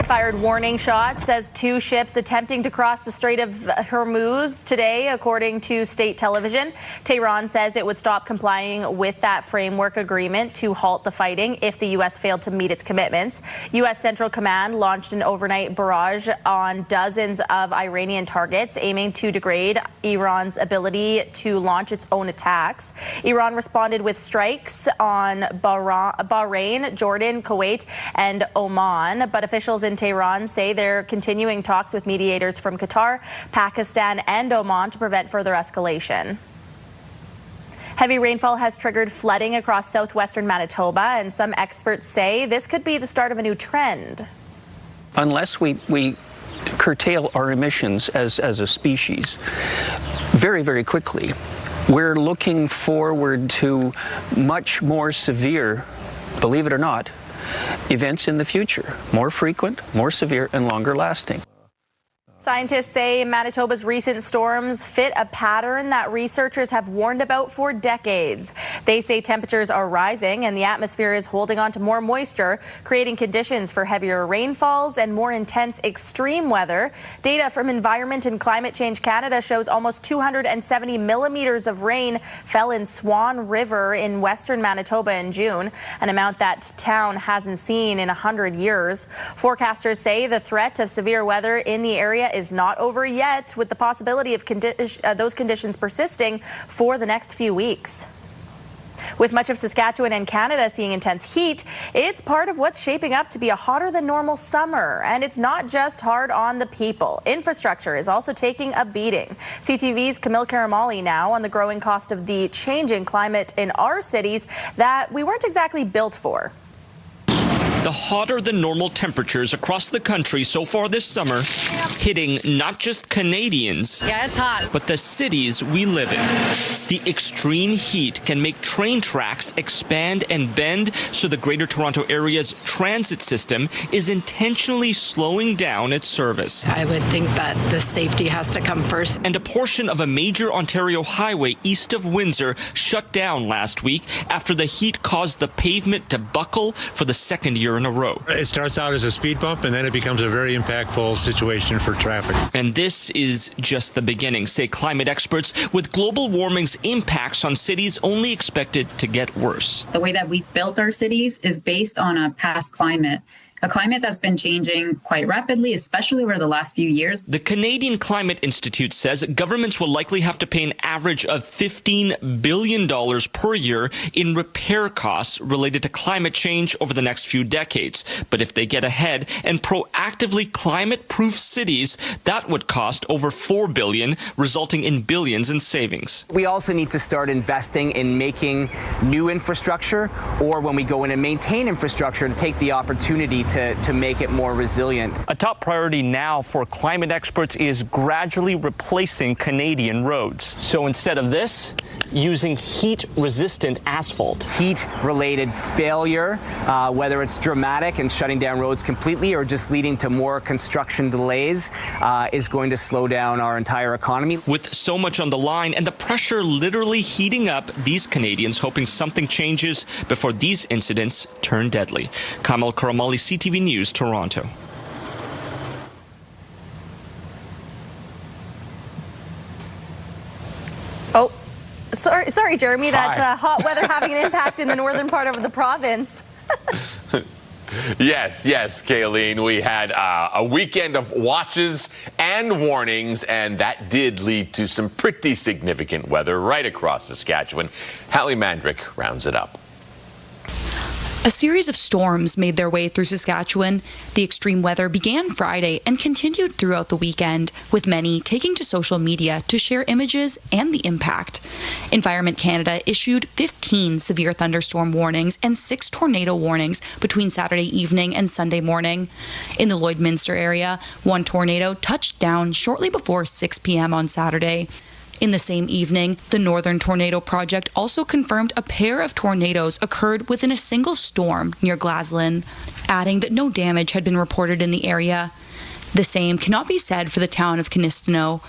Fired warning shots as two ships attempting to cross the Strait of Hormuz today, according to state television. Tehran says it would stop complying with that framework agreement to halt the fighting if the U.S. failed to meet its commitments. U.S. Central Command launched an overnight barrage on dozens of Iranian targets, aiming to degrade Iran's ability to launch its own attacks. Iran responded with strikes on Bahrain, Jordan, Kuwait, and Oman, but officials in Tehran say they're continuing talks with mediators from Qatar, Pakistan, and Oman to prevent further escalation. Heavy rainfall has triggered flooding across southwestern Manitoba, and some experts say this could be the start of a new trend. Unless we curtail our emissions as a species very, very quickly, we're looking forward to much more severe, believe it or not, events in the future, more frequent, more severe, and longer lasting. Scientists say Manitoba's recent storms fit a pattern that researchers have warned about for decades. They say temperatures are rising and the atmosphere is holding on to more moisture, creating conditions for heavier rainfalls and more intense extreme weather. Data from Environment and Climate Change Canada shows almost 270 millimeters of rain fell in Swan River in western Manitoba in June, an amount that town hasn't seen in 100 years. Forecasters say the threat of severe weather in the area is not over yet, with the possibility of those conditions persisting for the next few weeks. With much of Saskatchewan and Canada seeing intense heat, it's part of what's shaping up to be a hotter than normal summer. And it's not just hard on the people. Infrastructure is also taking a beating. CTV's Camille Karamali now on the growing cost of the changing climate in our cities that we weren't exactly built for. The hotter than normal temperatures across the country so far this summer, hitting not just Canadians, it's hot, but the cities we live in. The extreme heat can make train tracks expand and bend, so the Greater Toronto Area's transit system is intentionally slowing down its service. I would think that the safety has to come first. And a portion of a major Ontario highway east of Windsor shut down last week after the heat caused the pavement to buckle for the second year in a row. It starts out as a speed bump and then it becomes a very impactful situation for traffic. And this is just the beginning, say climate experts, with global warming's impacts on cities only expected to get worse. The way that we've built our cities is based on a past climate. a climate that's been changing quite rapidly, especially over the last few years. The Canadian Climate Institute says governments will likely have to pay an average of $15 billion per year in repair costs related to climate change over the next few decades. But if they get ahead and proactively climate-proof cities, that would cost over $4 billion, resulting in billions in savings. We also need to start investing in making new infrastructure, or when we go in and maintain infrastructure, to take the opportunity to make it more resilient. A top priority now for climate experts is gradually replacing Canadian roads. So instead of this, using heat-resistant asphalt. Heat-related failure, whether it's dramatic and shutting down roads completely or just leading to more construction delays, is going to slow down our entire economy. With so much on the line and the pressure literally heating up, these Canadians hoping something changes before these incidents turn deadly. Kamal Karamali, CTV News, Toronto. Oh, sorry, Jeremy. That hot weather having an impact in the northern part of the province. Yes, Kayleen. We had a weekend of watches and warnings, and that did lead to some pretty significant weather right across Saskatchewan. Hallie Mandrick rounds it up. A series of storms made their way through Saskatchewan. The extreme weather began Friday and continued throughout the weekend, with many taking to social media to share images and the impact. Environment Canada issued 15 severe thunderstorm warnings and 6 tornado warnings between Saturday evening and Sunday morning. In the Lloydminster area, one tornado touched down shortly before 6 p.m. on Saturday. In the same evening, the Northern Tornado Project also confirmed a pair of tornadoes occurred within a single storm near Glaslyn, adding that no damage had been reported in the area. The same cannot be said for the town of Canistino,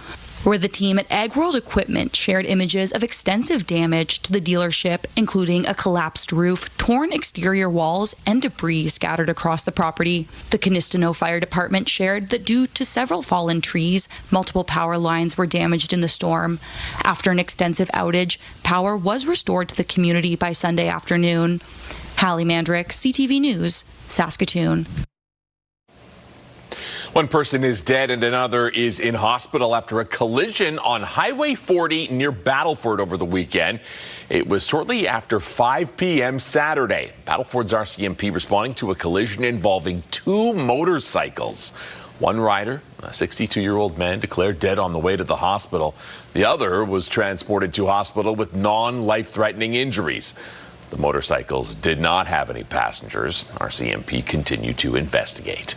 where the team at Ag World Equipment shared images of extensive damage to the dealership, including a collapsed roof, torn exterior walls, and debris scattered across the property. The Canistino Fire Department shared that due to several fallen trees, multiple power lines were damaged in the storm. After an extensive outage, power was restored to the community by Sunday afternoon. Hallie Mandrick, CTV News, Saskatoon. One person is dead and another is in hospital after a collision on Highway 40 near Battleford over the weekend. It was shortly after 5 p.m. Saturday. Battleford's RCMP responding to a collision involving 2 motorcycles. One rider, a 62-year-old man, declared dead on the way to the hospital. The other was transported to hospital with non-life-threatening injuries. The motorcycles did not have any passengers. RCMP continued to investigate.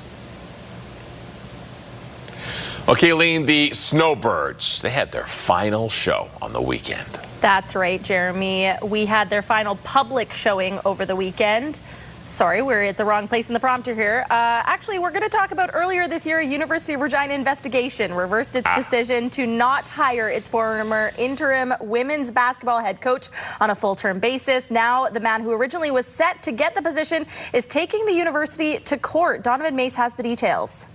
Okay, Kayleen, the Snowbirds, they had their final show on the weekend. That's right, Jeremy. We had their final public showing over the weekend. Sorry, we're at the wrong place in the prompter here. Actually, we're going to talk about earlier this year, a University of Regina investigation reversed its decision to not hire its former interim women's basketball head coach on a full-term basis. Now, the man who originally was set to get the position is taking the university to court. Donovan Mace has the details.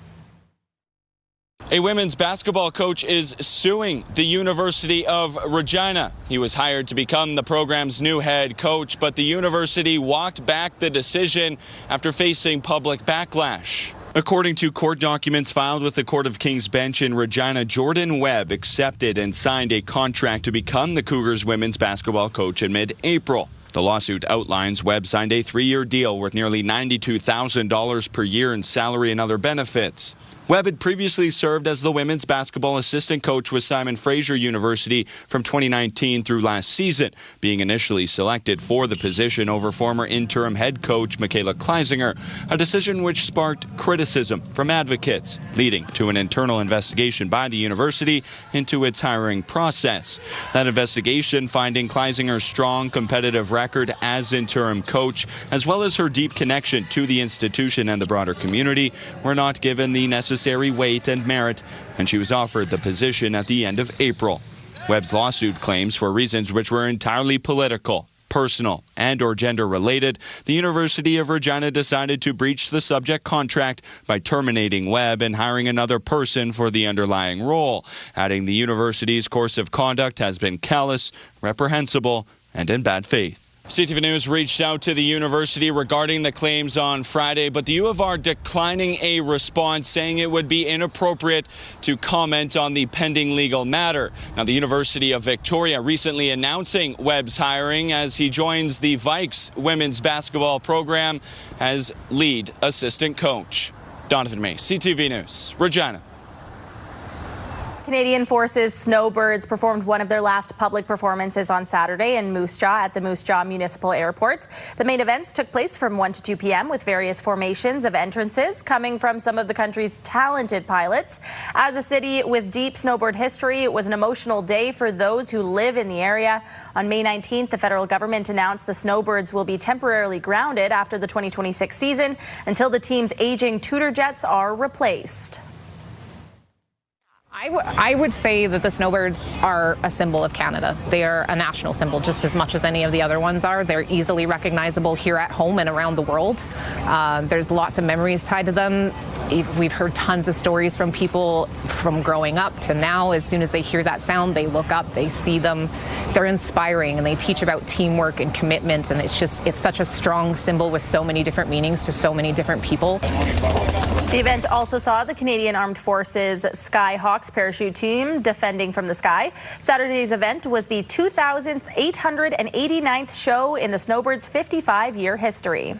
A women's basketball coach is suing the University of Regina. He was hired to become the program's new head coach, but the university walked back the decision after facing public backlash. According to court documents filed with the Court of King's Bench in Regina, Jordan Webb accepted and signed a contract to become the Cougars women's basketball coach in mid-April. The lawsuit outlines Webb signed a 3-year deal worth nearly $92,000 per year in salary and other benefits. Webb had previously served as the women's basketball assistant coach with Simon Fraser University from 2019 through last season, being initially selected for the position over former interim head coach Michaela Kleisinger, a decision which sparked criticism from advocates, leading to an internal investigation by the university into its hiring process. That investigation finding Kleisinger's strong competitive record as interim coach, as well as her deep connection to the institution and the broader community, were not given the necessary weight and merit, and she was offered the position at the end of April. Webb's lawsuit claims for reasons which were entirely political, personal, and or gender related, the University of Regina decided to breach the subject contract by terminating Webb and hiring another person for the underlying role, adding the university's course of conduct has been callous, reprehensible, and in bad faith. CTV News reached out to the university regarding the claims on Friday, but the U of R declining a response, saying it would be inappropriate to comment on the pending legal matter. Now, the University of Victoria recently announcing Webb's hiring as he joins the Vikes women's basketball program as lead assistant coach. Donovan May, CTV News, Regina. Canadian Forces Snowbirds performed one of their last public performances on Saturday in Moose Jaw at the Moose Jaw Municipal Airport. The main events took place from 1 to 2 p.m. with various formations of entrances coming from some of the country's talented pilots. As a city with deep snowboard history, it was an emotional day for those who live in the area. On May 19th, the federal government announced the Snowbirds will be temporarily grounded after the 2026 season until the team's aging Tudor jets are replaced. I would say that the Snowbirds are a symbol of Canada. They are a national symbol just as much as any of the other ones are. They're easily recognizable here at home and around the world. There's lots of memories tied to them. We've heard tons of stories from people from growing up to now. As soon as they hear that sound, they look up, they see them. They're inspiring, and they teach about teamwork and commitment, and it's such a strong symbol with so many different meanings to so many different people. The event also saw the Canadian Armed Forces Skyhawks parachute team defending from the sky. Saturday's event was the 2,889th show in the Snowbirds' 55-year history.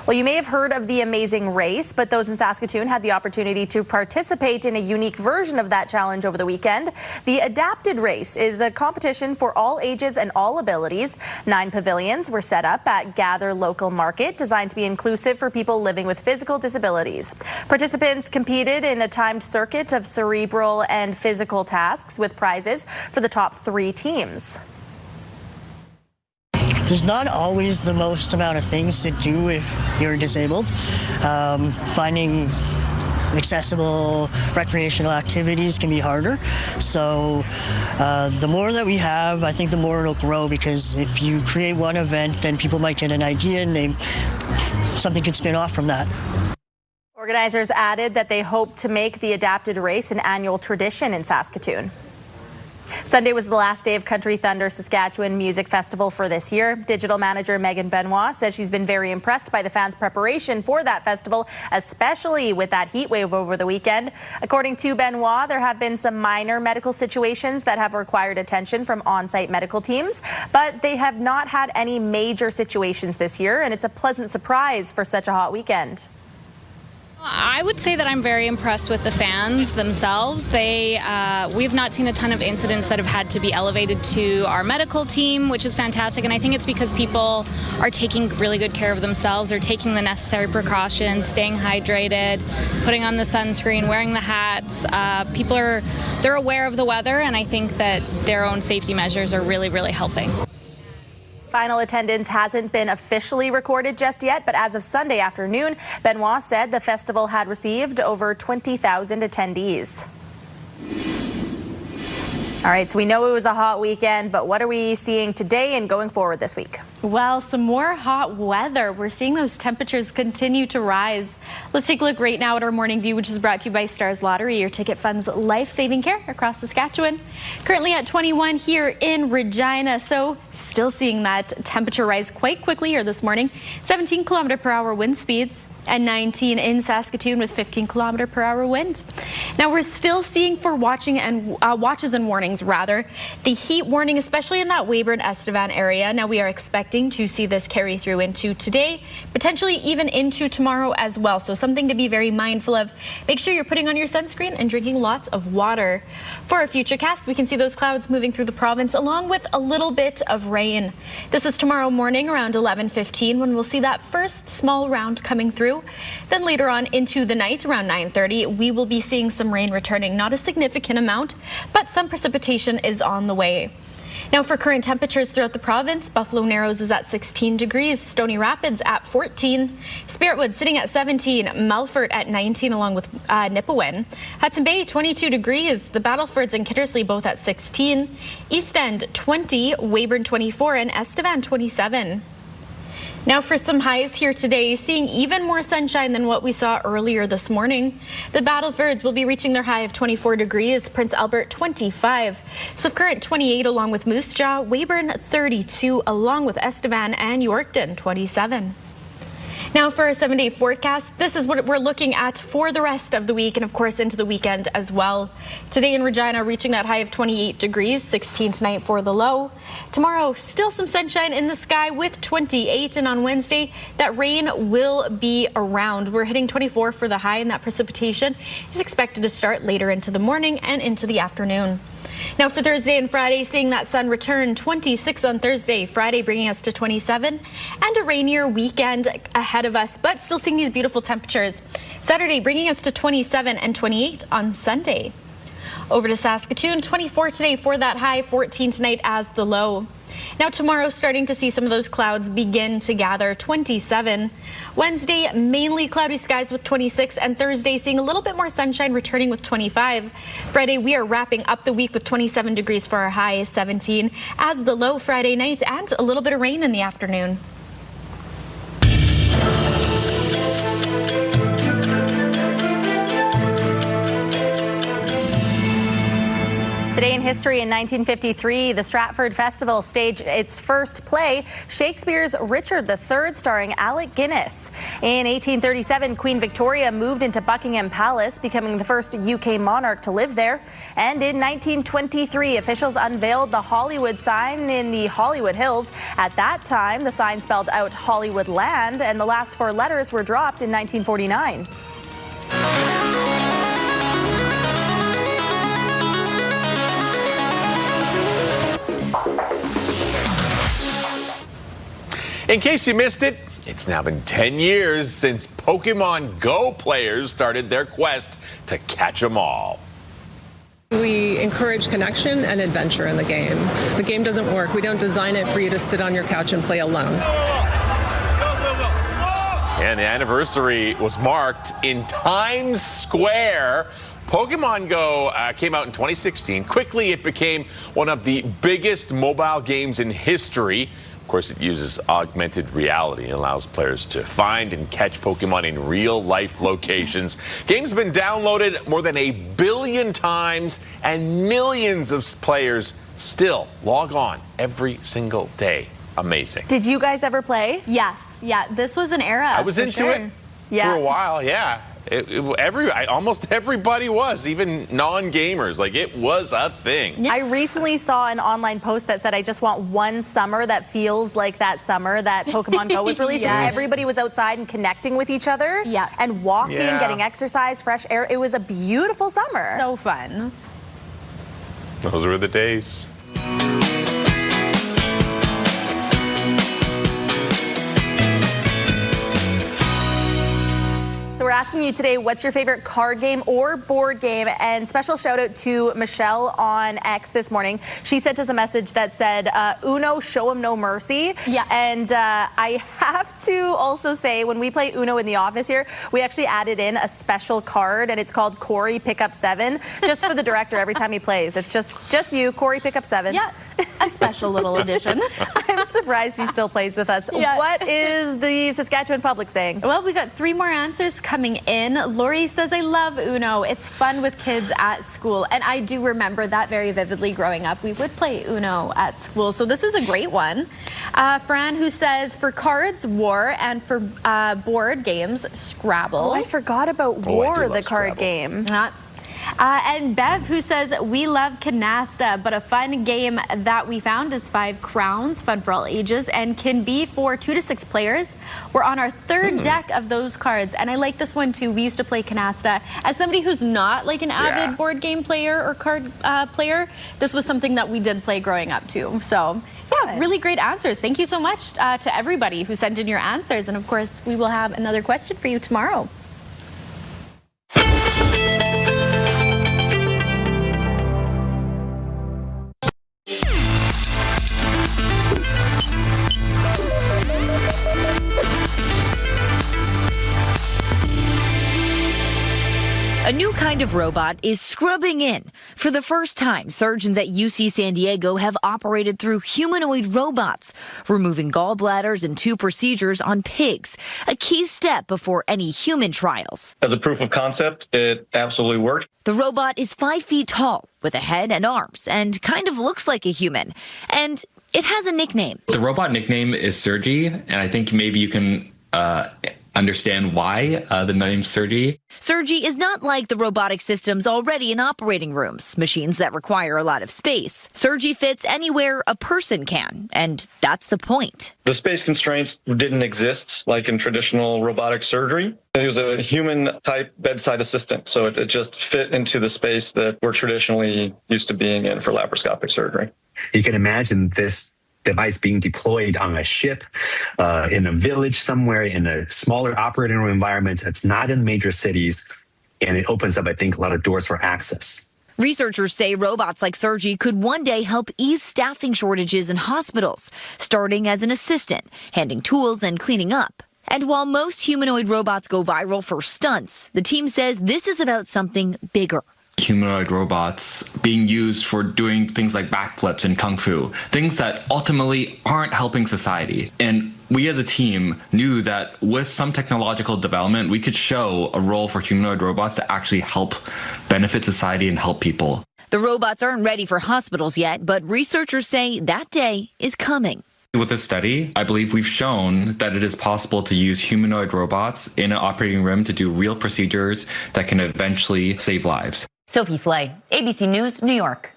Well, you may have heard of the Amazing Race, but those in Saskatoon had the opportunity to participate in a unique version of that challenge over the weekend. The Adapted Race is a competition for all ages and all abilities. 9 pavilions were set up at Gather Local Market, designed to be inclusive for people living with physical disabilities. Participants competed in a timed circuit of cerebral and physical tasks with prizes for the top 3 teams. There's not always the most amount of things to do if you're disabled. Finding accessible recreational activities can be harder. So the more that we have, I think the more it'll grow, because if you create one event, then people might get an idea and something could spin off from that. Organizers added that they hope to make the Adapted Race an annual tradition in Saskatoon. Sunday was the last day of Country Thunder Saskatchewan Music Festival for this year. Digital manager Megan Benoit says she's been very impressed by the fans' preparation for that festival, especially with that heat wave over the weekend. According to Benoit, there have been some minor medical situations that have required attention from on-site medical teams, but they have not had any major situations this year, and it's a pleasant surprise for such a hot weekend. I would say that I'm very impressed with the fans themselves. We've not seen a ton of incidents that have had to be elevated to our medical team, which is fantastic. And I think it's because people are taking really good care of themselves. They're taking the necessary precautions, staying hydrated, putting on the sunscreen, wearing the hats. They're aware of the weather, and I think that their own safety measures are really, really helping. Final attendance hasn't been officially recorded just yet, but as of Sunday afternoon, Benoit said the festival had received over 20,000 attendees. All right, so we know it was a hot weekend, but what are we seeing today and going forward this week? Well, some more hot weather. We're seeing those temperatures continue to rise. Let's take a look right now at our morning view, which is brought to you by Stars Lottery, your ticket funds life-saving care across Saskatchewan. Currently at 21 here in Regina, so still seeing that temperature rise quite quickly here this morning. 17 km/h wind speeds. And 19 in Saskatoon with 15 km/h wind. Now we're still seeing for watches and warnings rather. The heat warning, especially in that Weyburn-Estevan area. Now we are expecting to see this carry through into today, potentially even into tomorrow as well. So something to be very mindful of. Make sure you're putting on your sunscreen and drinking lots of water. For our future cast, we can see those clouds moving through the province along with a little bit of rain. This is tomorrow morning around 11:15 when we'll see that first small round coming through. Then later on into the night around 9:30, we will be seeing some rain returning. Not a significant amount, but some precipitation is on the way. Now for current temperatures throughout the province, Buffalo Narrows is at 16 degrees, Stony Rapids at 14, Spiritwood sitting at 17, Melfort at 19 along with Nipawin, Hudson Bay 22 degrees, the Battlefords and Kittersley both at 16, East End 20, Weyburn 24 and Estevan 27. Now for some highs here today, seeing even more sunshine than what we saw earlier this morning. The Battlefords will be reaching their high of 24 degrees, Prince Albert 25, Swift Current 28 along with Moose Jaw, Weyburn 32 along with Estevan and Yorkton 27. Now for a 7-day forecast, this is what we're looking at for the rest of the week and of course into the weekend as well. Today in Regina reaching that high of 28 degrees, 16 tonight for the low. Tomorrow still some sunshine in the sky with 28, and on Wednesday that rain will be around. We're hitting 24 for the high, and that precipitation is expected to start later into the morning and into the afternoon. Now for Thursday and Friday, seeing that sun return, 26 on Thursday, Friday bringing us to 27, and a rainier weekend ahead of us, but still seeing these beautiful temperatures. Saturday bringing us to 27 and 28 on Sunday. Over to Saskatoon, 24 today for that high, 14 tonight as the low. Now tomorrow starting to see some of those clouds begin to gather, 27. Wednesday mainly cloudy skies with 26, and Thursday seeing a little bit more sunshine returning with 25. Friday we are wrapping up the week with 27 degrees for our high, 17 as the low Friday night, and a little bit of rain in the afternoon. Today in history, in 1953, the Stratford Festival staged its first play, Shakespeare's Richard III, starring Alec Guinness. In 1837, Queen Victoria moved into Buckingham Palace, becoming the first UK monarch to live there. And in 1923, officials unveiled the Hollywood sign in the Hollywood Hills. At that time, the sign spelled out Hollywood Land, and the last 4 letters were dropped in 1949. In case you missed it, it's now been 10 years since Pokemon Go players started their quest to catch them all. We encourage connection and adventure in the game. The game doesn't work. We don't design it for you to sit on your couch and play alone. And the anniversary was marked in Times Square. Pokemon Go came out in 2016. Quickly, it became one of the biggest mobile games in history. Of course, it uses augmented reality and allows players to find and catch Pokemon in real-life locations. Game's been downloaded more than 1 billion times, and millions of players still log on every single day. Amazing. Did you guys ever play? Yes. Yeah, this was an era. I was into it for a while, yeah. Almost everybody was, even non-gamers. Like, it was a thing. I recently saw an online post that said, I just want one summer that feels like that summer that Pokemon Go was released. Yes. Everybody was outside and connecting with each other and walking, getting exercise, fresh air. It was a beautiful summer. So fun. Those were the days. So we're asking you today, what's your favorite card game or board game? And special shout out to Michelle on X this morning. She sent us a message that said, Uno, show 'em no mercy. Yeah. And I have to also say, when we play Uno in the office here, we actually added in a special card, and it's called Corey Pick Up 7, just for the director every time he plays. It's just you, Corey Pick Up 7. Yeah, a special little addition. I'm surprised he still plays with us. Yeah. What is the Saskatchewan public saying? Well, we got 3 more answers coming in. Lori says, I love Uno. It's fun with kids at school. And I do remember that very vividly growing up. We would play Uno at school. So this is a great one. Fran, who says, for cards, War, and for board games, Scrabble. Oh, I forgot about War, the card game. And Bev, who says, we love Canasta, but a fun game that we found is 5 Crowns, fun for all ages, and can be for 2 to 6 players. We're on our 3rd deck of those cards, and I like this one too. We used to play Canasta. As somebody who's not like an avid board game player or card player, this was something that we did play growing up too. So yeah, really great answers. Thank you so much to everybody who sent in your answers, and of course we will have another question for you tomorrow. A new kind kind of robot is scrubbing in. For the first time, surgeons at UC San Diego have operated through humanoid robots, removing gallbladders and 2 procedures on pigs, a key step before any human trials. As a proof of concept, it absolutely worked. The robot is 5 feet tall, with a head and arms, and kind of looks like a human. And it has a nickname. The robot nickname is Sergi, and I think maybe you can understand why the name Sergi. Sergi is not like the robotic systems already in operating rooms, machines that require a lot of space. Sergi fits anywhere a person can, and that's the point. The space constraints didn't exist like in traditional robotic surgery. It was a human-type bedside assistant, so it just fit into the space that we're traditionally used to being in for laparoscopic surgery. You can imagine this device being deployed on a ship, in a village somewhere, in a smaller operating room environment that's not in major cities, and it opens up, I think, a lot of doors for access. Researchers say robots like Sergi could one day help ease staffing shortages in hospitals, starting as an assistant, handing tools and cleaning up. And while most humanoid robots go viral for stunts, the team says this is about something bigger. Humanoid robots being used for doing things like backflips and kung fu, things that ultimately aren't helping society. And we as a team knew that with some technological development, we could show a role for humanoid robots to actually help benefit society and help people. The robots aren't ready for hospitals yet, but researchers say that day is coming. With this study, I believe we've shown that it is possible to use humanoid robots in an operating room to do real procedures that can eventually save lives. Sophie Flay, ABC News, New York.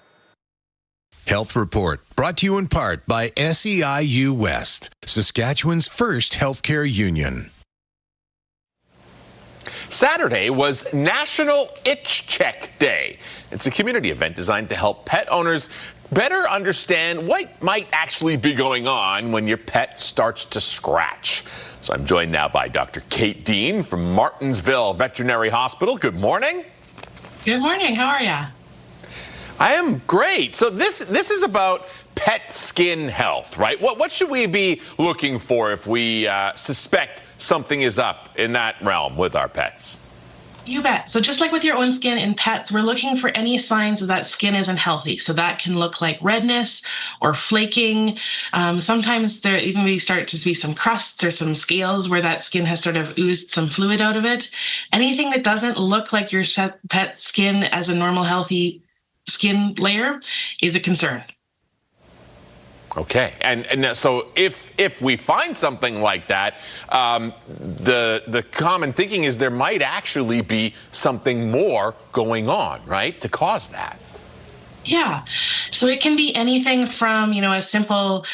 Health Report, brought to you in part by SEIU West, Saskatchewan's first healthcare union. Saturday was National Itch Check Day. It's a community event designed to help pet owners better understand what might actually be going on when your pet starts to scratch. So I'm joined now by Dr. Kate Dean from Martinsville Veterinary Hospital. Good morning. Good morning. How are you? I am great. So this is about pet skin health, right? What should we be looking for if we suspect something is up in that realm with our pets? You bet. So just like with your own skin in pets, we're looking for any signs that skin isn't healthy. So that can look like redness or flaking. Sometimes there even we start to see some crusts or some scales where that skin has sort of oozed some fluid out of it. Anything that doesn't look like your pet's skin as a normal, healthy skin layer is a concern. Okay, and so if we find something like that, the common thinking is there might actually be something more going on, right, to cause that. Yeah. So it can be anything from, a simple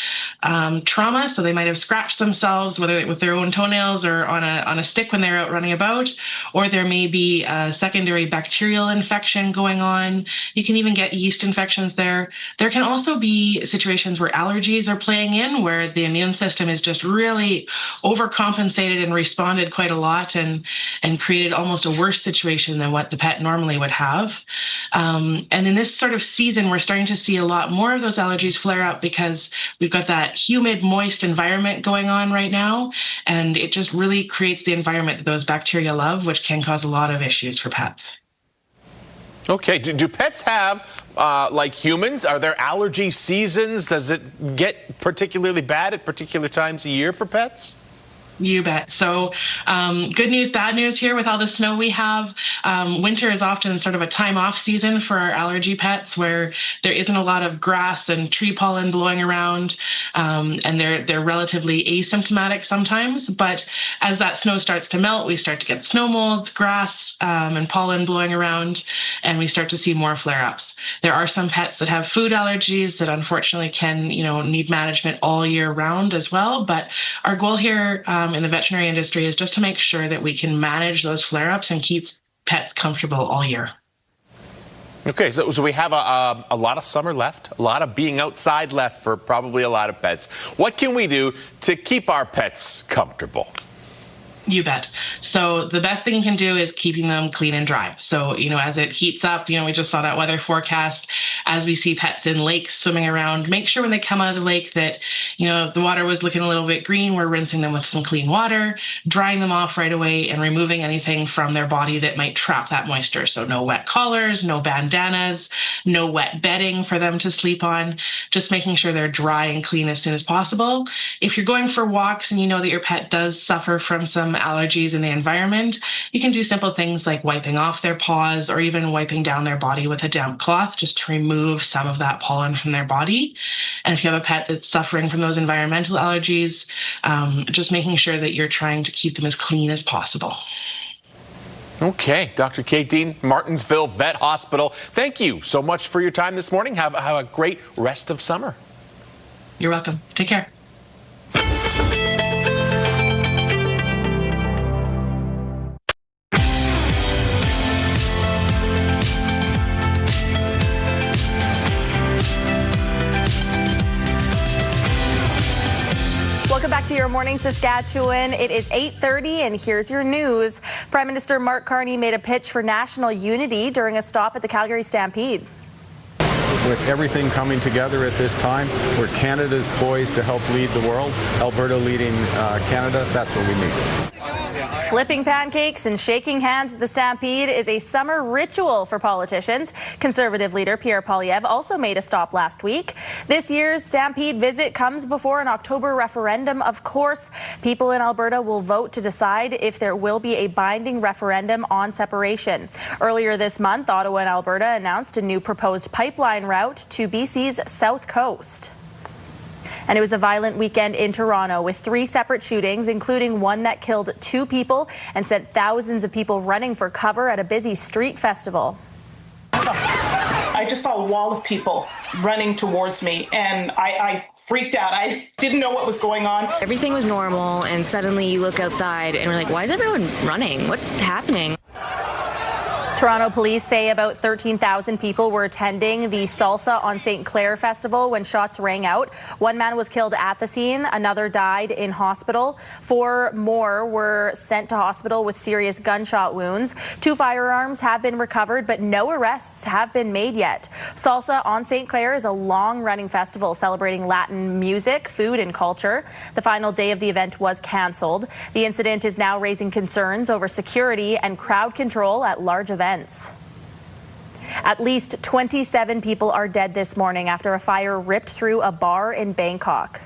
trauma. So they might have scratched themselves, whether with their own toenails or on a stick when they're out running about, or there may be a secondary bacterial infection going on. You can even get yeast infections there. There can also be situations where allergies are playing in, where the immune system is just really overcompensated and responded quite a lot and created almost a worse situation than what the pet normally would have. And in this sort of season, we're starting to see a lot more of those allergies flare up because we've got that humid, moist environment going on right now. And it just really creates the environment that those bacteria love, which can cause a lot of issues for pets. Okay. Do pets have, like humans, are there allergy seasons? Does it get particularly bad at particular times of year for pets? You bet. So good news, bad news here with all the snow we have. Winter is often sort of a time off season for our allergy pets where there isn't a lot of grass and tree pollen blowing around, and they're relatively asymptomatic sometimes. But as that snow starts to melt, we start to get snow molds, grass, and pollen blowing around, and we start to see more flare-ups. There are some pets that have food allergies that unfortunately can, need management all year round as well. But our goal here in the veterinary industry is just to make sure that we can manage those flare-ups and keep pets comfortable all year. Okay, so we have a lot of summer left, a lot of being outside left for probably a lot of pets. What can we do to keep our pets comfortable? You bet. So the best thing you can do is keeping them clean and dry. So, as it heats up, we just saw that weather forecast. As we see pets in lakes swimming around, make sure when they come out of the lake that, the water was looking a little bit green. We're rinsing them with some clean water, drying them off right away, and removing anything from their body that might trap that moisture. So no wet collars, no bandanas, no wet bedding for them to sleep on, just making sure they're dry and clean as soon as possible. If you're going for walks and you know that your pet does suffer from some allergies in the environment, you can do simple things like wiping off their paws or even wiping down their body with a damp cloth just to remove some of that pollen from their body. And if you have a pet that's suffering from those environmental allergies, just making sure that you're trying to keep them as clean as possible. Okay, Dr. Kate Dean, Martinsville Vet Hospital. Thank you so much for your time this morning. Have a great rest of summer. You're welcome. Take care. Welcome back to your morning, Saskatchewan. It is 8:30, and here's your news. Prime Minister Mark Carney made a pitch for national unity during a stop at the Calgary Stampede. With everything coming together at this time, where Canada's poised to help lead the world, Alberta leading Canada, that's what we need. Flipping pancakes and shaking hands at the Stampede is a summer ritual for politicians. Conservative leader Pierre Poilievre also made a stop last week. This year's Stampede visit comes before an October referendum. Of course, people in Alberta will vote to decide if there will be a binding referendum on separation. Earlier this month, Ottawa and Alberta announced a new proposed pipeline route to BC's south coast. And it was a violent weekend in Toronto with 3 separate shootings, including one that killed 2 people and sent thousands of people running for cover at a busy street festival. I just saw a wall of people running towards me, and I freaked out. I didn't know what was going on. Everything was normal, and suddenly you look outside and we're like, why is everyone running? What's happening? Toronto police say about 13,000 people were attending the Salsa on St. Clair festival when shots rang out. 1 man was killed at the scene. Another died in hospital. 4 more were sent to hospital with serious gunshot wounds. 2 firearms have been recovered, but no arrests have been made yet. Salsa on St. Clair is a long-running festival celebrating Latin music, food, and culture. The final day of the event was canceled. The incident is now raising concerns over security and crowd control at large events. At least 27 people are dead this morning after a fire ripped through a bar in Bangkok.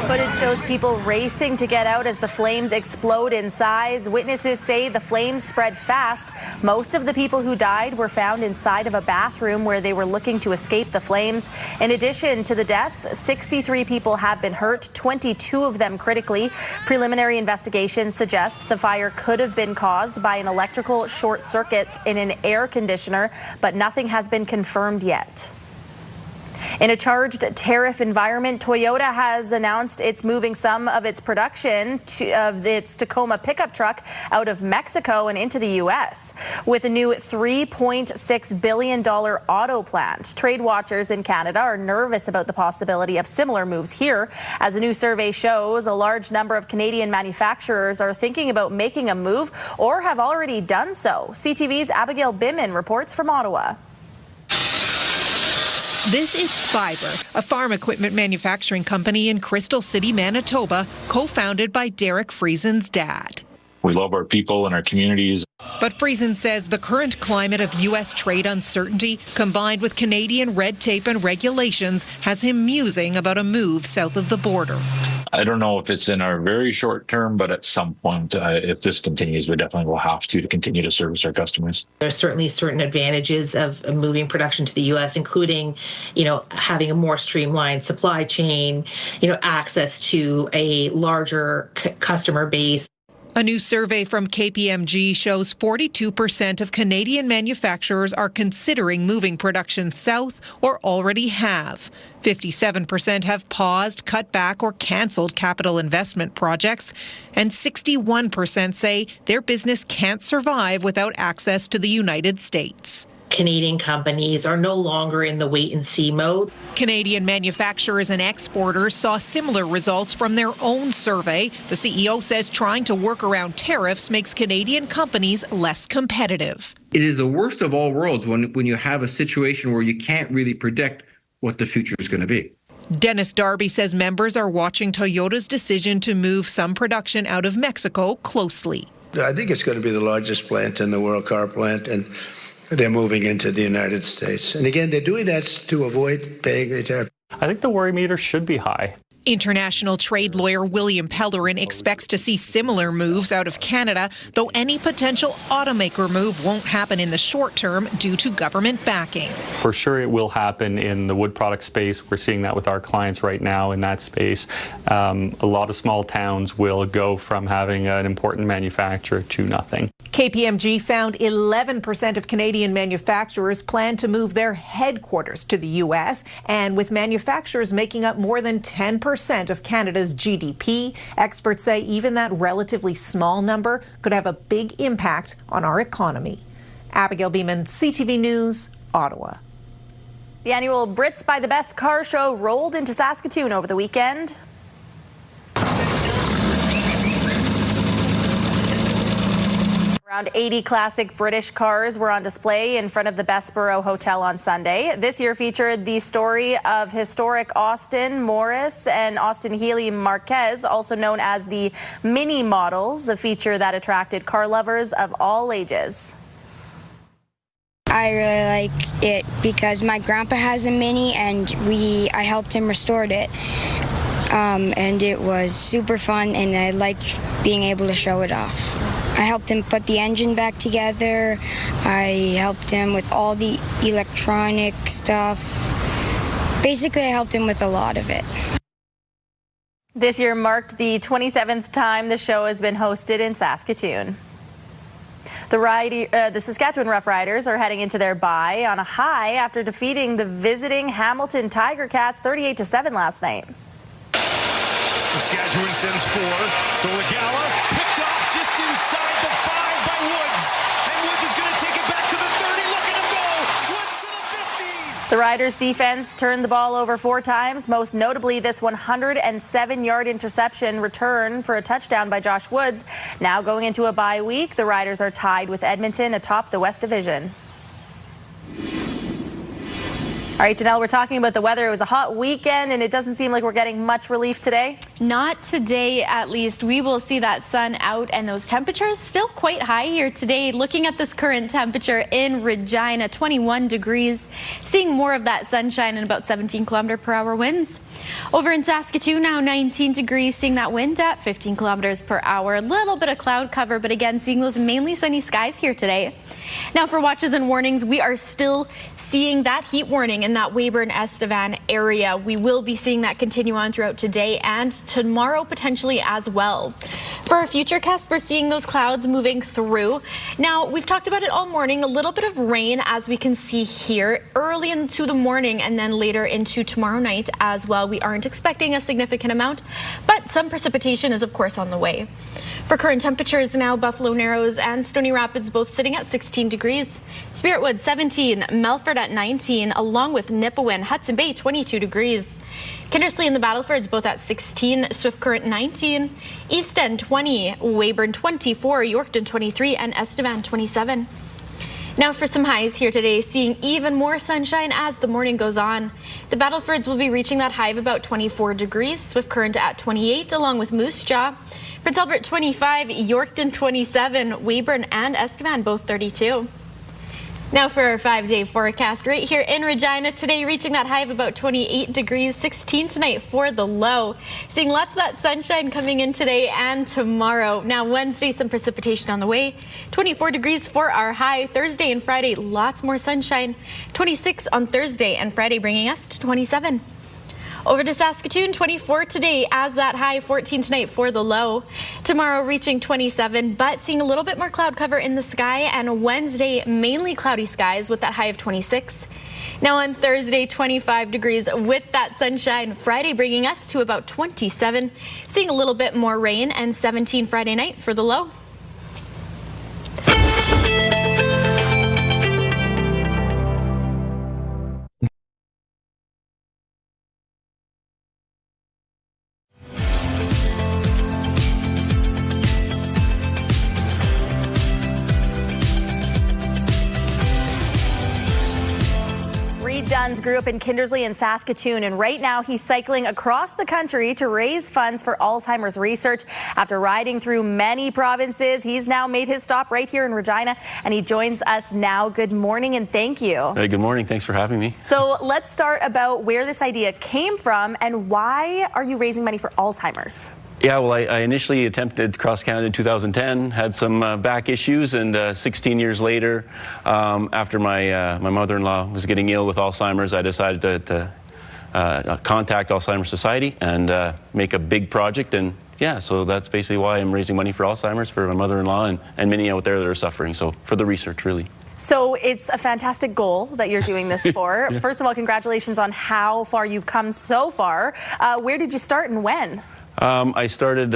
Footage shows people racing to get out as the flames explode in size. Witnesses say the flames spread fast. Most of the people who died were found inside of a bathroom where they were looking to escape the flames. In addition to the deaths, 63 people have been hurt, 22 of them critically. Preliminary investigations suggest the fire could have been caused by an electrical short circuit in an air conditioner, but nothing has been confirmed yet. In a charged tariff environment, Toyota has announced it's moving some of its production of its Tacoma pickup truck out of Mexico and into the U.S. with a new $3.6 billion auto plant. Trade watchers in Canada are nervous about the possibility of similar moves here. As a new survey shows, a large number of Canadian manufacturers are thinking about making a move or have already done so. CTV's Abigail Bimman reports from Ottawa. This is Fiber, a farm equipment manufacturing company in Crystal City, Manitoba, co-founded by Derek Friesen's dad. We love our people and our communities. But Friesen says the current climate of U.S. trade uncertainty, combined with Canadian red tape and regulations, has him musing about a move south of the border. I don't know if it's in our very short term, but at some point, if this continues, we definitely will have to continue to service our customers. There's certainly certain advantages of moving production to the U.S., including, having a more streamlined supply chain, access to a larger customer base. A new survey from KPMG shows 42% of Canadian manufacturers are considering moving production south or already have. 57% have paused, cut back, or canceled capital investment projects. And 61% say their business can't survive without access to the United States. Canadian companies are no longer in the wait-and-see mode. Canadian manufacturers and exporters saw similar results from their own survey. The CEO says trying to work around tariffs makes Canadian companies less competitive. It is the worst of all worlds when you have a situation where you can't really predict what the future is going to be. Dennis Darby says members are watching Toyota's decision to move some production out of Mexico closely. I think it's going to be the largest plant in the world, car plant, and they're moving into the United States. And again, they're doing that to avoid paying the tariff. I think the worry meter should be high. International trade lawyer William Pellerin expects to see similar moves out of Canada, though any potential automaker move won't happen in the short term due to government backing. For sure it will happen in the wood product space. We're seeing that with our clients right now in that space. A lot of small towns will go from having an important manufacturer to nothing. KPMG found 11% of Canadian manufacturers plan to move their headquarters to the U.S., and with manufacturers making up more than 10% of Canada's GDP, experts say even that relatively small number could have a big impact on our economy. Abigail Beeman, CTV News, Ottawa. The annual Brits Buy the Best car show rolled into Saskatoon over the weekend. Around 80 classic British cars were on display in front of the Bessborough Hotel on Sunday. This year featured the story of historic Austin Morris and Austin Healey Marquez, also known as the Mini Models, a feature that attracted car lovers of all ages. I really like it because my grandpa has a Mini and I helped him restore it. And it was super fun and I liked being able to show it off. I helped him put the engine back together. I helped him with all the electronic stuff. Basically, I helped him with a lot of it. This year marked the 27th time the show has been hosted in Saskatoon. The Saskatchewan Rough Riders are heading into their bye on a high after defeating the visiting Hamilton Tiger Cats 38-7 last night. Saskatchewan sends 4. The Legala picked off just inside the 5 by Woods. And Woods is going to take it back to the 30. Look at him go. Woods to the 15. The Riders' defense turned the ball over 4 times, most notably this 107-yard interception return for a touchdown by Josh Woods. Now going into a bye week, the Riders are tied with Edmonton atop the West Division. All right, Janelle, we're talking about the weather. It was a hot weekend, and it doesn't seem like we're getting much relief today. Not today, at least. We will see that sun out, and those temperatures still quite high here today. Looking at this current temperature in Regina, 21 degrees. Seeing more of that sunshine and about 17 km/h winds. Over in Saskatoon now, 19 degrees. Seeing that wind at 15 km/h. A little bit of cloud cover, but again, seeing those mainly sunny skies here today. Now for watches and warnings, we are still seeing that heat warning in that Weyburn-Estevan area. We will be seeing that continue on throughout today and tomorrow potentially as well. For our futurecast, we're seeing those clouds moving through. Now, we've talked about it all morning, a little bit of rain as we can see here early into the morning and then later into tomorrow night as well. We aren't expecting a significant amount, but some precipitation is of course on the way. For current temperatures now, Buffalo Narrows and Stony Rapids both sitting at 16 degrees. Spiritwood 17, Melfort at 19, along with Nipawin, Hudson Bay 22 degrees. Kindersley and the Battlefords both at 16, Swift Current 19, East End 20, Weyburn 24, Yorkton 23, and Estevan 27. Now for some highs here today, seeing even more sunshine as the morning goes on. The Battlefords will be reaching that high of about 24 degrees, Swift Current at 28, along with Moose Jaw. Prince Albert 25, Yorkton 27, Weyburn and Estevan both 32. Now for our 5-day forecast right here in Regina today, reaching that high of about 28 degrees, 16 tonight for the low. Seeing lots of that sunshine coming in today and tomorrow. Now Wednesday, some precipitation on the way. 24 degrees for our high. Thursday and Friday, lots more sunshine. 26 on Thursday and Friday, bringing us to 27. Over to Saskatoon, 24 today as that high, 14 tonight for the low. Tomorrow reaching 27, but seeing a little bit more cloud cover in the sky, and Wednesday mainly cloudy skies with that high of 26. Now on Thursday, 25 degrees with that sunshine. Friday bringing us to about 27, seeing a little bit more rain, and 17 Friday night for the low. Duns grew up in Kindersley in Saskatchewan, and right now he's cycling across the country to raise funds for Alzheimer's research. After riding through many provinces, he's now made his stop right here in Regina, and he joins us now. Good morning and thank you. Hey, good morning. Thanks for having me. So let's start about where this idea came from and why are you raising money for Alzheimer's? Yeah, well, I initially attempted cross Canada in 2010, had some back issues, and 16 years later, after my mother-in-law was getting ill with Alzheimer's, I decided to contact Alzheimer's Society and make a big project. And yeah, so that's basically why I'm raising money for Alzheimer's for my mother-in-law and many out there that are suffering. So for the research, really. So it's a fantastic goal that you're doing this for. Yeah. First of all, congratulations on how far you've come so far. Where did you start and when? I started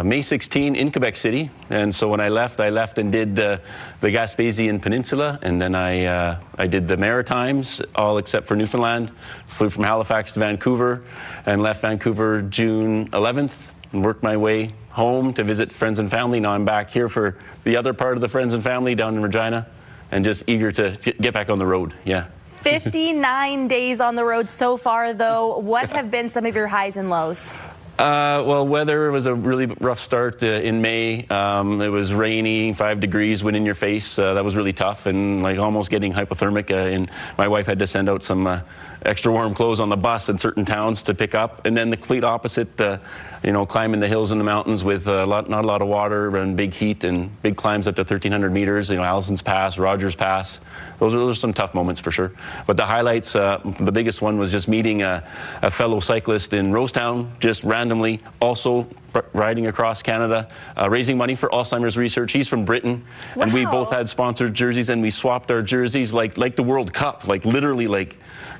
May 16 in Quebec City, and so when I left and did the Gaspésian Peninsula, and then I did the Maritimes, all except for Newfoundland. Flew from Halifax to Vancouver, and left Vancouver June 11th, and worked my way home to visit friends and family. Now I'm back here for the other part of the friends and family down in Regina, and just eager to get back on the road, yeah. 59 days on the road so far, though. What have been some of your highs and lows? Well, weather was a really rough start in May. It was rainy, 5 degrees, wind in your face. That was really tough, and like almost getting hypothermic. And my wife had to send out some extra warm clothes on the bus in certain towns to pick up. And then the complete opposite, climbing the hills and the mountains with not a lot of water and big heat and big climbs up to 1,300 meters. Allison's Pass, Rogers Pass. Those are some tough moments for sure. But the highlights, the biggest one was just meeting a fellow cyclist in Rosetown, just randomly, also riding across Canada, raising money for Alzheimer's research. He's from Britain, and we both had sponsored jerseys, and we swapped our jerseys like the World Cup, like literally,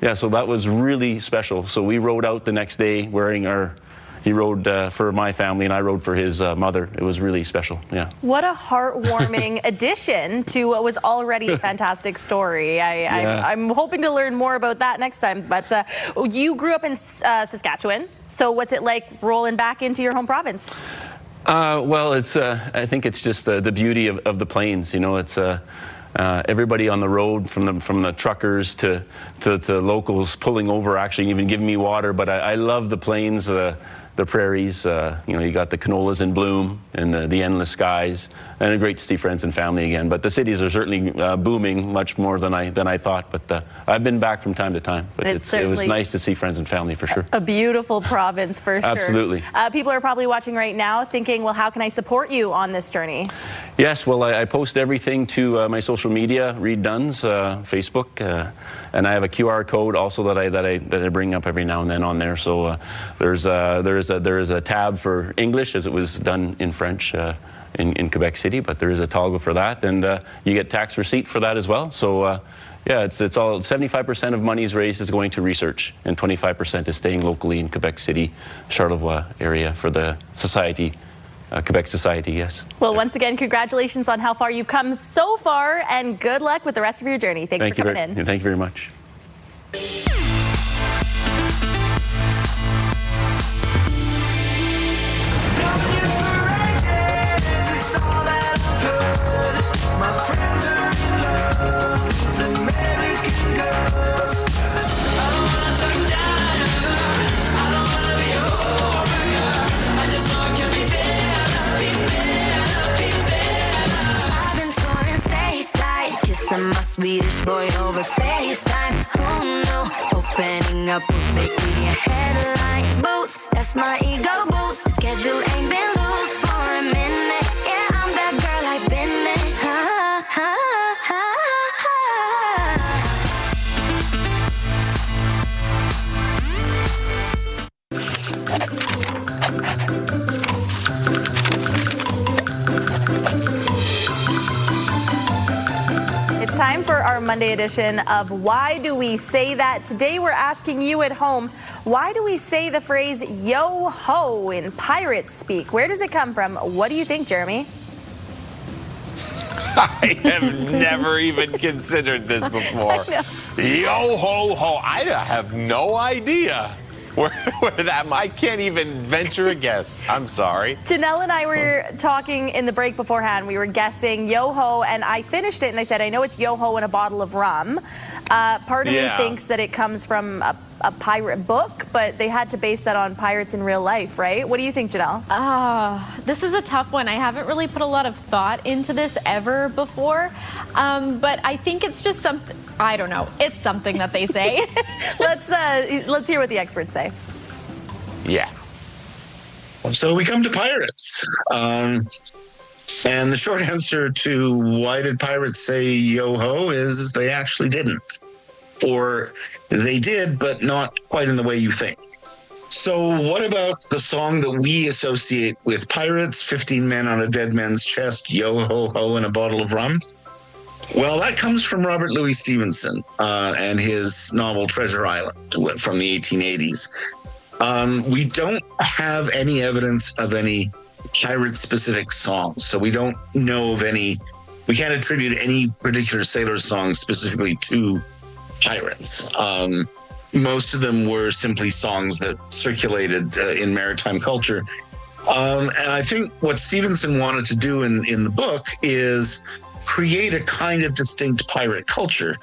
yeah. So that was really special. So we rode out the next day wearing our. He rode for my family, and I rode for his mother. It was really special, yeah. What a heartwarming addition to what was already a fantastic story. I'm hoping to learn more about that next time. But you grew up in Saskatchewan, so what's it like rolling back into your home province? Well, it's I think it's just the beauty of the plains. It's everybody on the road, from the truckers to locals pulling over, actually even giving me water. But I love the plains, the prairies. You got the canolas in bloom and the endless skies, and it's great to see friends and family again. But the cities are certainly booming much more than I thought. But I've been back from time to time. But it was nice to see friends and family for sure. A beautiful province for sure. Absolutely. People are probably watching right now thinking, well, how can I support you on this journey? Yes, well, I post everything to my social media, Reed Duns, Facebook, and I have a QR code also that I bring up every now and then on there. So there is a tab for English, as it was done in French in Quebec City, but there is a toggle for that, and you get tax receipt for that as well. So yeah, it's all 75% of monies raised is going to research, and 25% is staying locally in Quebec City, Charlevoix area for the society. Quebec Society, yes. Well, once again, congratulations on how far you've come so far, and good luck with the rest of your journey. Thanks for coming in. Thank you very much. My Swedish boy over FaceTime. Oh no, opening up will make me a headline. Boots, that's my ego boost. Schedule ain't been loose for a minute. Yeah, I'm that girl I've been in. Ha, ha, ha, ha. It's time for our Monday edition of Why Do We Say That? Today we're asking you at home, why do we say the phrase yo-ho in pirate speak? Where does it come from? What do you think, Jeremy? I have never even considered this before. Yo-ho-ho. I have no idea. where that I can't even venture a guess. I'm sorry. Janelle and I were talking in the break beforehand. We were guessing Yo-Ho, and I finished it, and I said, I know it's Yo-Ho and a bottle of rum. Part of me thinks that it comes from a pirate book, but they had to base that on pirates in real life, right? What do you think, Janelle? This is a tough one. I haven't really put a lot of thought into this ever before, but I think it's just something, I don't know, it's something that they say. Let's hear what the experts say. Yeah. So we come to pirates. And the short answer to why did pirates say yo-ho is they actually didn't. Or they did, but not quite in the way you think. So what about the song that we associate with pirates, 15 men on a dead man's chest, yo-ho-ho, and a bottle of rum? Well, that comes from Robert Louis Stevenson and his novel Treasure Island from the 1880s. We don't have any evidence of any pirate-specific songs, so we don't know of any. We can't attribute any particular sailor song specifically to pirates. Most of them were simply songs that circulated in maritime culture. And I think what Stevenson wanted to do in the book is create a kind of distinct pirate culture.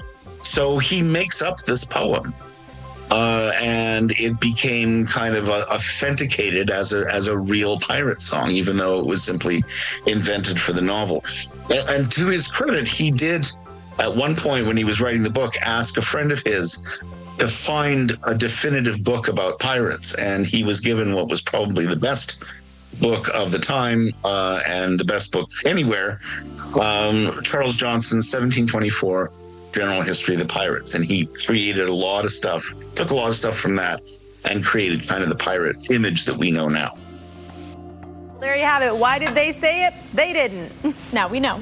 So he makes up this poem. And it became kind of authenticated as a real pirate song, even though it was simply invented for the novel. And to his credit, he did, at one point when he was writing the book, ask a friend of his to find a definitive book about pirates. And he was given what was probably the best book of the time and the best book anywhere, Charles Johnson's 1724 General History of the Pirates. And he created a lot of stuff, took a lot of stuff from that and created kind of the pirate image that we know now. There you have it. Why did they say it? They didn't. Now we know.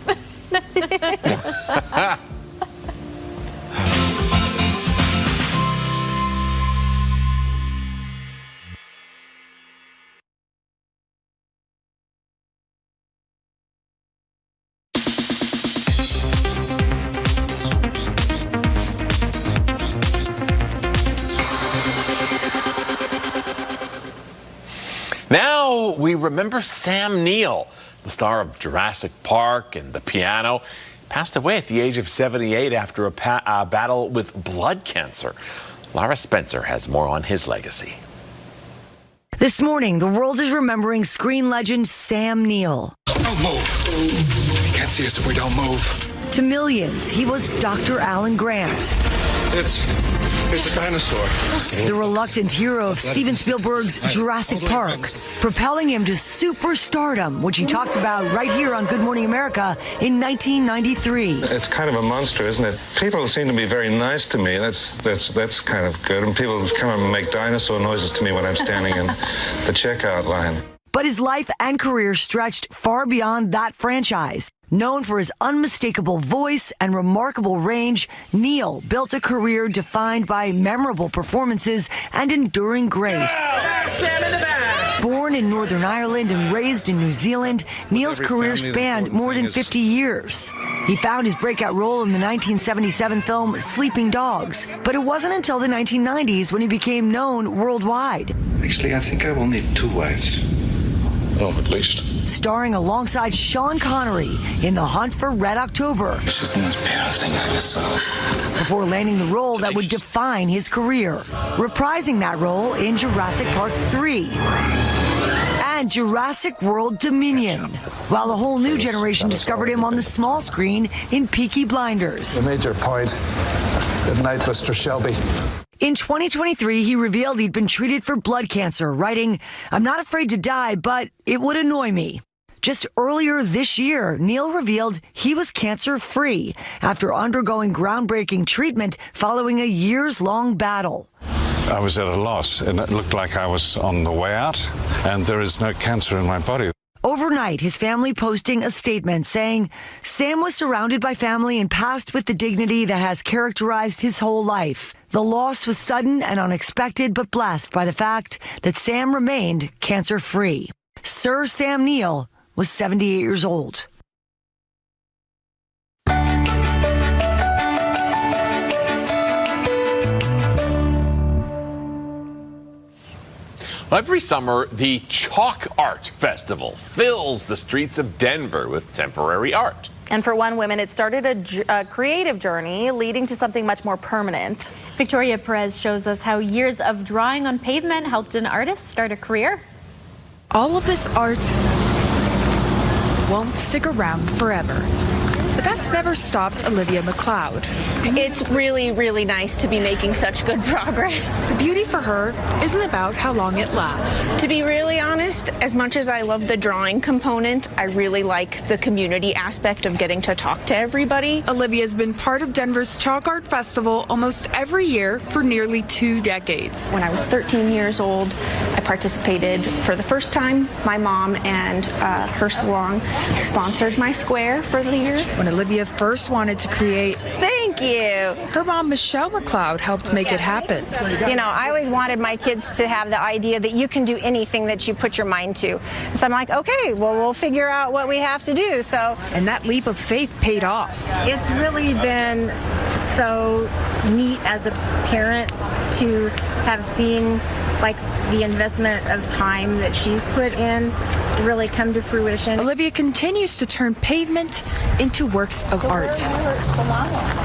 Now we remember Sam Neill, the star of Jurassic Park and The Piano. Passed away at the age of 78 after a battle with blood cancer. Lara Spencer has more on his legacy. This morning, the world is remembering screen legend Sam Neill. Don't move. You can't see us if we don't move. To millions, he was Dr. Alan Grant. It's a dinosaur. The reluctant hero of Steven Spielberg's Jurassic Park, propelling him to superstardom, which he talked about right here on Good Morning America in 1993. It's kind of a monster, isn't it? People seem to be very nice to me. That's kind of good. And people come and make dinosaur noises to me when I'm standing in the checkout line. But his life and career stretched far beyond that franchise. Known for his unmistakable voice and remarkable range, Neill built a career defined by memorable performances and enduring grace. Born in Northern Ireland and raised in New Zealand, Neill's career spanned more than 50 years. He found his breakout role in the 1977 film Sleeping Dogs, but it wasn't until the 1990s when he became known worldwide. Actually, I think I will need 2 wives. Oh, at least. Starring alongside Sean Connery in The Hunt for Red October. This is the most beautiful thing I ever saw. Before landing the role that would define his career, reprising that role in Jurassic Park 3 and Jurassic World Dominion, while a whole new generation discovered him on the small screen in Peaky Blinders. You made your point. Good night, Mr. Shelby. In 2023, he revealed he'd been treated for blood cancer, writing, "I'm not afraid to die, but it would annoy me." Just earlier this year, Neill revealed he was cancer-free after undergoing groundbreaking treatment following a years-long battle. I was at a loss, and it looked like I was on the way out, and there is no cancer in my body. Overnight, his family posting a statement saying, Sam was surrounded by family and passed with the dignity that has characterized his whole life. The loss was sudden and unexpected, but blessed by the fact that Sam remained cancer-free. Sir Sam Neill was 78 years old. Every summer, the Chalk Art Festival fills the streets of Denver with temporary art. And for one woman, it started a creative journey leading to something much more permanent. Victoria Perez shows us how years of drawing on pavement helped an artist start a career. All of this art won't stick around forever. But that's never stopped Olivia McLeod. It's really, really nice to be making such good progress. The beauty for her isn't about how long it lasts. To be really honest, as much as I love the drawing component, I really like the community aspect of getting to talk to everybody. Olivia's been part of Denver's Chalk Art Festival almost every year for nearly 2 decades. When I was 13 years old, I participated for the first time. My mom and her salon sponsored my square for the year. When Olivia first wanted to create, thank you, her mom Michelle McLeod helped make it happen. You know, I always wanted my kids to have the idea that you can do anything that you put your mind to. So I'm like, okay, well, we'll figure out what we have to do. So, and that leap of faith paid off. It's really been so neat as a parent to have seen like the investment of time that she's put in really come to fruition. Olivia continues to turn pavement into works of art.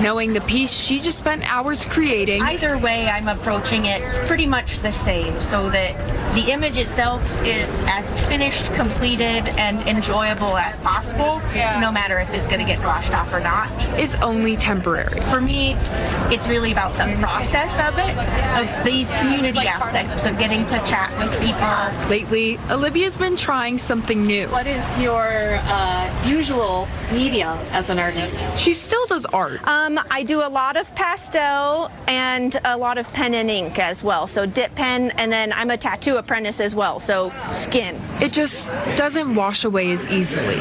Knowing the piece she just spent hours creating. Either way, I'm approaching it pretty much the same, so that the image itself is as finished, completed, and enjoyable as possible, no matter if it's going to get washed off or not. Is only temporary. For me, it's really about the process of it, of these community aspects of getting to chat with people. Lately, Olivia's been trying something new. What is your usual media as an artist? She still does art. I do a lot of pastel and a lot of pen and ink as well. So dip pen, and then I'm a tattoo apprentice as well, so skin. It just doesn't wash away as easily.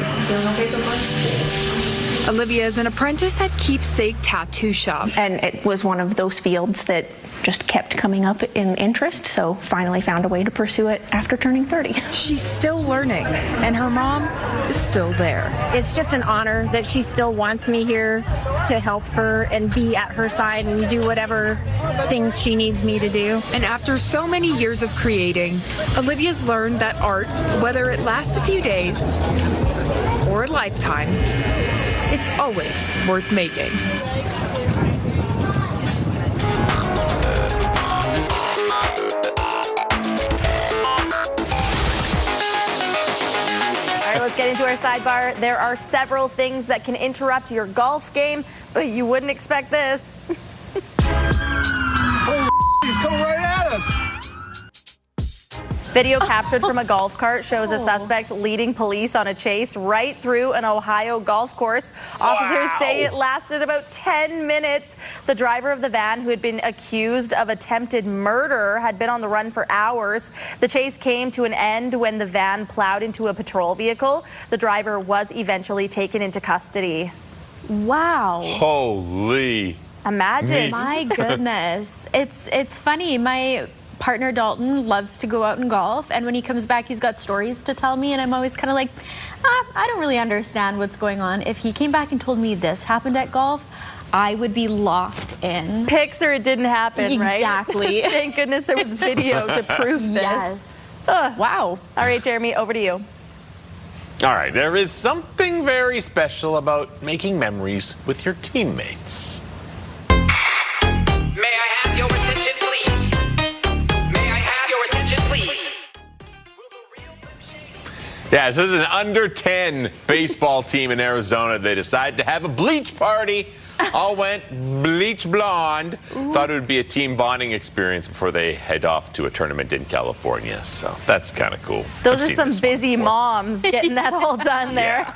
Olivia is an apprentice at Keepsake Tattoo Shop. And it was one of those fields that just kept coming up in interest, so finally found a way to pursue it after turning 30. She's still learning, and her mom is still there. It's just an honor that she still wants me here to help her and be at her side and do whatever things she needs me to do. And after so many years of creating, Olivia's learned that art, whether it lasts a few days or a lifetime, it's always worth making. Let's get into our sidebar. There are several things that can interrupt your golf game, but you wouldn't expect this. He's coming right at us. Video captured from a golf cart shows a suspect leading police on a chase right through an Ohio golf course. Officers say it lasted about 10 minutes. The driver of the van, who had been accused of attempted murder, had been on the run for hours. The chase came to an end when the van plowed into a patrol vehicle. The driver was eventually taken into custody. Wow. Holy. Imagine. My goodness. It's funny. My partner Dalton loves to go out and golf, and when he comes back he's got stories to tell me, and I'm always kind of like, I don't really understand what's going on. If he came back and told me this happened at golf, I would be locked in. Pics or it didn't happen, right? Exactly. Thank goodness there was video to prove this. Yes. Wow. All right, Jeremy, over to you. All right, there is something very special about making memories with your teammates. May I have your attention, please? May I have your attention, please? Yeah, so this is an under 10 baseball team in Arizona. They decided to have a bleach party. All went bleach blonde. Ooh. Thought it would be a team bonding experience before they head off to a tournament in California. So that's kind of cool. Those are some busy moms getting that all done there.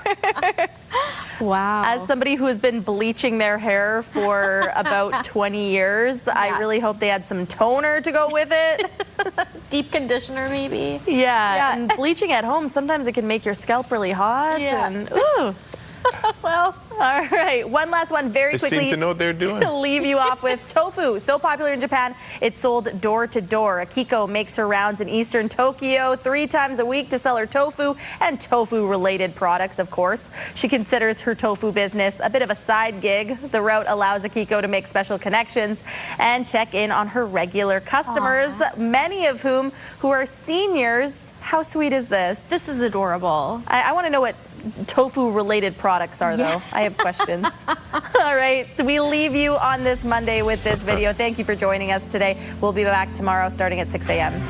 Wow. As somebody who has been bleaching their hair for about 20 years, I really hope they had some toner to go with it. Deep conditioner, maybe. Yeah, and bleaching at home, sometimes it can make your scalp really hot. Yeah. And, ooh. Well, all right. One last one very quickly. They seem to know what they're doing. To leave you off with tofu. So popular in Japan, it's sold door to door. Akiko makes her rounds in eastern Tokyo 3 times a week to sell her tofu and tofu-related products, of course. She considers her tofu business a bit of a side gig. The route allows Akiko to make special connections and check in on her regular customers, many of whom are seniors. How sweet is this? This is adorable. I want to know what tofu-related products are, though. I have questions. All right, we leave you on this Monday with this video. Thank you for joining us today. We'll be back tomorrow starting at 6 a.m.